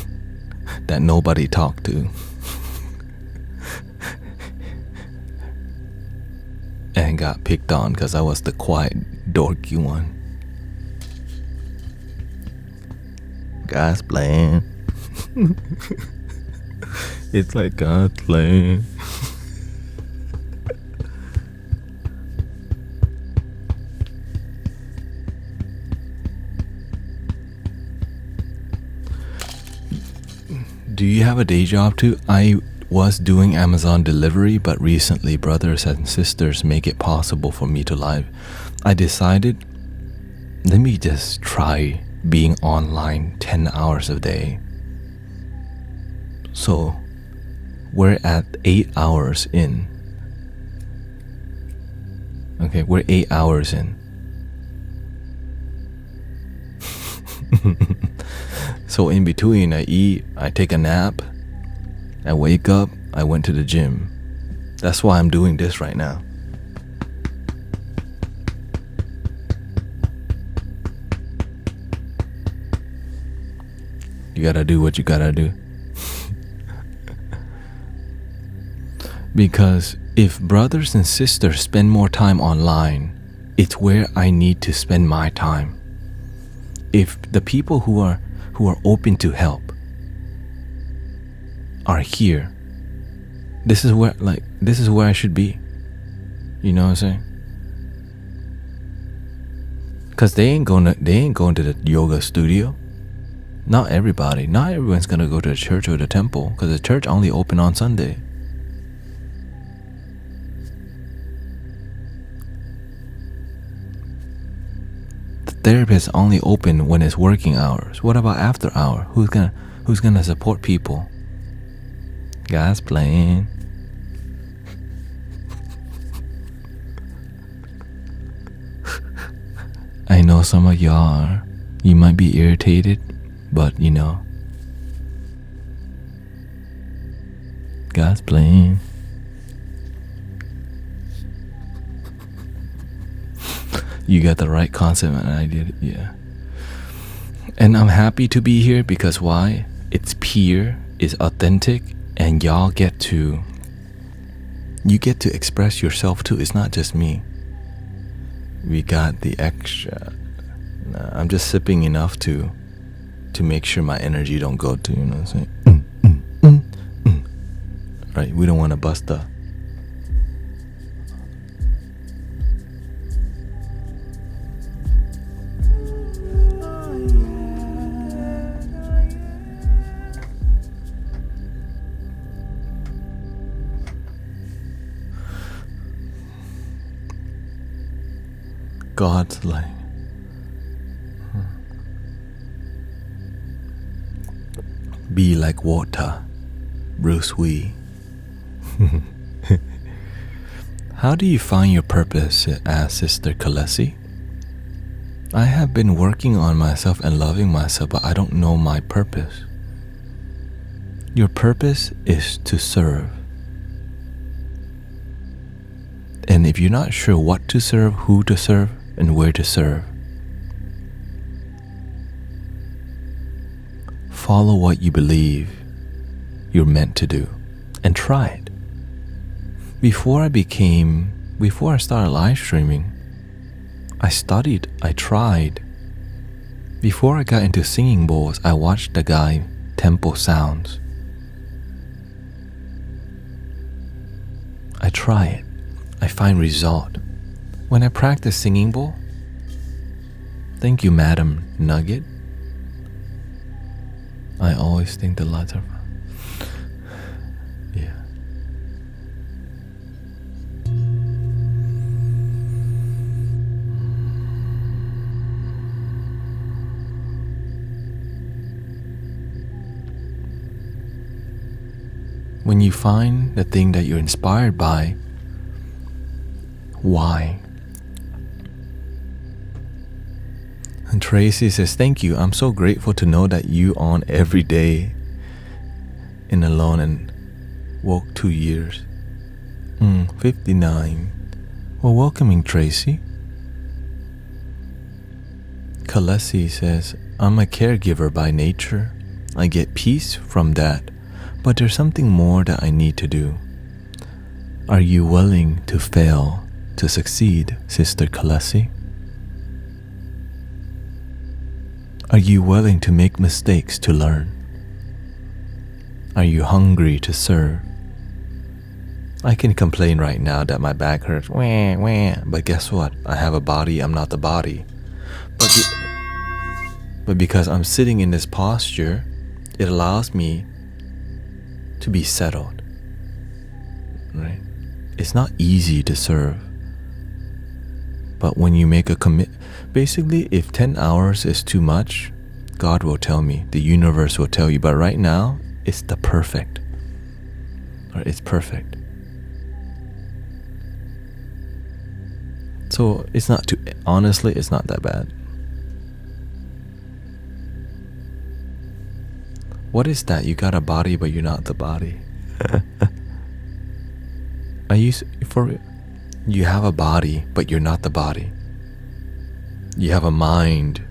that nobody talked to. And got picked on because I was the quiet, dorky one. God's plan. It's like God's plan. Do you have a day job too? I was doing Amazon delivery, but recently brothers and sisters make it possible for me to live. I decided, let me just try being online 10 hours a day. So we're at 8 hours in. Okay, we're 8 hours in. So in between, I eat, I take a nap, I wake up, I went to the gym. That's why I'm doing this right now. You gotta do what you gotta do. Because if brothers and sisters spend more time online, it's where I need to spend my time. If the people who are open to help are here, this is where I should be. You know what I'm saying? Cause they ain't going to the yoga studio. Not everyone's gonna go to the church or the temple, because the church only open on Sunday. Therapists only open when it's working hours. What about after hour? Who's gonna support people? God's plan. I know some of y'all you might be irritated, but you know, God's plan. You got the right concept and I did it, yeah. And I'm happy to be here because why? It's pure, it's authentic, and y'all get to you get to express yourself too. It's not just me. We got the extra. I'm just sipping enough to make sure my energy don't go to, you know what I'm saying? Right? We don't want to bust the. God's like, be like water, Bruce Wee. How do you find your purpose? Asked Sister Kalesi. I have been working on myself and loving myself, but I don't know my purpose. Your purpose is to serve. And if you're not sure what to serve, who to serve, and where to serve, follow what you believe you're meant to do and try it. Before I started live streaming, I studied, I tried. Before I got into singing bowls, I watched the guy tempo sounds. I try it. I find result. When I practice singing bowl, thank you, Madam Nugget. I always think the lights are. Yeah. When you find the thing that you're inspired by, why? And Tracy says, thank you. I'm so grateful to know that you on every day in alone and woke 2 years. 59. Well, welcoming Tracy. Kalesi says, I'm a caregiver by nature. I get peace from that, but there's something more that I need to do. Are you willing to fail to succeed, Sister Kalesi? Are you willing to make mistakes to learn? Are you hungry to serve? I can complain right now that my back hurts, wah, wah, but guess what? I have a body, I'm not the body. But because I'm sitting in this posture, it allows me to be settled, right? It's not easy to serve. But when you make a basically, if 10 hours is too much, God will tell me, the universe will tell you. But right now, it's the perfect. Or it's perfect. So it's not too, honestly, it's not that bad. What is that? You got a body, but you're not the body. You have a body, but you're not the body. You have a mind,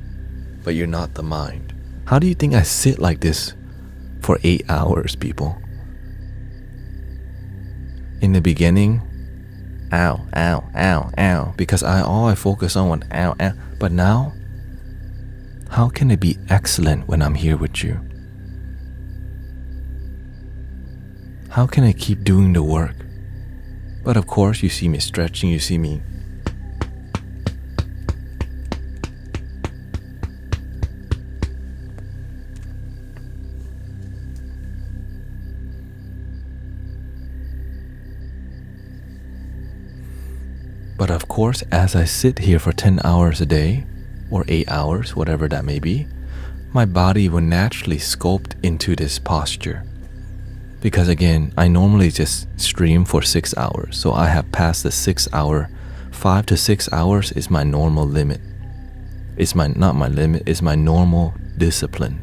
but you're not the mind. How do you think I sit like this for 8 hours, people? In the beginning, ow, ow, ow, ow, because all I focus on was ow, ow. But now, how can it be excellent when I'm here with you? How can I keep doing the work? But of course, you see me stretching, you see me. But of course, as I sit here for 10 hours a day, or 8 hours, whatever that may be, my body will naturally sculpt into this posture. Because again, I normally just stream for 6 hours. So I have passed the 6 hour. 5 to 6 hours is my normal limit. Not my limit, it's my normal discipline.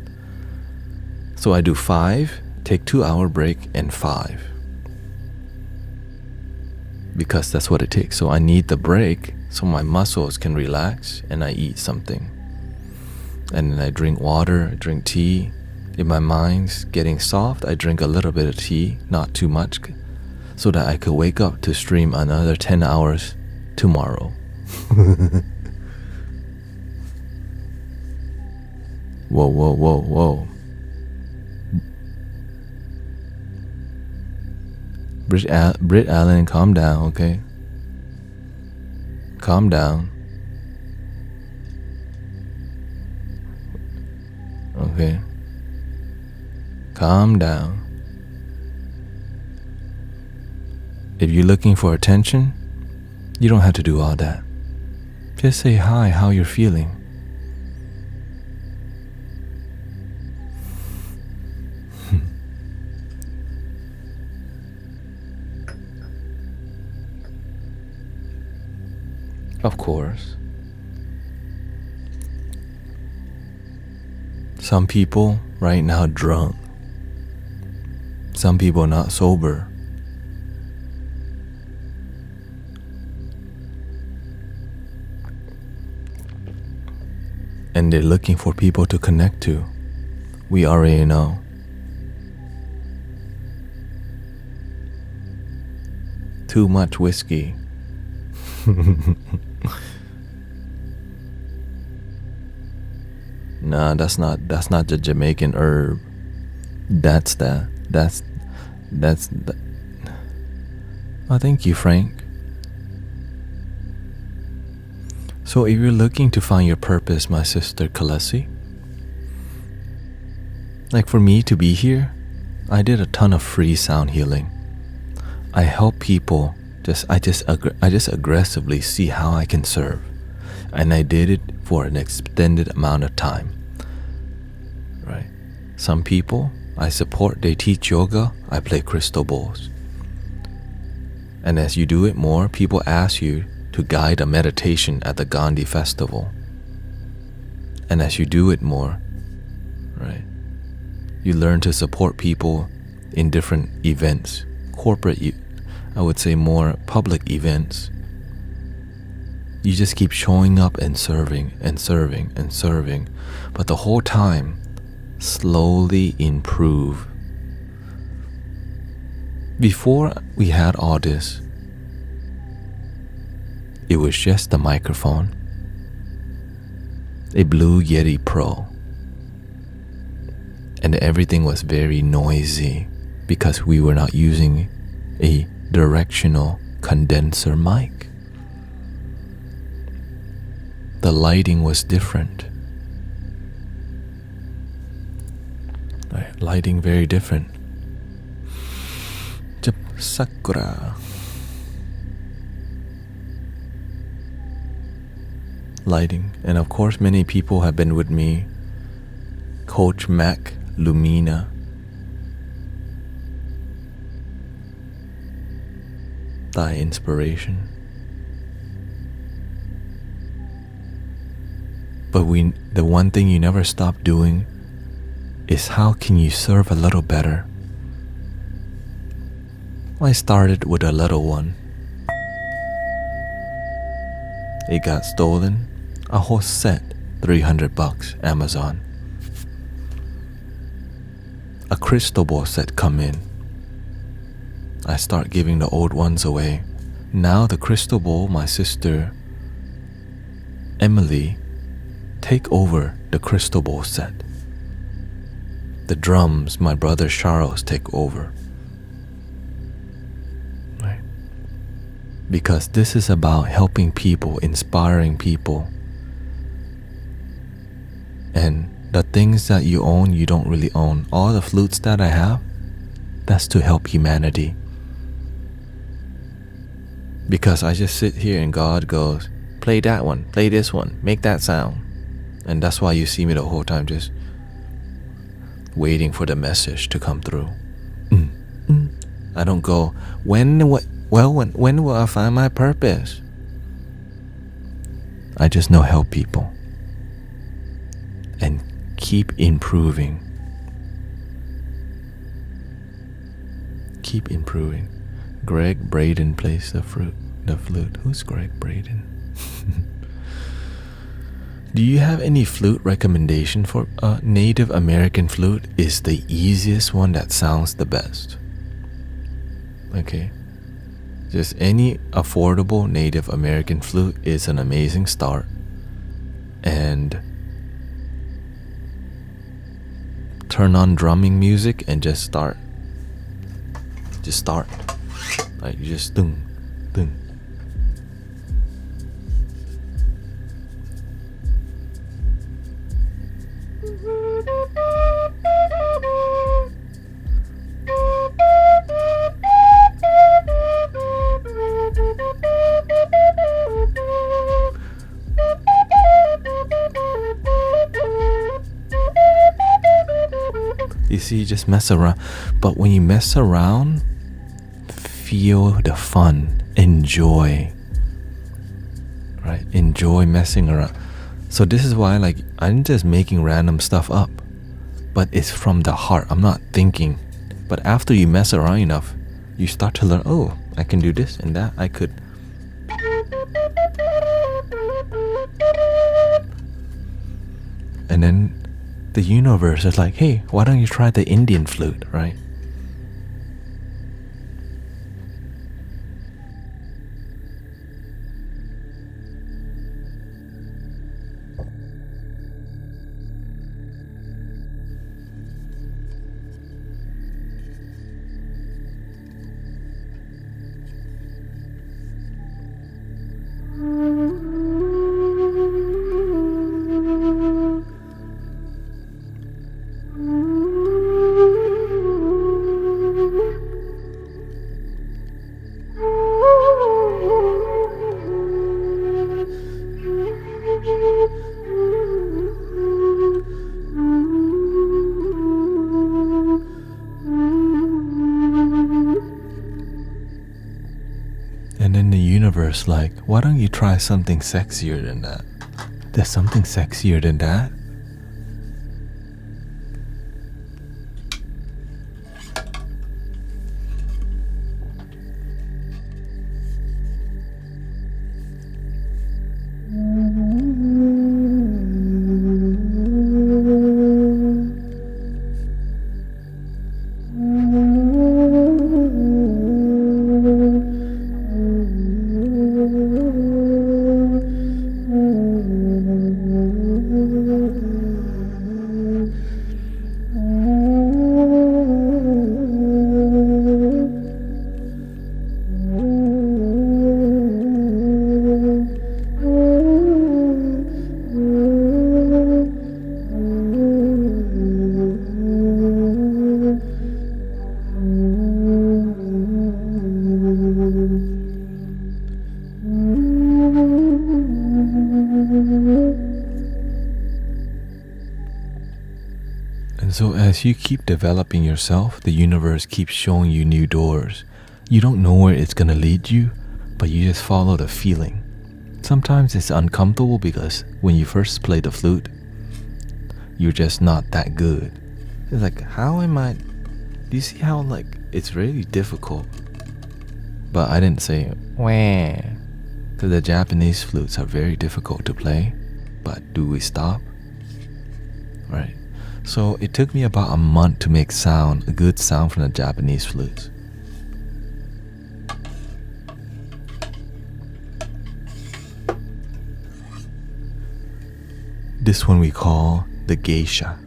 So I do 5, take 2 hour break, and 5. Because that's what it takes. So I need the break so my muscles can relax and I eat something. And then I drink water, I drink tea. If my mind's getting soft, I drink a little bit of tea, not too much. so that I could wake up to stream another 10 hours tomorrow. Whoa, whoa, whoa, whoa. Brit Allen, calm down, okay? Calm down. Okay? Calm down. If you're looking for attention, you don't have to do all that. Just say hi, how you're feeling. Of course. Some people right now drunk. Some people not sober. And they're looking for people to connect to. We already know. Too much whiskey. Nah, that's not the Jamaican herb. That's the. Oh, thank you, Frank. So if you're looking to find your purpose, my sister Kalesi, like for me to be here, I did a ton of free sound healing. I help people. I just aggressively see how I can serve, and I did it for an extended amount of time. Right? Some people I support. They teach yoga. I play crystal bowls. And as you do it more, people ask you to guide a meditation at the Gandhi festival. And as you do it more, right, you learn to support people in different events, I would say more public events. You just keep showing up and serving and serving and serving, but the whole time slowly improve. Before we had all this, it was just a microphone, a Blue Yeti Pro, and everything was very noisy because we were not using a directional condenser mic. The lighting was different. Right, lighting very different. Sakura. Lighting, and of course many people have been with me. Coach Mac, Lumina, Thy Inspiration. But the one thing you never stop doing is how can you serve a little better. I started with a little one. It got stolen. A whole set, $300, Amazon. A crystal ball set come in. I start giving the old ones away. Now the crystal ball, my sister Emily take over the crystal ball set. The drums, my brother Charles take over. Right? Because this is about helping people, inspiring people. And the things that you own, you don't really own. All the flutes that I have, that's to help humanity. Because I just sit here and God goes, play that one, play this one, make that sound. And that's why you see me the whole time just waiting for the message to come through. I don't go, when will I find my purpose? I just know help people. And keep improving. Keep improving. Greg Braden plays the flute. Who's Greg Braden? Do you have any flute recommendation for a Native American flute? Is the easiest one that sounds the best. Okay. Just any affordable Native American flute is an amazing start. And turn on drumming music and just start. Just start. Like you just ding, ding. You see, just mess around. But when you mess around, feel the fun. Enjoy. Right? Enjoy messing around. So this is why, like, I'm just making random stuff up. But it's from the heart. I'm not thinking. But after you mess around enough, you start to learn, oh, I can do this and that. I could. And then the universe is like, hey, why don't you try the Indian flute, right? And then the universe like, why don't you try something sexier than that? There's something sexier than that? And so as you keep developing yourself, the universe keeps showing you new doors. You don't know where it's gonna lead you, but you just follow the feeling. Sometimes it's uncomfortable because when you first play the flute, you're just not that good. It's like, how am I? Do you see how, like, it's really difficult? But I didn't say wah, because the Japanese flutes are very difficult to play. But do we stop? Right. So it took me about a month to make sound, a good sound from the Japanese flutes. This one we call the geisha.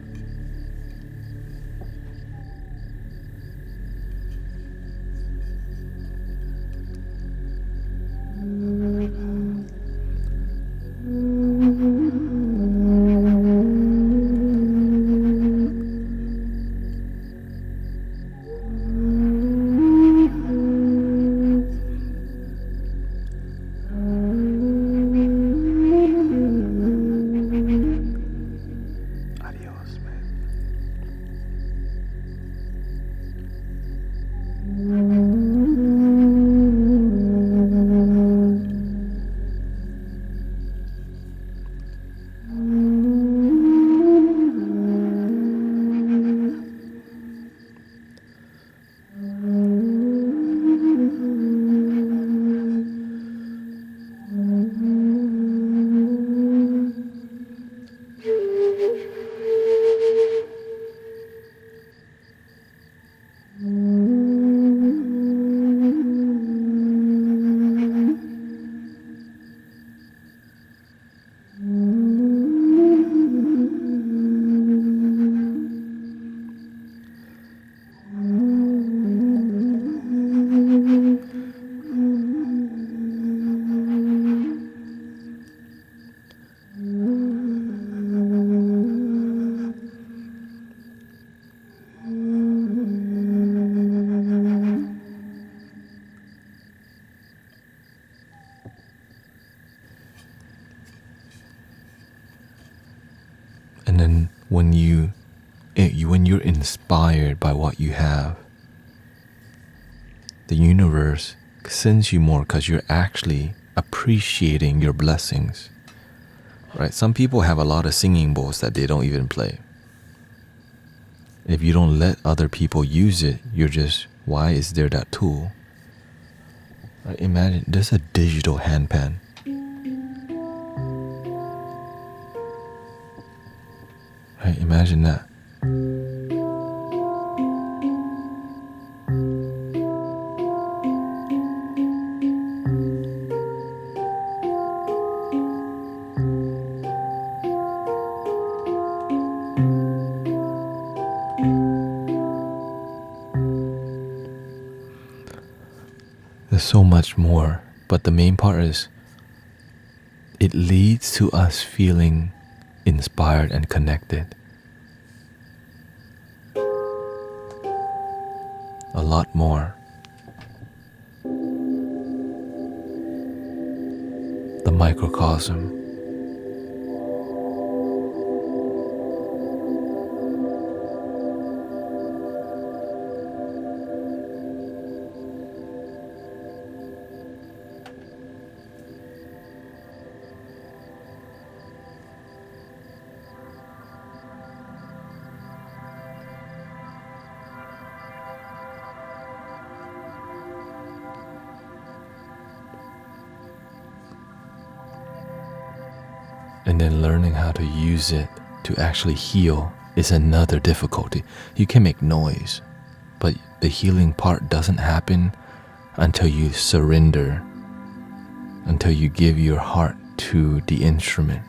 Adios. when you're inspired by what you have, the universe sends you more because you're actually appreciating your blessings. Right? Some people have a lot of singing bowls that they don't even play. If you don't let other people use it, you're just, why is there that tool? Right? Imagine there's a digital handpan. Right? Imagine that. There's so much more, but the main part is it leads to us feeling inspired and connected. A lot more. The microcosm. And then learning how to use it to actually heal is another difficulty. You can make noise, but the healing part doesn't happen until you surrender, until you give your heart to the instrument.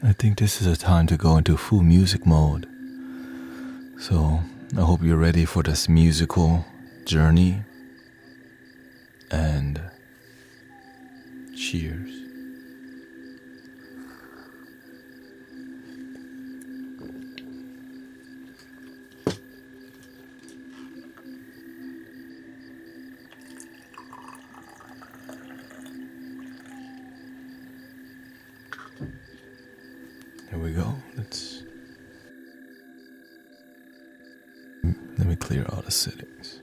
I think this is a time to go into full music mode. So I hope you're ready for this musical journey. And cheers. Here we go. Let me clear all the settings.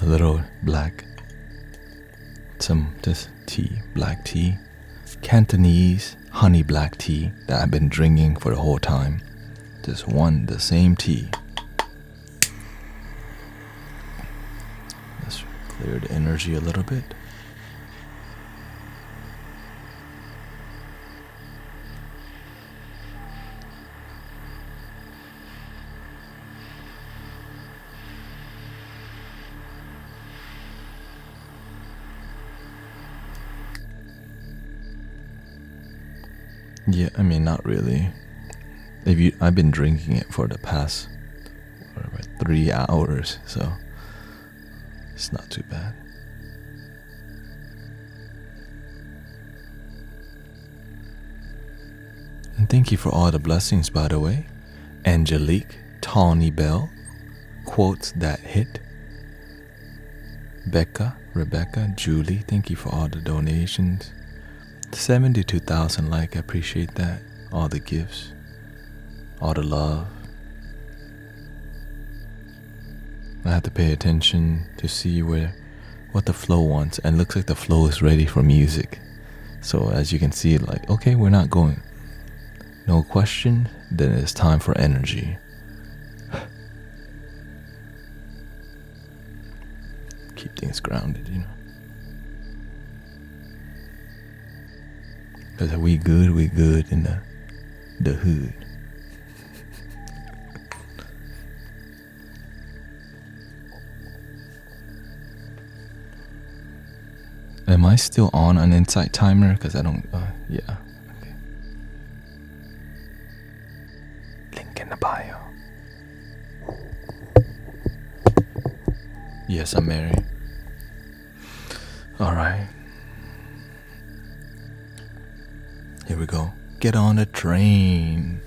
A little black, this tea, black tea, Cantonese honey black tea that I've been drinking for the whole time. Just the same tea. Let's clear the energy a little bit. Yeah, I mean, not really. I've been drinking it for the past 3 hours, so it's not too bad. And thank you for all the blessings, by the way. Angelique, Tawny Bell, quotes that hit. Becca, Rebecca, Julie, thank you for all the donations. 72,000 I appreciate that. All the gifts, all the love. I have to pay attention to see what the flow wants, and it looks like the flow is ready for music. So as you can see, okay, we're not going. No question, then it's time for energy. Keep things grounded, Because we good in the hood. Am I still on an insight timer? Because I don't, yeah. Okay. Link in the bio. Yes, I'm married. Alright. Here we go. Get on a train.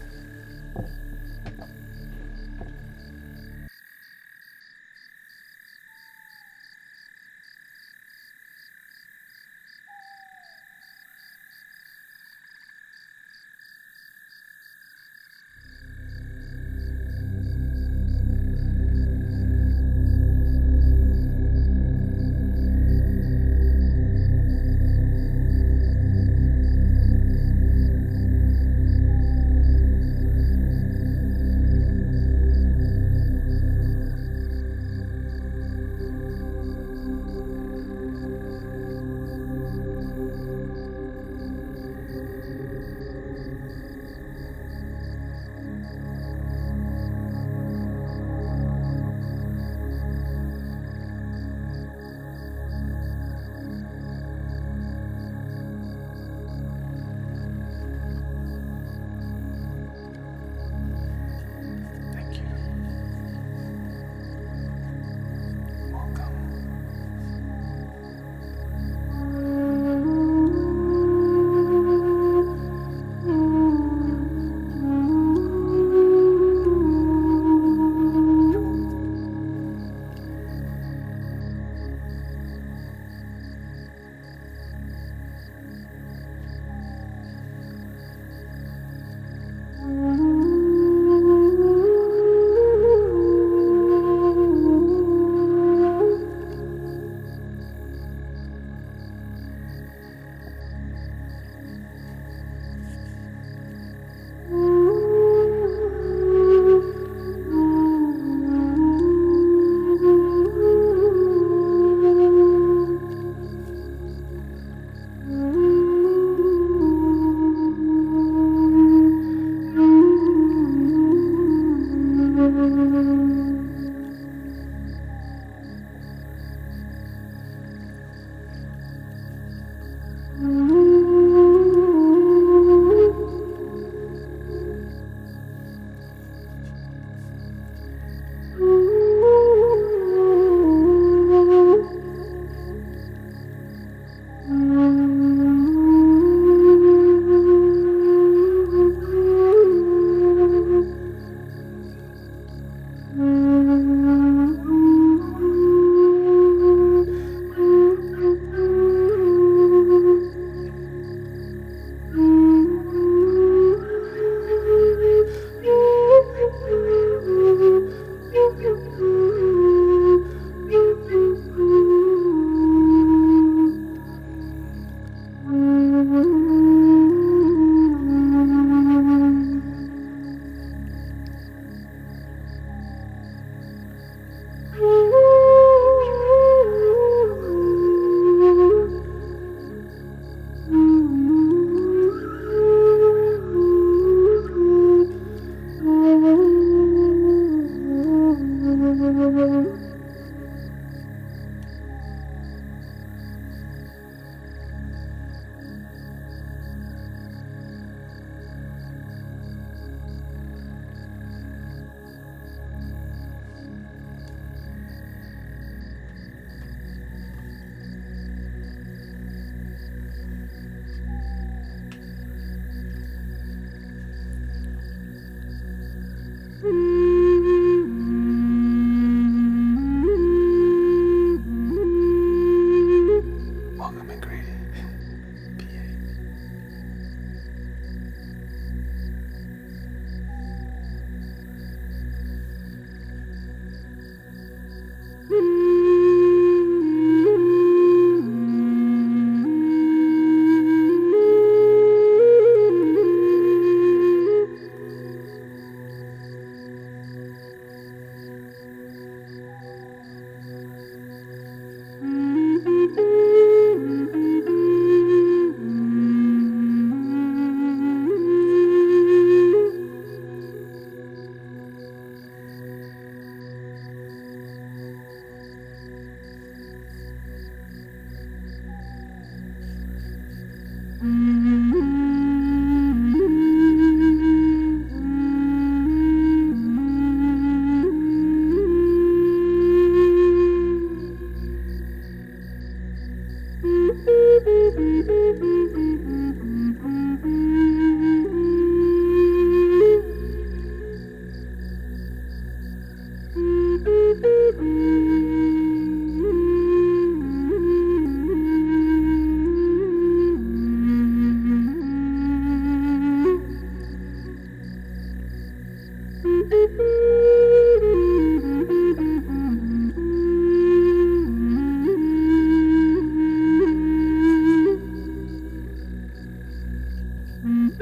Thank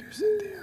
you, Cynthia.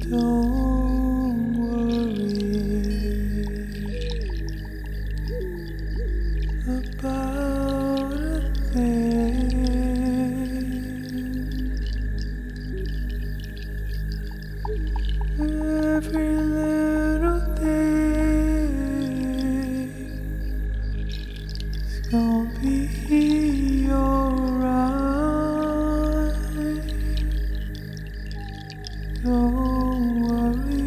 Don't worry about a thing. Every little thing is gonna be alright. Don't worry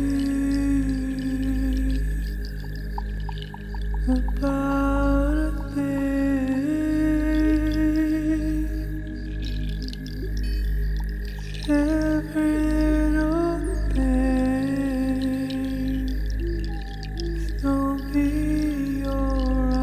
about a thing. Every little thing is gonna be alright.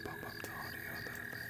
Bump up the audio a little bit.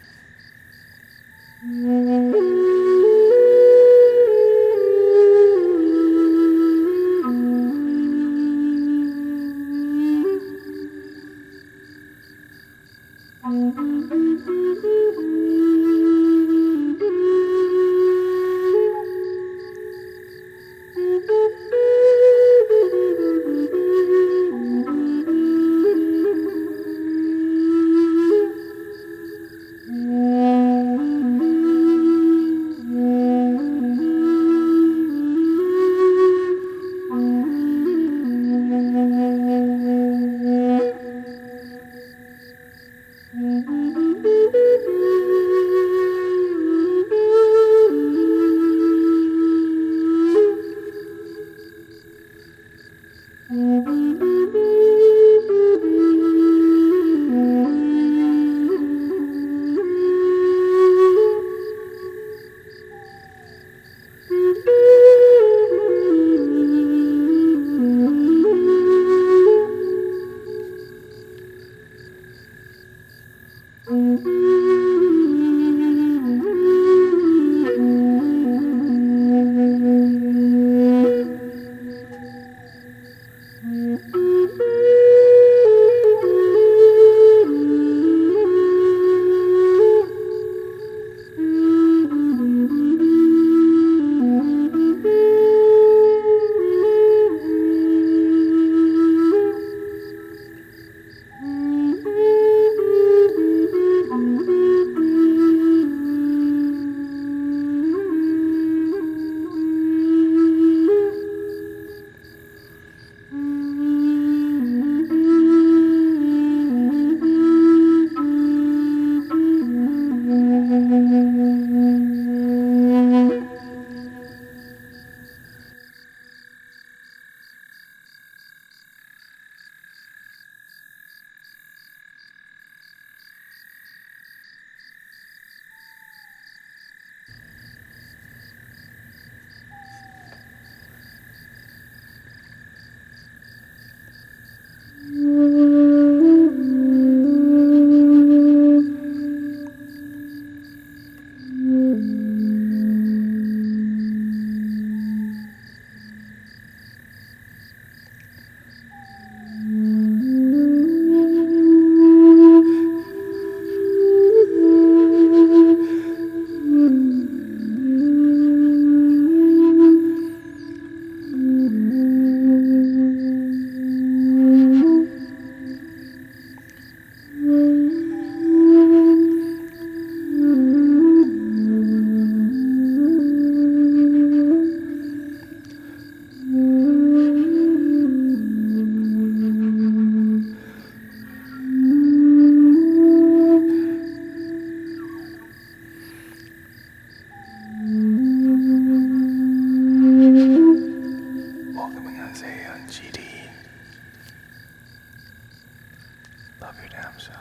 Love your damn self.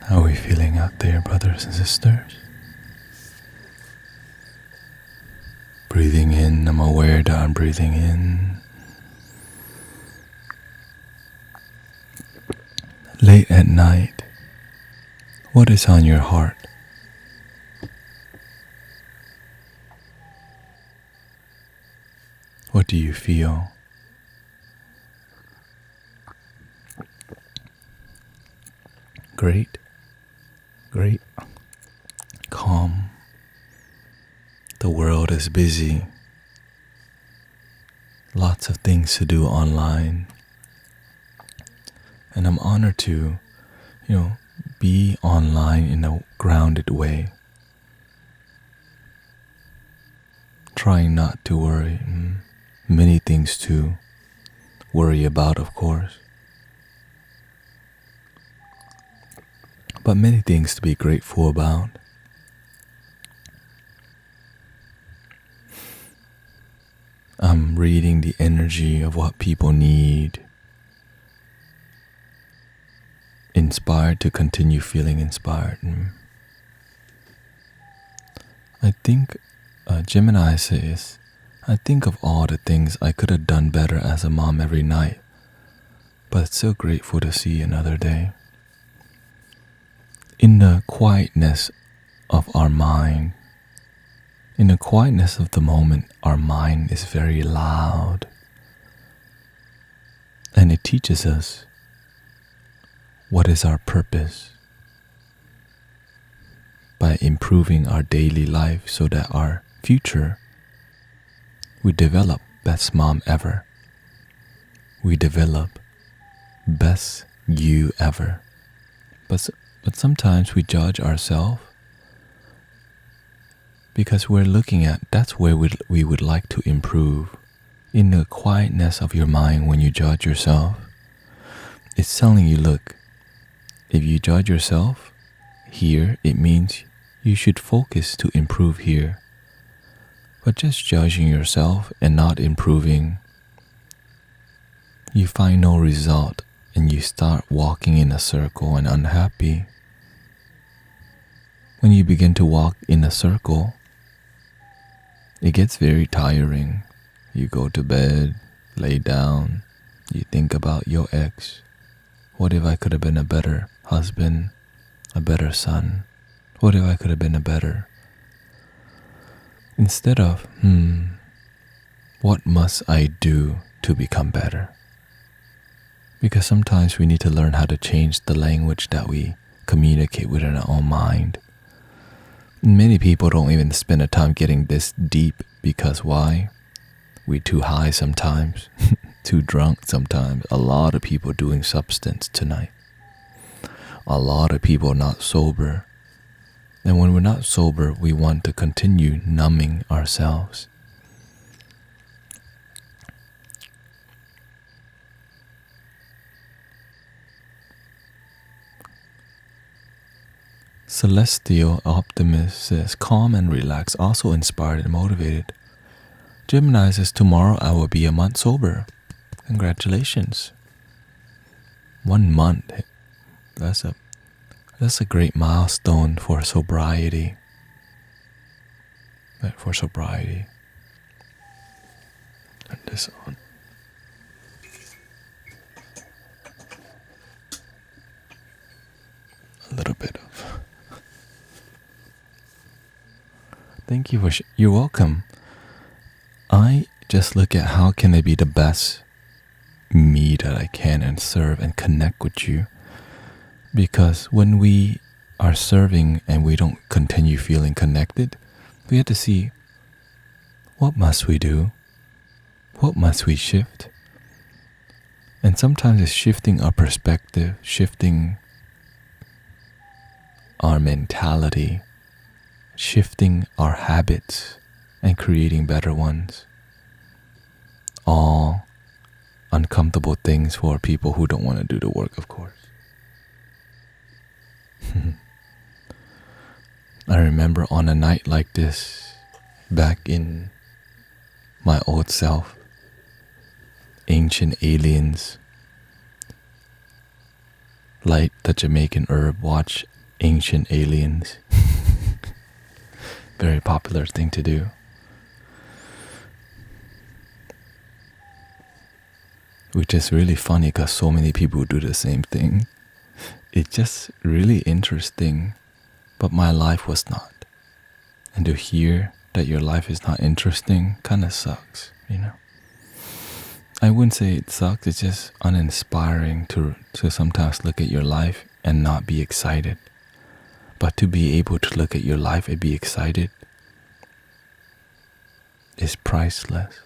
How are we feeling out there, brothers and sisters? breathing in, I'm aware that I'm breathing in. Late at night, what is on your heart? What do you feel? Great, great, calm. The world is busy. Lots of things to do online. And I'm honored to, be online in a grounded way. Trying not to worry. Many things to worry about, of course. But many things to be grateful about. I'm reading the energy of what people need. Inspired to continue feeling inspired. I think Gemini says, I think of all the things I could have done better as a mom every night, but so grateful to see another day. In the quietness of our mind, in the quietness of the moment, our mind is very loud. And it teaches us what is our purpose by improving our daily life so that our future, we develop best mom ever. We develop best you ever. But sometimes we judge ourselves because we're looking at that's where we would like to improve. In the quietness of your mind, when you judge yourself, it's telling you, look, if you judge yourself here, it means you should focus to improve here. But just judging yourself and not improving, you find no result and you start walking in a circle and unhappy. When you begin to walk in a circle, it gets very tiring. You go to bed, lay down, you think about your ex. What if I could have been a better husband, a better son? What if I could have been a better? Instead of, what must I do to become better? Because sometimes we need to learn how to change the language that we communicate within our own mind. Many people don't even spend the time getting this deep because why? We're too high sometimes, too drunk sometimes. A lot of people doing substance tonight. A lot of people not sober. And when we're not sober, we want to continue numbing ourselves. Celestial Optimist says, calm and relaxed, also inspired and motivated. Gemini says, tomorrow I will be a month sober. Congratulations. 1 month. That's a great milestone for sobriety. For sobriety. Turn this on. A little bit of. Thank you for you're welcome. I just look at how can I be the best me that I can and serve and connect with you. Because when we are serving and we don't continue feeling connected, we have to see, what must we do? What must we shift? And sometimes it's shifting our perspective, shifting our mentality, shifting our habits and creating better ones. All uncomfortable things for people who don't want to do the work, of course. I remember on a night like this, back in my old self, Ancient Aliens, light the Jamaican herb, watch Ancient Aliens. Very popular thing to do. which is really funny because so many people do the same thing. It's just really interesting, but my life was not. And to hear that your life is not interesting kind of sucks, you know. I wouldn't say it sucks, it's just uninspiring to sometimes look at your life and not be excited. But to be able to look at your life and be excited is priceless.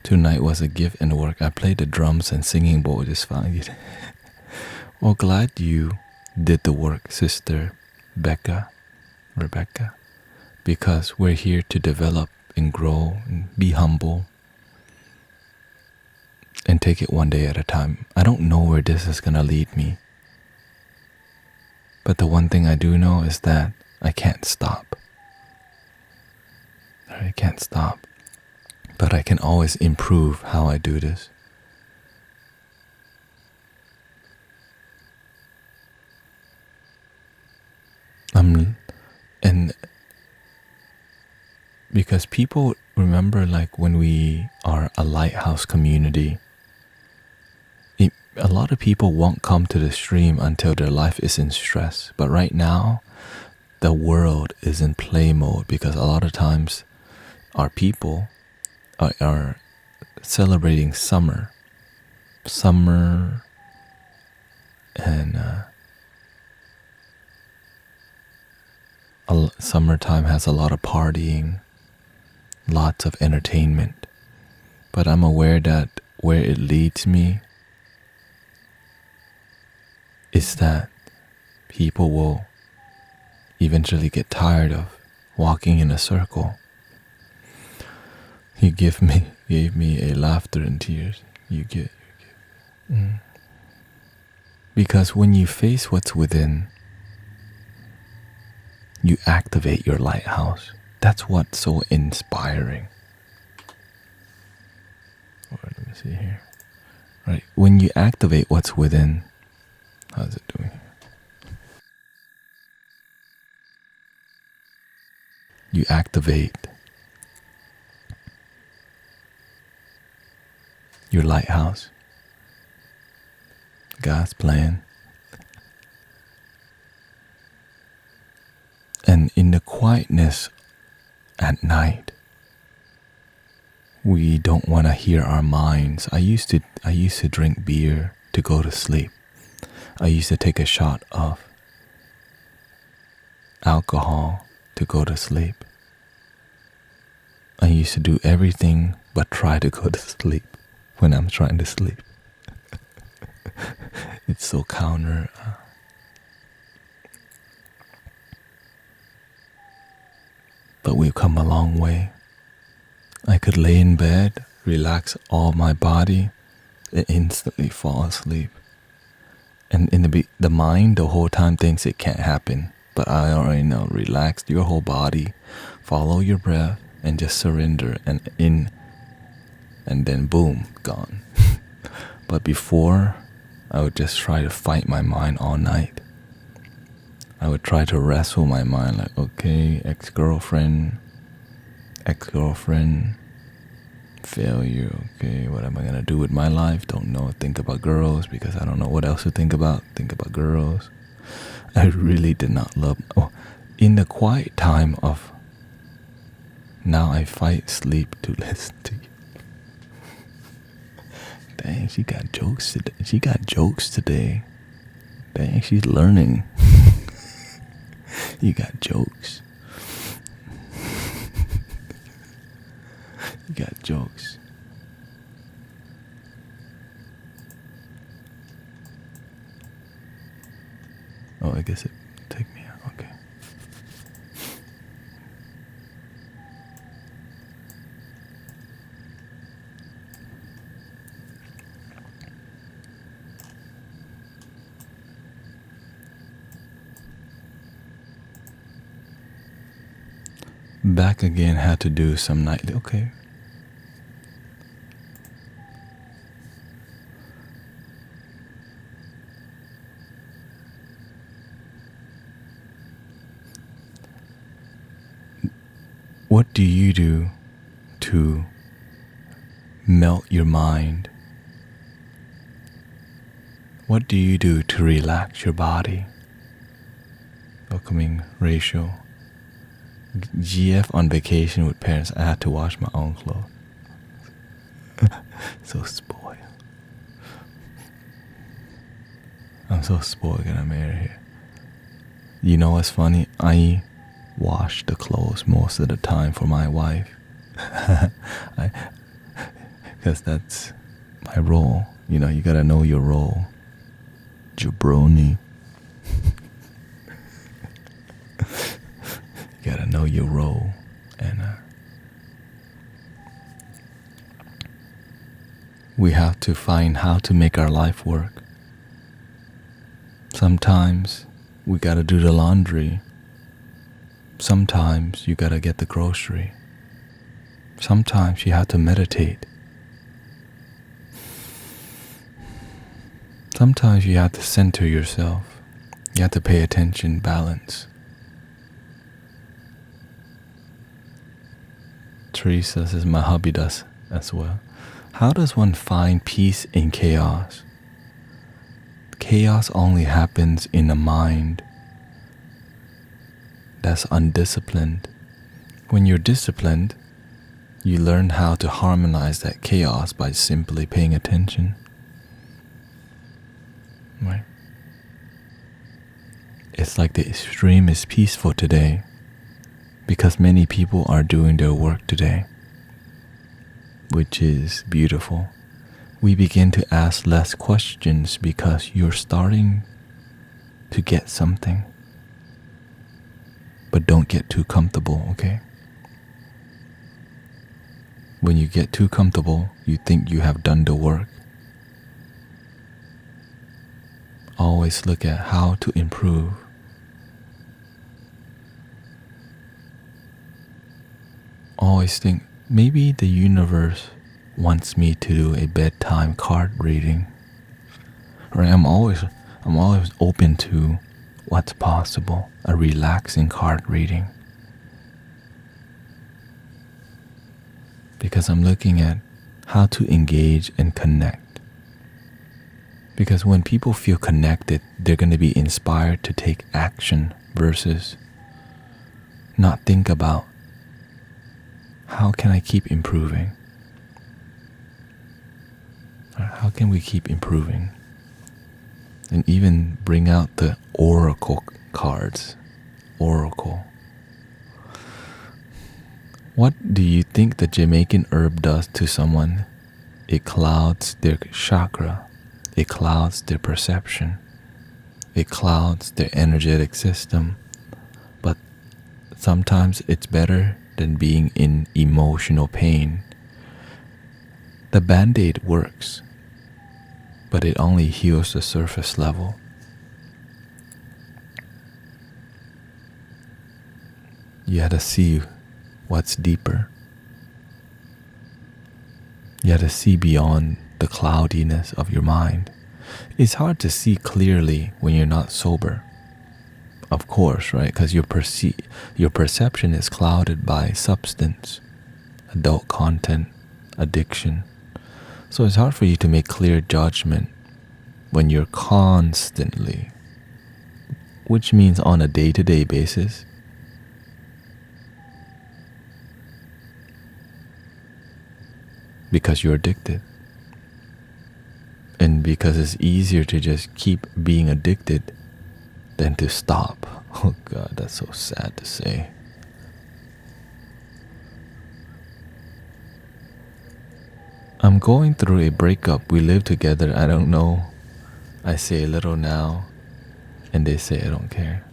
Tonight was a gift and work. I played the drums and singing bowl just fine. Well, glad you did the work, Sister Rebecca, because we're here to develop and grow and be humble and take it one day at a time. I don't know where this is gonna lead me, but the one thing I do know is that I can't stop. I can't stop, but I can always improve how I do this. And because people remember, like when we are a lighthouse community, a lot of people won't come to the stream until their life is in stress. But right now, the world is in play mode because a lot of times our people are celebrating summer, and summertime has a lot of partying, lots of entertainment. But I'm aware that where it leads me is that people will eventually get tired of walking in a circle. He gave me a laughter and tears. Because when you face what's within, you activate your lighthouse. That's what's so inspiring. Let me see here. Right, when you activate what's within, how's it doing? You activate your lighthouse, God's plan. And in the quietness at night, we don't want to hear our minds. I used to drink beer to go to sleep. I used to take a shot of alcohol to go to sleep. I used to do everything but try to go to sleep when I'm trying to sleep. It's so counter. But we've come a long way. I could lay in bed, relax all my body, and instantly fall asleep. And in the mind, the whole time thinks it can't happen. But I already know, relax your whole body, follow your breath, and just surrender. And then boom, gone. But before, I would just try to fight my mind all night. I would try to wrestle my mind like, okay, ex-girlfriend, failure, okay, what am I gonna do with my life? Don't know, think about girls because I don't know what else to think about girls. I really did not love, in the quiet time of, now I fight sleep to listen to you. Dang, she got jokes today. Dang, she's learning. You got jokes. You got jokes. Oh, I guess it take me out. Okay. Back again, had to do some nightly. Okay. What do you do to melt your mind? What do you do to relax your body? Welcoming Rachel. GF on vacation with parents. I had to wash my own clothes. So spoiled. I'm so spoiled getting married here. You know what's funny? I wash the clothes most of the time for my wife. Because that's my role. You know, you gotta know your role. Jabroni. You gotta know your role. And we have to find how to make our life work. Sometimes we gotta do the laundry. Sometimes you gotta get the grocery. Sometimes you have to meditate. Sometimes you have to center yourself. You have to pay attention, balance. Teresa says my hubby does as well. How does one find peace in chaos? Chaos only happens in a mind that's undisciplined. When you're disciplined, you learn how to harmonize that chaos by simply paying attention. Right? It's like the extreme is peaceful today because many people are doing their work today, which is beautiful. We begin to ask less questions because you're starting to get something. But don't get too comfortable, okay? When you get too comfortable, you think you have done the work. Always look at how to improve. Always think, maybe the universe wants me to do a bedtime card reading. Right? I'm always open to what's possible, a relaxing card reading. Because I'm looking at how to engage and connect. Because when people feel connected, they're going to be inspired to take action versus not think about how can I keep improving? How can we keep improving? And even bring out the oracle cards. Oracle. What do you think the Jamaican herb does to someone? It clouds their chakra. It clouds their perception. It clouds their energetic system. But sometimes it's better than being in emotional pain. The Band-Aid works, but it only heals the surface level. You have to see what's deeper. You have to see beyond the cloudiness of your mind. It's hard to see clearly when you're not sober. Of course, right? Because your perception is clouded by substance, adult content, addiction. So it's hard for you to make clear judgment when you're constantly, which means on a day-to-day basis, because you're addicted. And because it's easier to just keep being addicted than to stop. Oh God, that's so sad to say. I'm going through a breakup. We live together. I don't know. I say a little now, and they say I don't care.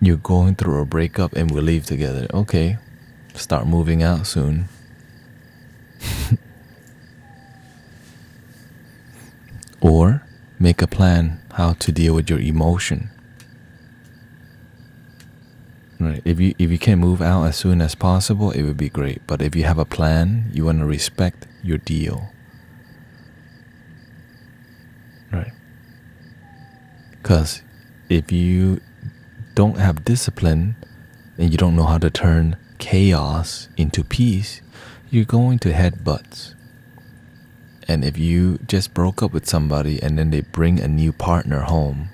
You're going through a breakup and we live together. Okay, start moving out soon. Or make a plan how to deal with your emotion. Right. If you can move out as soon as possible, it would be great. But if you have a plan, you want to respect your deal. Right. Because if you don't have discipline and you don't know how to turn chaos into peace, you're going to headbutts. And if you just broke up with somebody and then they bring a new partner home,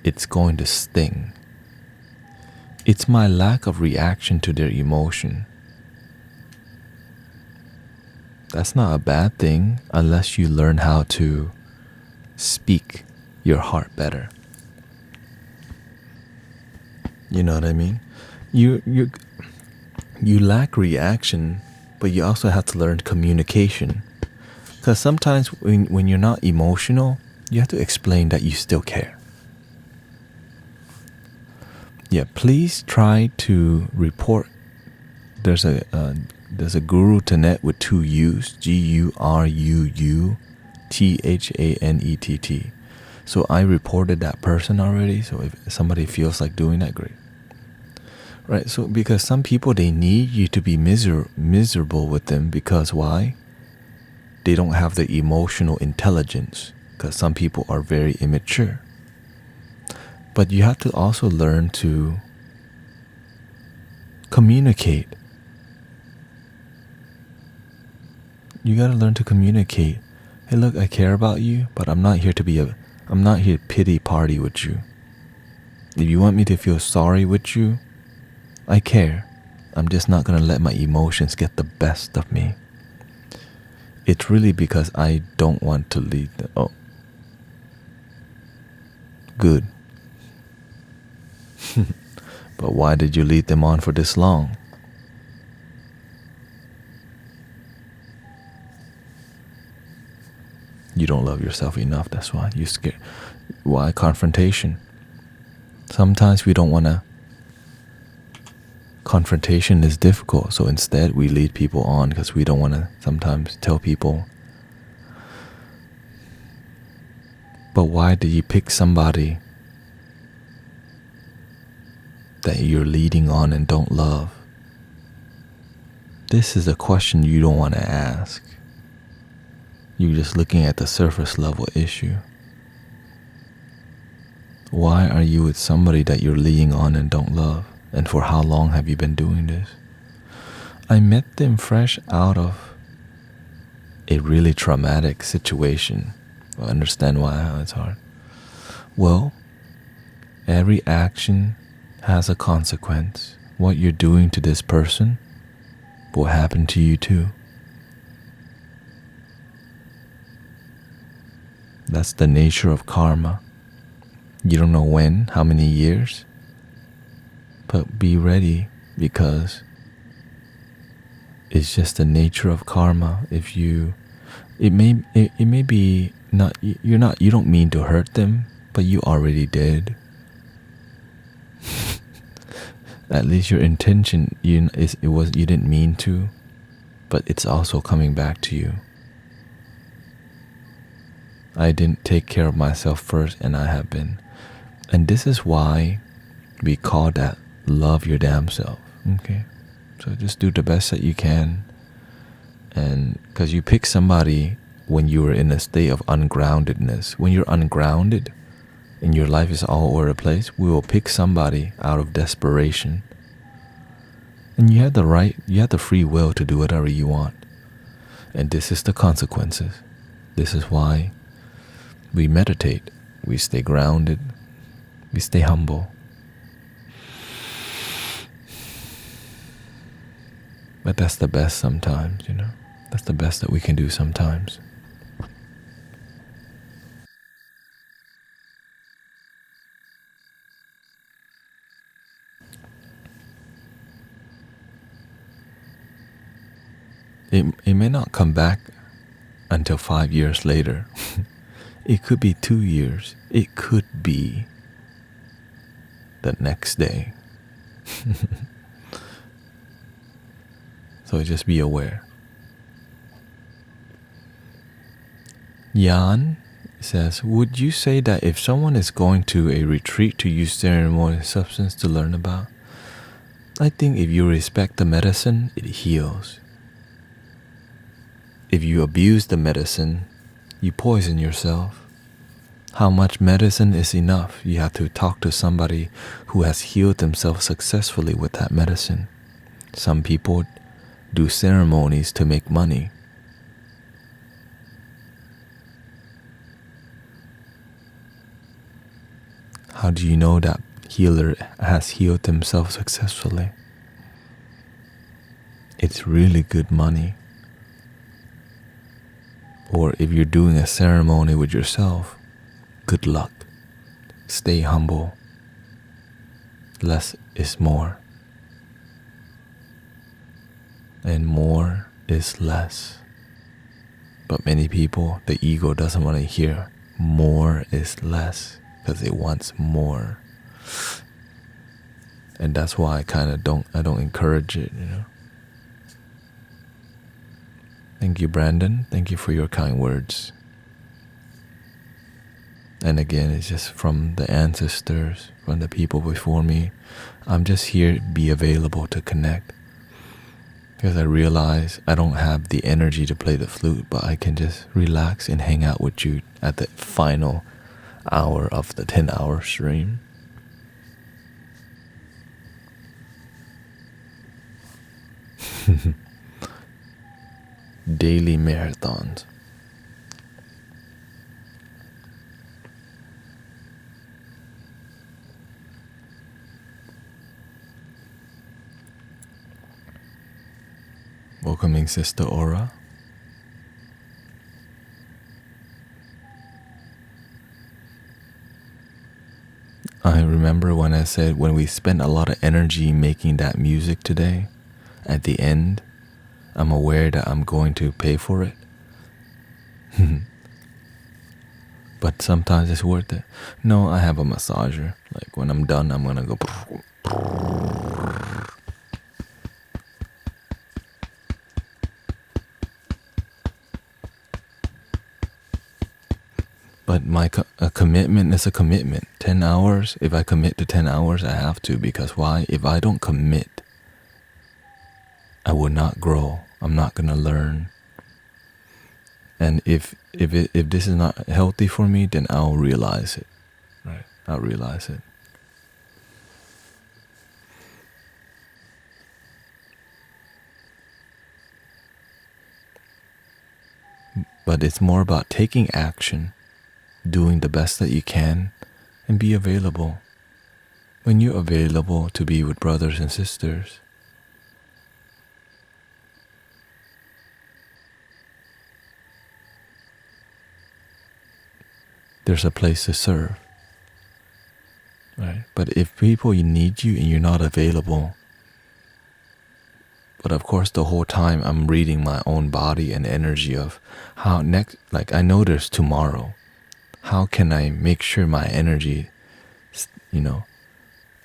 it's going to sting. It's my lack of reaction to their emotion. That's not a bad thing unless you learn how to speak your heart better. You know what I mean? You lack reaction, but you also have to learn communication. Because sometimes when you're not emotional, you have to explain that you still care. Yeah, please try to report. There's a guru Tanet with 2 U's, GURUUTHANETT. So I reported that person already. So if somebody feels like doing that, great. Right, so because some people, they need you to be miserable with them because why? They don't have the emotional intelligence because some people are very immature. But you have to also learn to communicate. You got to learn to communicate. Hey, look, I care about you, but I'm not here to pity party with you. If you want me to feel sorry with you, I care. I'm just not going to let my emotions get the best of me. It's really because I don't want to lead them. Oh. Good. But why did you lead them on for this long? You don't love yourself enough, that's why you're scared. Why confrontation? Sometimes we don't want to. Confrontation is difficult, so instead we lead people on because we don't want to sometimes tell people. But why do you pick somebody that you're leading on and don't love? This is a question you don't want to ask. You're just looking at the surface level issue. Why are you with somebody that you're leading on and don't love? And for how long have you been doing this? I met them fresh out of a really traumatic situation. I understand why it's hard. Well, every action has a consequence. What you're doing to this person will happen to you too. That's the nature of karma. You don't know when, how many years, but be ready because it's just the nature of karma. It may be not, you don't mean to hurt them, but you already did. At least your intention, you didn't mean to, but it's also coming back to you. I didn't take care of myself first, and I have been. And this is why we call that love your damn self. Okay? So just do the best that you can. And because you pick somebody when you were in a state of ungroundedness. When you're ungrounded and your life is all over the place, we will pick somebody out of desperation. And you have the free will to do whatever you want. And this is the consequences. This is why we meditate, we stay grounded, we stay humble. But that's the best sometimes, That's the best that we can do sometimes. It may not come back until 5 years later. It could be 2 years. It could be the next day. So just be aware. Jan says, would you say that if someone is going to a retreat to use ceremonial substance to learn about, I think if you respect the medicine, it heals. If you abuse the medicine, you poison yourself. How much medicine is enough? You have to talk to somebody who has healed themselves successfully with that medicine. Some people do ceremonies to make money. How do you know that healer has healed themselves successfully? It's really good money. Or if you're doing a ceremony with yourself, good luck. Stay humble. Less is more. And more is less. But many people, the ego doesn't want to hear more is less because it wants more. And that's why I don't encourage it, you know. Thank you, Brandon. Thank you for your kind words. And again, it's just from the ancestors, from the people before me. I'm just here to be available to connect. Because I realize I don't have the energy to play the flute, but I can just relax and hang out with you at the final hour of the 10-hour stream. Daily marathons. Welcoming Sister Aura. I remember when I said when we spent a lot of energy making that music today, at the end, I'm aware that I'm going to pay for it. But sometimes it's worth it. No, I have a massager. Like when I'm done, I'm gonna go. But a commitment is a commitment. 10 hours, if I commit to 10 hours, I have to. Because why? If I don't commit, I will not grow. I'm not going to learn. And if this is not healthy for me, then I'll realize it. Right? I'll realize it. But it's more about taking action, doing the best that you can, and be available. When you're available to be with brothers and sisters, there's a place to serve. Right? But if people need you and you're not available, but of course the whole time I'm reading my own body and energy of how next, like I know there's tomorrow. How can I make sure my energy,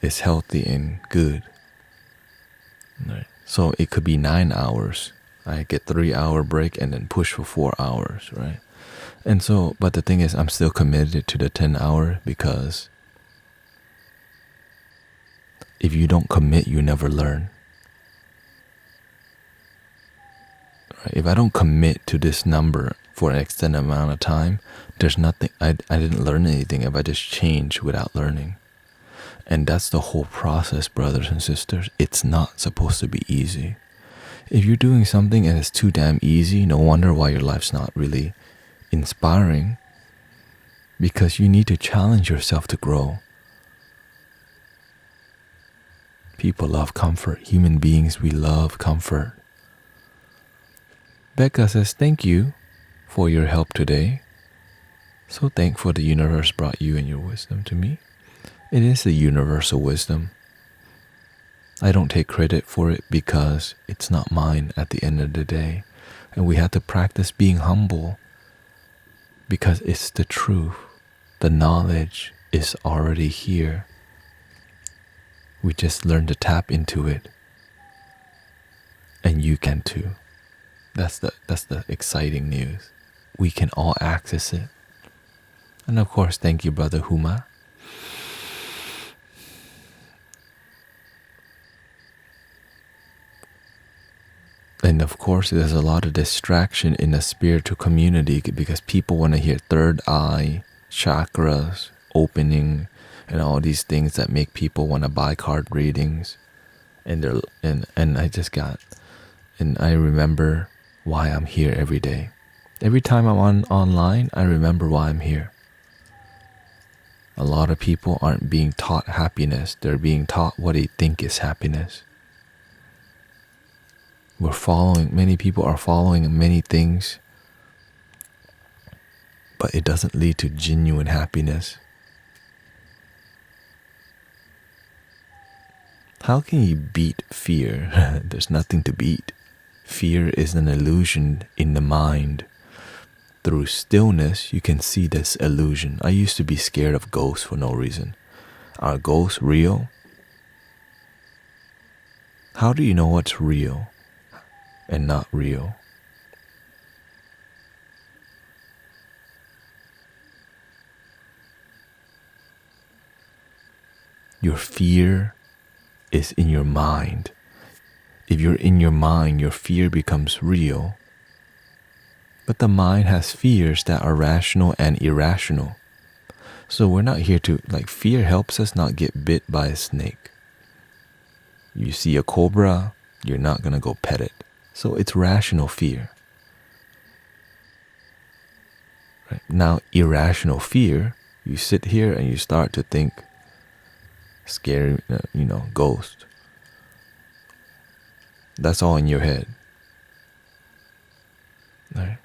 is healthy and good? Right. So it could be 9 hours. I get 3-hour break and then push for 4 hours, right? And so, but the thing is, I'm still committed to the 10-hour because if you don't commit, you never learn. Right? If I don't commit to this number for an extended amount of time, there's nothing, I didn't learn anything if I just change without learning. And that's the whole process, brothers and sisters. It's not supposed to be easy. If you're doing something and it's too damn easy, no wonder why your life's not really inspiring, because you need to challenge yourself to grow. People love comfort. Human beings, we love comfort. Becca says, thank you for your help today. So thankful the universe brought you and your wisdom to me. It is the universal wisdom. I don't take credit for it because it's not mine at the end of the day. And we have to practice being humble because it's the truth. The knowledge is already here. We just learn to tap into it. And you can too. That's the exciting news. We can all access it. And of course, thank you, Brother Huma. And of course, there's a lot of distraction in the spiritual community because people want to hear third eye, chakras, opening, and all these things that make people want to buy card readings. and I just got, and I remember why I'm here every day. Every time I'm online, I remember why I'm here. A lot of people aren't being taught happiness. They're being taught what they think is happiness. Many people are following many things, but it doesn't lead to genuine happiness. How can you beat fear? There's nothing to beat. Fear is an illusion in the mind. Through stillness, you can see this illusion. I used to be scared of ghosts for no reason. Are ghosts real? How do you know what's real and not real? Your fear is in your mind. If you're in your mind, your fear becomes real. But the mind has fears that are rational and irrational. So we're not here to, fear helps us not get bit by a snake. You see a cobra, you're not going to go pet it. So it's rational fear. Right? Now, irrational fear, you sit here and you start to think scary, ghost. That's all in your head. Right?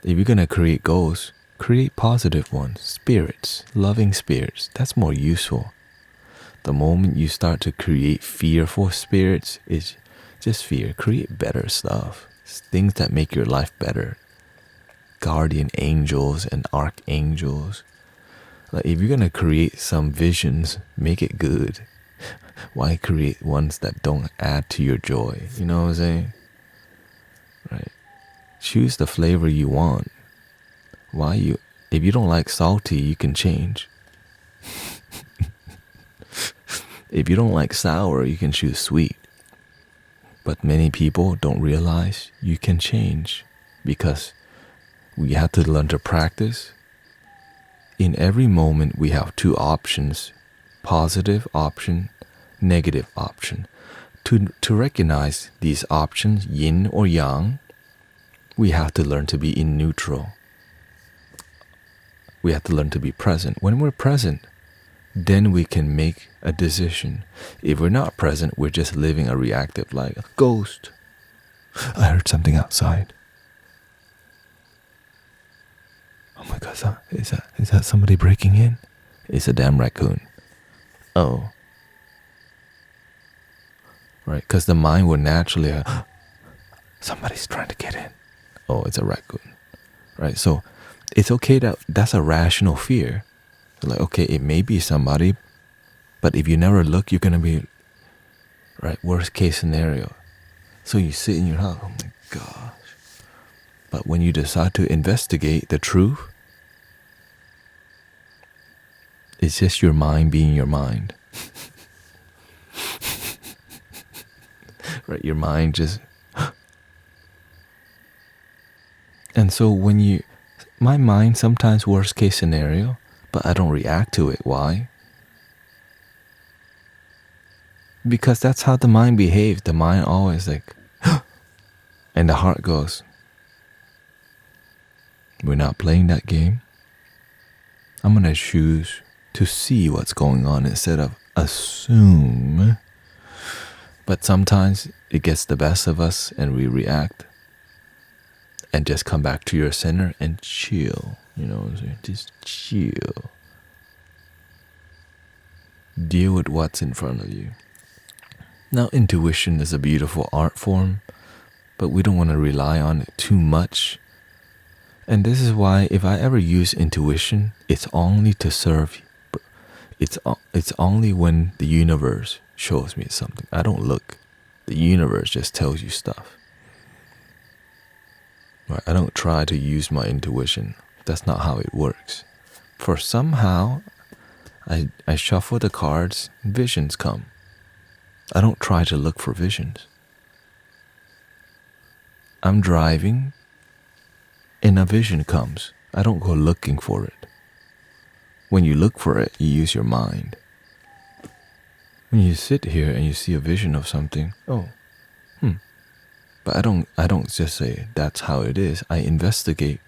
If you're going to create ghosts, create positive ones, spirits, loving spirits. That's more useful. The moment you start to create fearful spirits, it's just fear. Create better stuff. Things that make your life better. Guardian angels and archangels. If you're going to create some visions, make it good. Why create ones that don't add to your joy? You know what I'm saying? Right. Choose the flavor you want. If you don't like salty, you can change. If you don't like sour, you can choose sweet. But many people don't realize you can change because we have to learn to practice. In every moment, we have two options, positive option, negative option. To recognize these options, yin or yang, we have to learn to be in neutral. We have to learn to be present. When we're present, then we can make a decision. If we're not present, we're just living a reactive life. A ghost. I heard something outside. Oh my God, is that somebody breaking in? It's a damn raccoon. Oh. Right, because the mind will naturally, somebody's trying to get in. Oh, it's a raccoon. Right, so it's okay that's a rational fear. Okay, it may be somebody, but if you never look, you're going to be, right, worst case scenario. So you sit in your house, oh my gosh. But when you decide to investigate the truth, it's just your mind being your mind. Right, your mind just... And so my mind sometimes worst case scenario, but I don't react to it. Why? Because that's how the mind behaves. The mind always and the heart goes, we're not playing that game. I'm going to choose to see what's going on instead of assume. But sometimes it gets the best of us and we react and just come back to your center and chill. You know what I'm saying? Just chill. Deal with what's in front of you. Now, intuition is a beautiful art form, but we don't want to rely on it too much. And this is why if I ever use intuition, it's only to serve. It's only when the universe shows me something. I don't look. The universe just tells you stuff. Right? I don't try to use my intuition. That's not how it works. For somehow, I shuffle the cards, visions come. I don't try to look for visions. I'm driving, and a vision comes. I don't go looking for it. When you look for it, you use your mind. When you sit here and you see a vision of something, but I don't just say that's how it is. I investigate.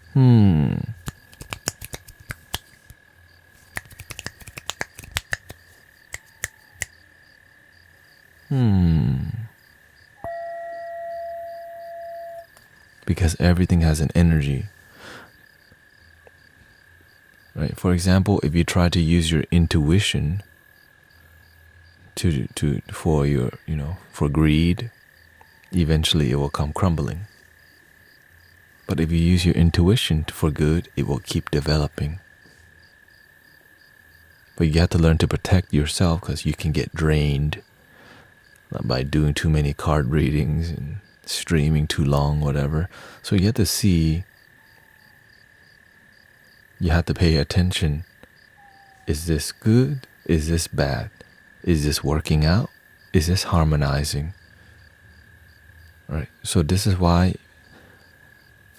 Because everything has an energy. Right? For example, if you try to use your intuition for your, for greed, eventually it will come crumbling. But if you use your intuition for good, it will keep developing. But you have to learn to protect yourself, because you can get drained by doing too many card readings and streaming too long, whatever. So you have to see, you have to pay attention. Is this good? Is this bad? Is this working out? Is this harmonizing? Right? So this is why,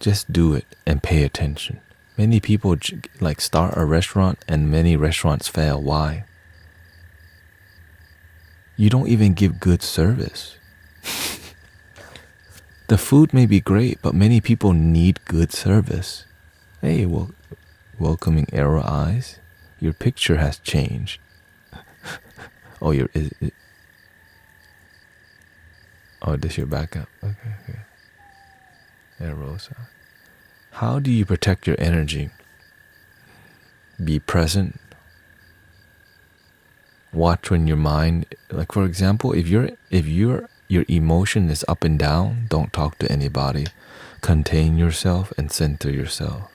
just do it and pay attention. Many people like start a restaurant and many restaurants fail. Why? You don't even give good service. The food may be great, but many people need good service. Hey, welcoming arrow eyes. Your picture has changed. Oh, this your backup. Okay. Arrows. How do you protect your energy? Be present. Watch when your mind, like for example, if your emotion is up and down, don't talk to anybody. Contain yourself and center yourself.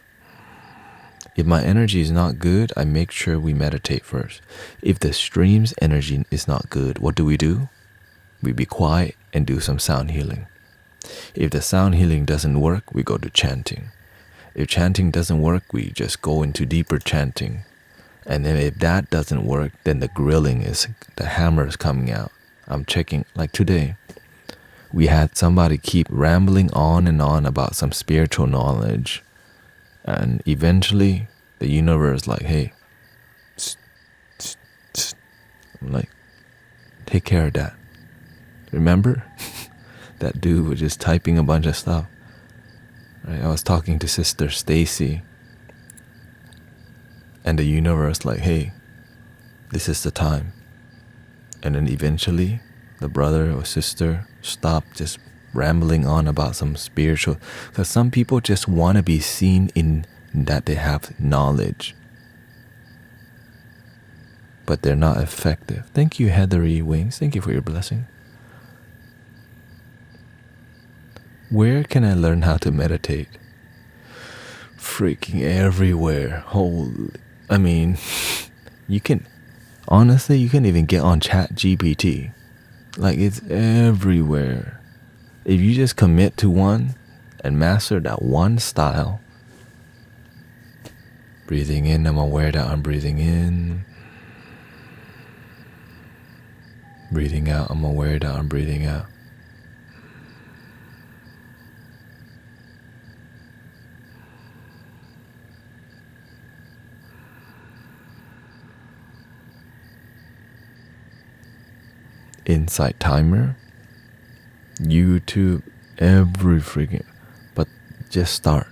If my energy is not good, I make sure we meditate first. If the stream's energy is not good, what do? We be quiet and do some sound healing. If the sound healing doesn't work, we go to chanting. If chanting doesn't work, we just go into deeper chanting. And then if that doesn't work, then the hammer is coming out. I'm checking, like today, we had somebody keep rambling on and on about some spiritual knowledge. And eventually, the universe like, hey, I'm like, take care of that. Remember? That dude was just typing a bunch of stuff. Right? I was talking to Sister Stacy, and the universe like, hey, this is the time. And then eventually, the brother or sister stopped just rambling on about some spiritual, because some people just want to be seen in that they have knowledge, but they're not effective. Thank you, Heathery Wings. Thank you for your blessing. Where can I learn how to meditate? Freaking everywhere. You can even get on ChatGPT. Like, it's everywhere. If you just commit to one and master that one style. Breathing in, I'm aware that I'm breathing in. Breathing out, I'm aware that I'm breathing out. Insight timer, YouTube, but just start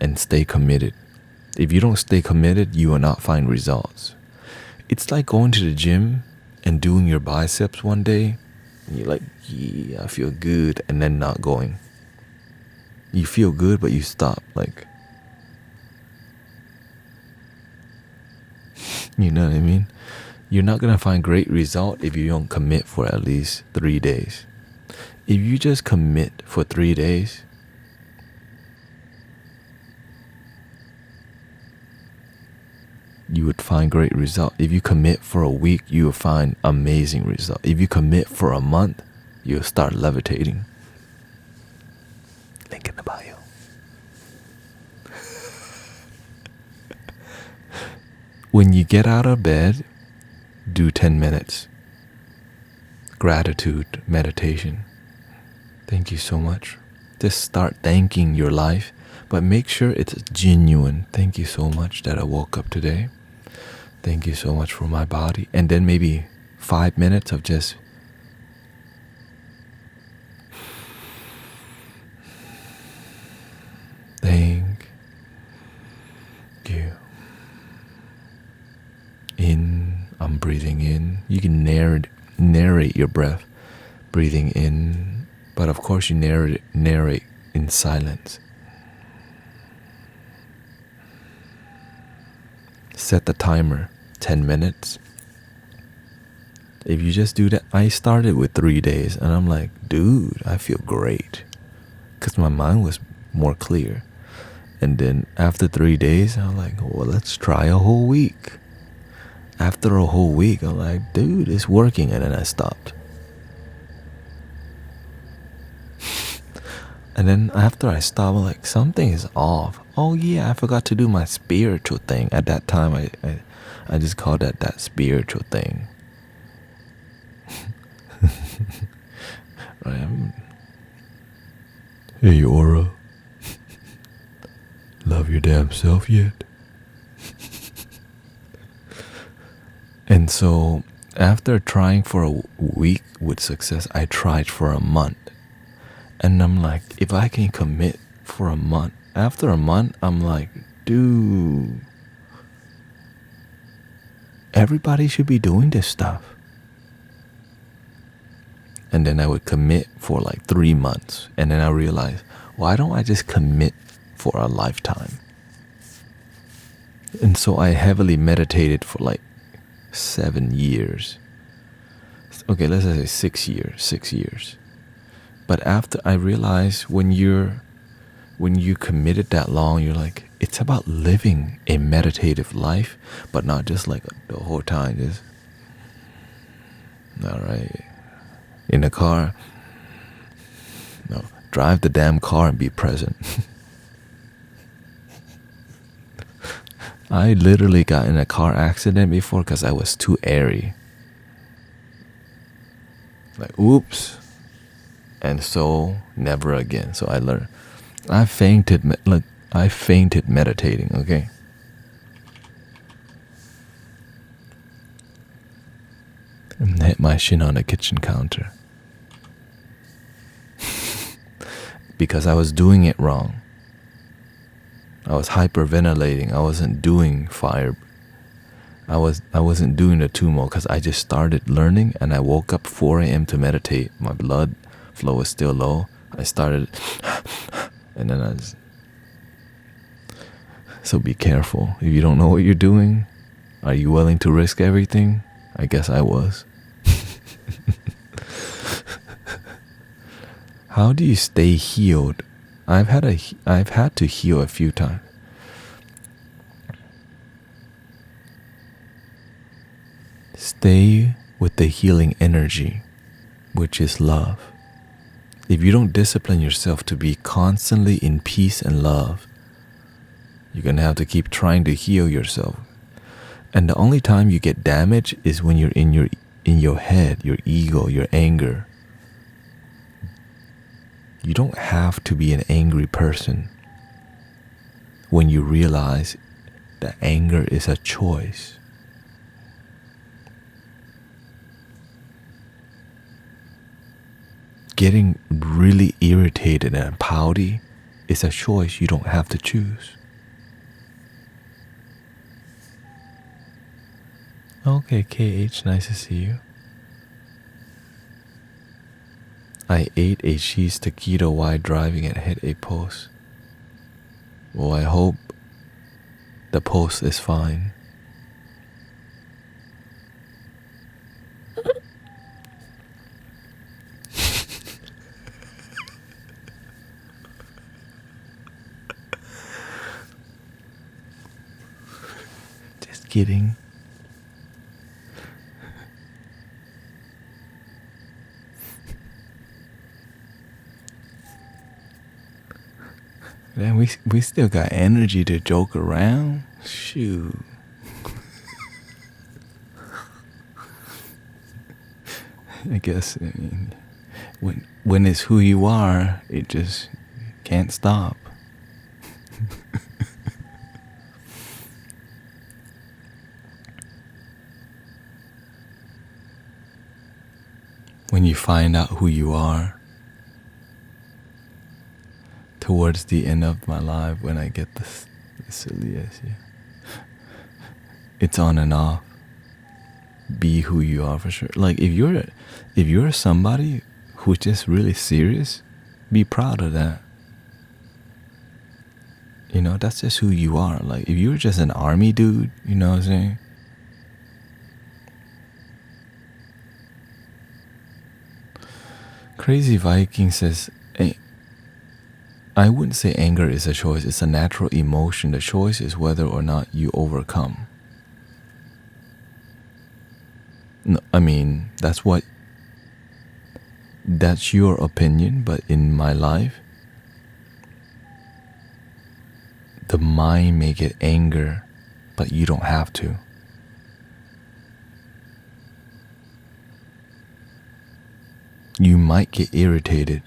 and stay committed. If you don't stay committed, you will not find results. It's like going to the gym and doing your biceps one day, and you're like, yeah, I feel good, and then not going. You feel good, but you stop, like, you know what I mean? You're not going to find great result if you don't commit for at least 3 days. If you just commit for 3 days, you would find great result. If you commit for a week, you will find amazing result. If you commit for a month, you'll start levitating. Link in the bio. When you get out of bed, do 10 minutes. Gratitude meditation. Thank you so much. Just start thanking your life, but make sure it's genuine. Thank you so much that I woke up today. Thank you so much for my body. And then maybe 5 minutes of just thank you. In, I'm breathing in. You can narrate your breath, breathing in, but of course you narrate in silence. Set the timer, 10 minutes. If you just do that, I started with 3 days and I'm like, dude, I feel great. Because my mind was more clear. And then after 3 days, I'm like, well, let's try a whole week. After a whole week, I'm like, dude, it's working. And then I stopped. And then after I stopped, I'm like, something is off. Oh yeah, I forgot to do my spiritual thing. At that time, I just called that spiritual thing. Right? Hey, Aura. Love your damn self yet? And so after trying for a week with success, I tried for a month. And I'm like, if I can commit for a month, after a month, I'm like, dude, everybody should be doing this stuff. And then I would commit for like 3 months. And then I realized, why don't I just commit for a lifetime? And so I heavily meditated for like 7 years. Okay, let's say 6 years. 6 years. But after I realized when you committed that long, you're like, it's about living a meditative life, but not just like the whole time just, all right, in the car. No, drive the damn car and be present. I literally got in a car accident before because I was too airy. Like, oops. And so, never again. So I learned. I fainted meditating, okay? And hit my shin on the kitchen counter. Because I was doing it wrong. I was hyperventilating. I wasn't doing fire. I wasn't doing the tumo because I just started learning and I woke up 4 a.m. to meditate. My blood flow was still low. I started and then so be careful. If you don't know what you're doing, are you willing to risk everything? I guess I was. How do you stay healed? I've had to heal a few times. Stay with the healing energy, which is love. If you don't discipline yourself to be constantly in peace and love, you're going to have to keep trying to heal yourself. And the only time you get damaged is when you're in your head, your ego, your anger. You don't have to be an angry person when you realize that anger is a choice. Getting really irritated and pouty is a choice you don't have to choose. Okay, KH, nice to see you. I ate a cheese taquito while driving and hit a post. Well, I hope the post is fine. Just kidding. Man, we still got energy to joke around. Shoot. I guess when it's who you are, it just can't stop. when you find out who you are. Towards the end of my life, when I get this silliest, yeah. It's on and off. Be who you are for sure. Like if you're somebody who's just really serious, be proud of that. You know, that's just who you are. Like if you're just an army dude, you know what I'm saying? Crazy Viking says, I wouldn't say anger is a choice. It's a natural emotion. The choice is whether or not you overcome. No, I mean, that's your opinion, but in my life, the mind may get anger, but you don't have to. You might get irritated,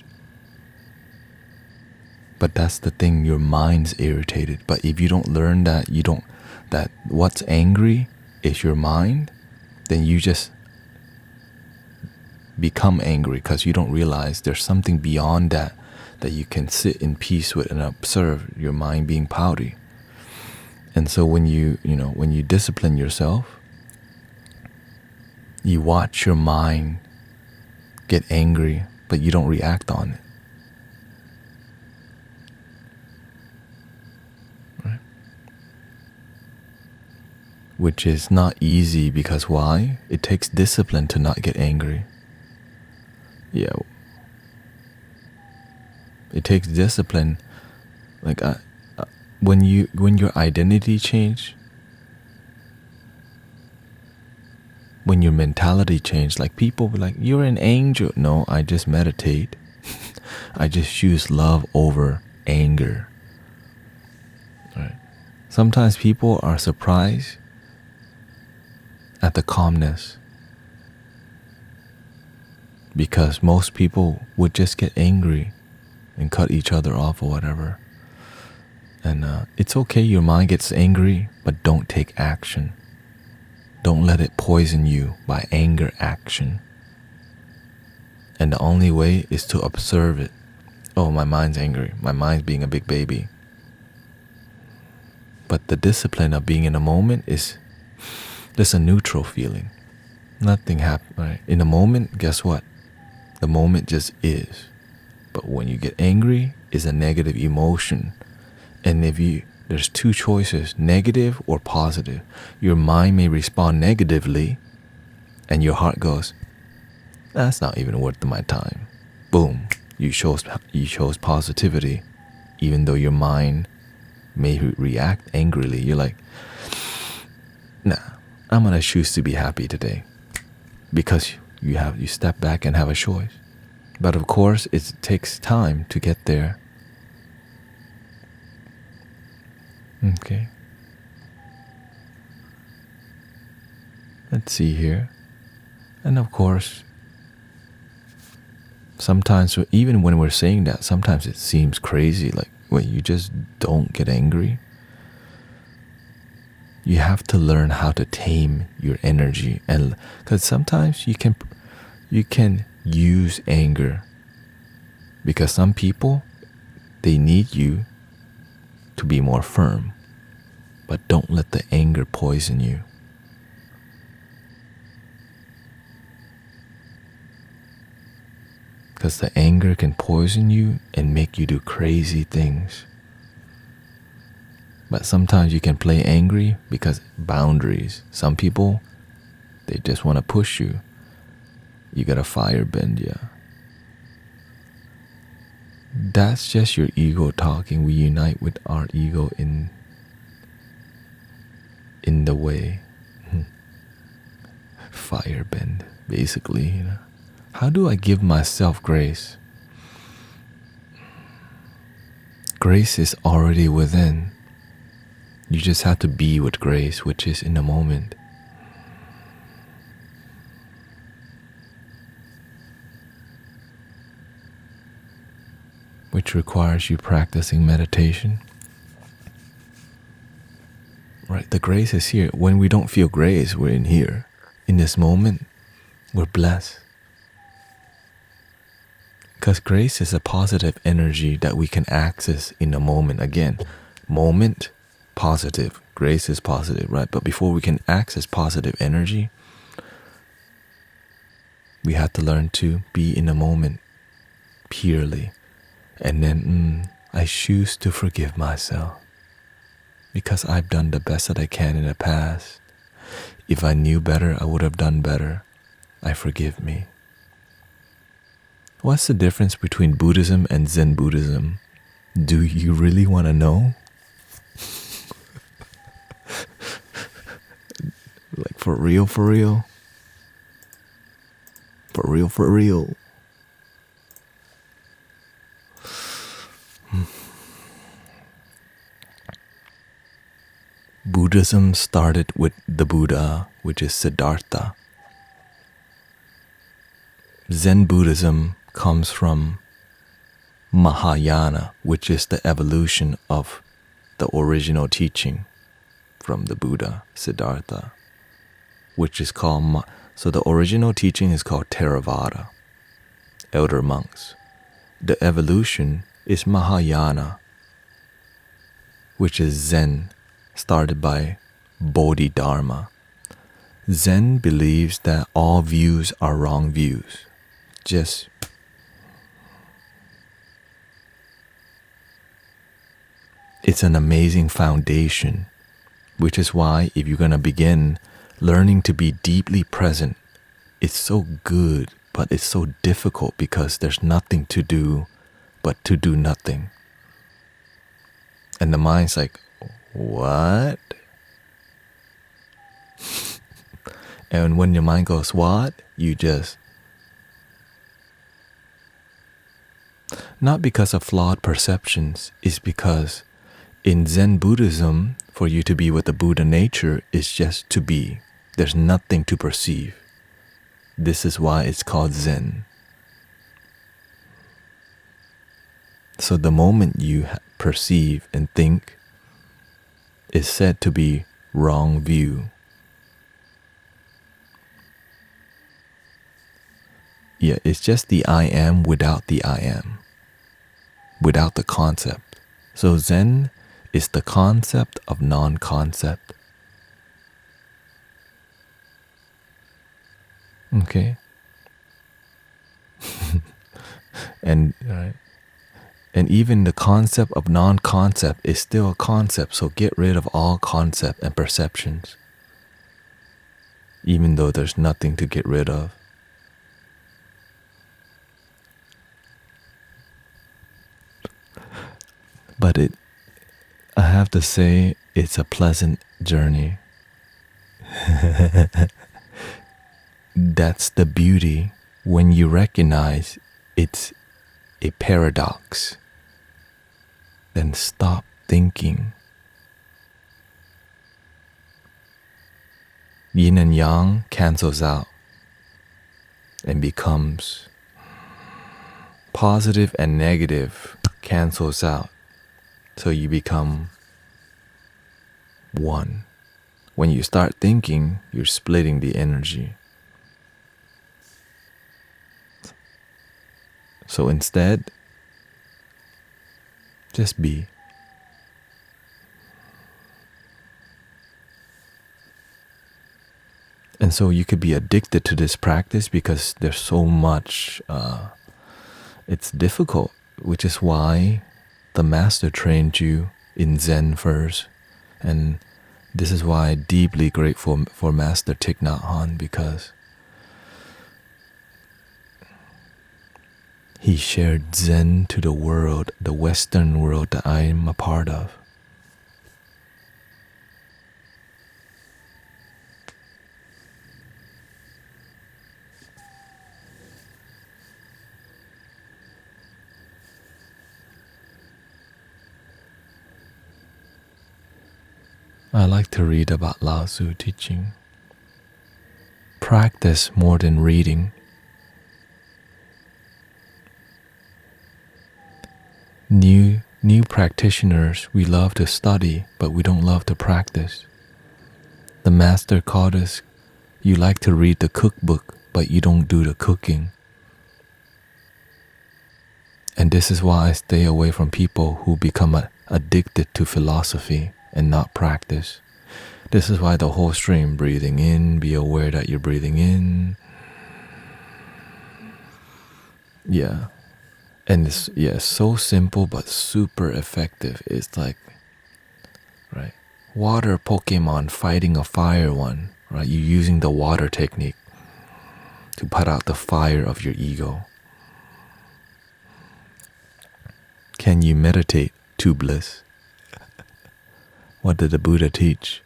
but that's the thing, your mind's irritated. But if you don't learn that what's angry is your mind, then you just become angry because you don't realize there's something beyond that you can sit in peace with and observe your mind being pouty. And so when you discipline yourself, you watch your mind get angry, but you don't react on it. Right? Which is not easy because why? It takes discipline to not get angry. Yeah. It takes discipline. Like when your identity change, when your mentality change, like people be like, you're an angel. No, I just meditate. I just choose love over anger. Right? Sometimes people are surprised at the calmness, because most people would just get angry and cut each other off or whatever. And it's okay, your mind gets angry, but don't take action. Don't let it poison you by anger action. And the only way is to observe it. Oh, my mind's angry. My mind's being a big baby. But the discipline of being in a moment is just a neutral feeling. Nothing happened. Right? In a moment, guess what? The moment just is. But when you get angry, it's a negative emotion. And there's two choices, negative or positive. Your mind may respond negatively, and your heart goes, that's not even worth my time. Boom, you chose positivity, even though your mind may react angrily. You're like, nah, I'm gonna choose to be happy today, because you step back and have a choice. But of course, it takes time to get there. Okay. Let's see here. And of course, sometimes, even when we're saying that, sometimes it seems crazy, like when you just don't get angry. You have to learn how to tame your energy, and because sometimes you can use anger, because some people, they need you to be more firm, but don't let the anger poison you. Because the anger can poison you and make you do crazy things. But sometimes you can play angry because boundaries. Some people, they just want to push you. You gotta fire bend, yeah. That's just your ego talking. We unite with our ego in the way. Fire bend, basically, you know. How do I give myself grace? Grace is already within. You just have to be with grace, which is in the moment. Which requires you practicing meditation. Right, the grace is here. When we don't feel grace, we're in here. In this moment, we're blessed. Because grace is a positive energy that we can access in a moment. Again, moment, positive. Grace is positive, right? But before we can access positive energy, we have to learn to be in a moment purely. And then I choose to forgive myself because I've done the best that I can in the past. If I knew better, I would have done better. I forgive me. What's the difference between Buddhism and Zen Buddhism? Do you really want to know? Like for real, for real? For real, for real? Buddhism started with the Buddha, which is Siddhartha. Zen Buddhism comes from Mahayana, which is the evolution of the original teaching from the Buddha, Siddhartha, which is called, so the original teaching is called Theravada, elder monks. The evolution is Mahayana, which is Zen, started by Bodhidharma. Zen believes that all views are wrong views. It's an amazing foundation, which is why if you're going to begin learning to be deeply present, it's so good, but it's so difficult because there's nothing to do but to do nothing. And the mind's like, what? And when your mind goes, what? You just, not because of flawed perceptions, it's because in Zen Buddhism, for you to be with the Buddha nature is just to be. There's nothing to perceive. This is why it's called Zen. So the moment you perceive and think is said to be wrong view. Yeah, it's just the I am without the I am, without the concept. So Zen is the concept of non-concept. Okay? And right. And even the concept of non-concept is still a concept, so get rid of all concept and perceptions, even though there's nothing to get rid of. But I have to say, it's a pleasant journey. That's the beauty when you recognize it's a paradox. Then stop thinking. Yin and yang cancels out and becomes positive and negative cancels out. So you become one. When you start thinking, you're splitting the energy. So instead, just be. And so you could be addicted to this practice because there's so much, it's difficult, which is why the master trained you in Zen first. And this is why I'm deeply grateful for Master Thich Nhat Hanh, because he shared Zen to the world, the Western world that I am a part of. I like to read about Lao Tzu teaching. Practice more than reading. New practitioners, we love to study, but we don't love to practice. The master called us, you like to read the cookbook, but you don't do the cooking. And this is why I stay away from people who become addicted to philosophy and not practice. This is why the whole stream, breathing in, be aware that you're breathing in. Yeah. And it's, yeah, so simple but super effective. It's like, right, water Pokemon fighting a fire one, right? You're using the water technique to put out the fire of your ego. Can you meditate to bliss? What did the Buddha teach?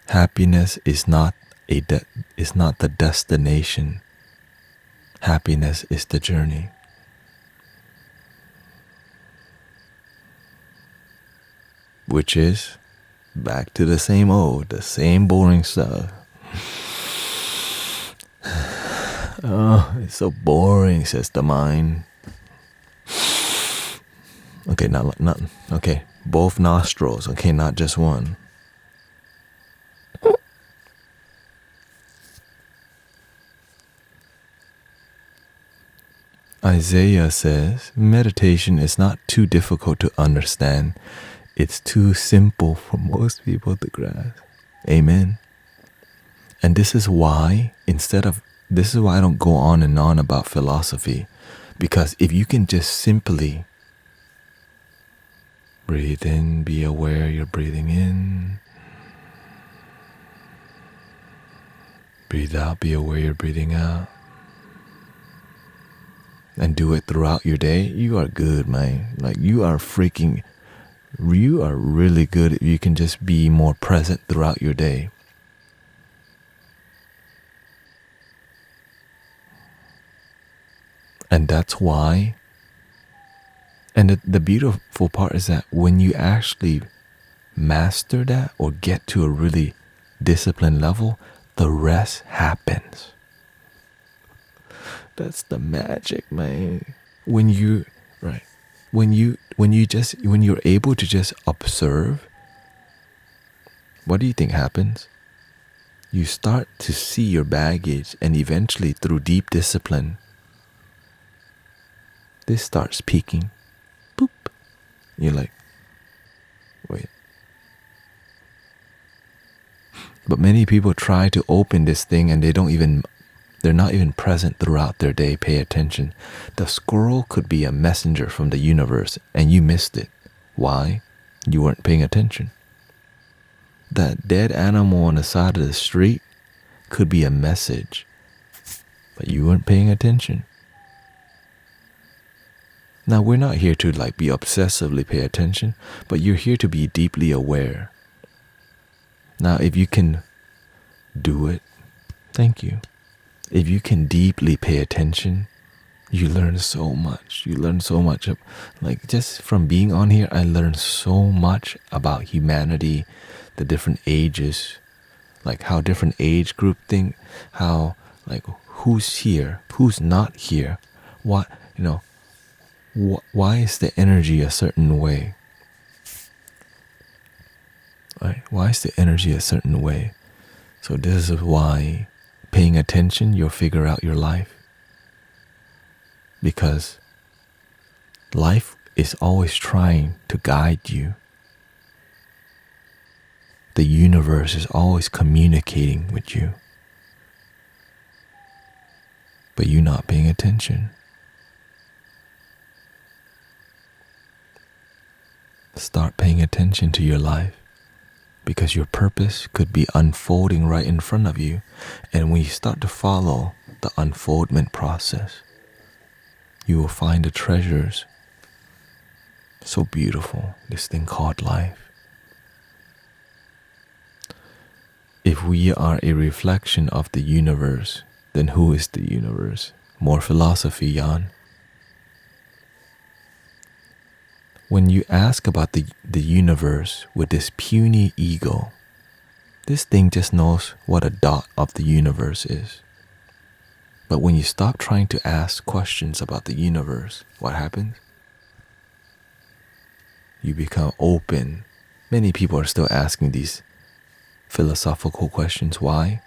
Happiness is not the destination. Happiness is the journey. Which is back to the same boring stuff. Oh, it's so boring, says the mind. Okay, not okay. Both nostrils. Okay, not just one. Isaiah says, meditation is not too difficult to understand. It's too simple for most people to grasp. Amen. And this is why I don't go on and on about philosophy. Because if you can just simply breathe in, be aware you're breathing in. Breathe out, be aware you're breathing out. And do it throughout your day, you are good, man. Like you are really good if you can just be more present throughout your day. And that's why, and the beautiful part is that when you actually master that or get to a really disciplined level, the rest happens. That's the magic, man. When you're able to just observe, what do you think happens? You start to see your baggage, and eventually through deep discipline, this starts peaking. Boop. You're like, wait. But many people try to open this thing and they're not even present throughout their day. Pay attention. The squirrel could be a messenger from the universe and you missed it. Why? You weren't paying attention. That dead animal on the side of the street could be a message, but you weren't paying attention. Now, we're not here to be obsessively pay attention, but you're here to be deeply aware. Now, if you can do it, thank you. If you can deeply pay attention, you learn so much. You learn so much. Just from being on here, I learned so much about humanity, the different ages, how different age group think, how, who's here, who's not here, what, why is the energy a certain way? Right? Why is the energy a certain way? So this is why paying attention, you'll figure out your life. Because life is always trying to guide you. The universe is always communicating with you. But you're not paying attention. Start paying attention to your life, because your purpose could be unfolding right in front of you. And when you start to follow the unfoldment process, you will find the treasures. So beautiful, this thing called life. If we are a reflection of the universe, then who is the universe? More philosophy, Jan. When you ask about the universe with this puny ego, this thing just knows what a dot of the universe is. But when you stop trying to ask questions about the universe, what happens? You become open. Many people are still asking these philosophical questions. Why?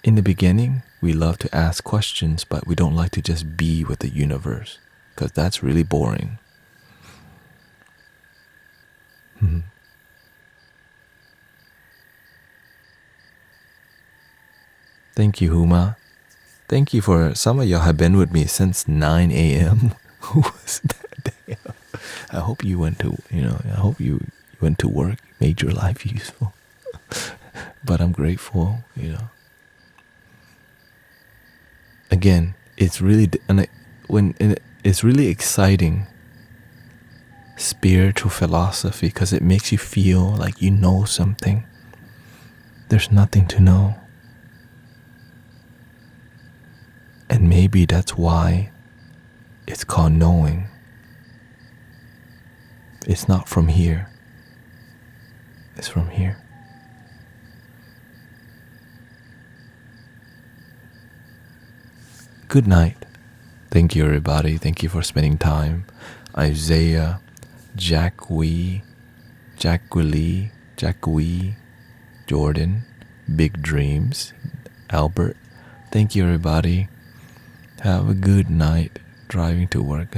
In the beginning, we love to ask questions, but we don't like to just be with the universe. because that's really boring. Mhm. Thank you, Huma. Thank you for some of y'all have been with me since 9 a.m. Who was that day? I hope you went to, I hope you went to work, made your life useful. But I'm grateful, Again, it's really, it's really exciting spiritual philosophy because it makes you feel like you know something. There's nothing to know. And maybe that's why it's called knowing. It's not from here. It's from here. Good night. Thank you, everybody. Thank you for spending time. Isaiah, Jack Wee, Jordan, Big Dreams, Albert. Thank you, everybody. Have a good night driving to work.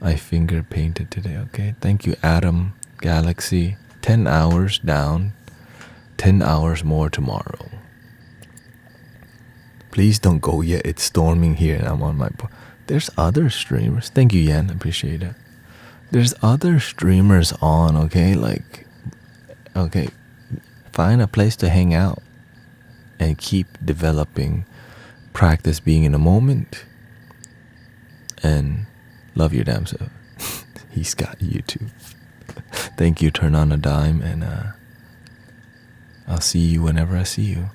I finger painted today, okay? Thank you, Adam, Galaxy. 10 hours down, 10 hours more tomorrow. Please don't go yet. It's storming here and I'm on my... There's other streamers. Thank you, Yan. Appreciate it. There's other streamers on, okay? Okay, find a place to hang out and keep developing. Practice being in the moment and love your damn self. He's got you too. Thank you, Turn on a Dime, and I'll see you whenever I see you.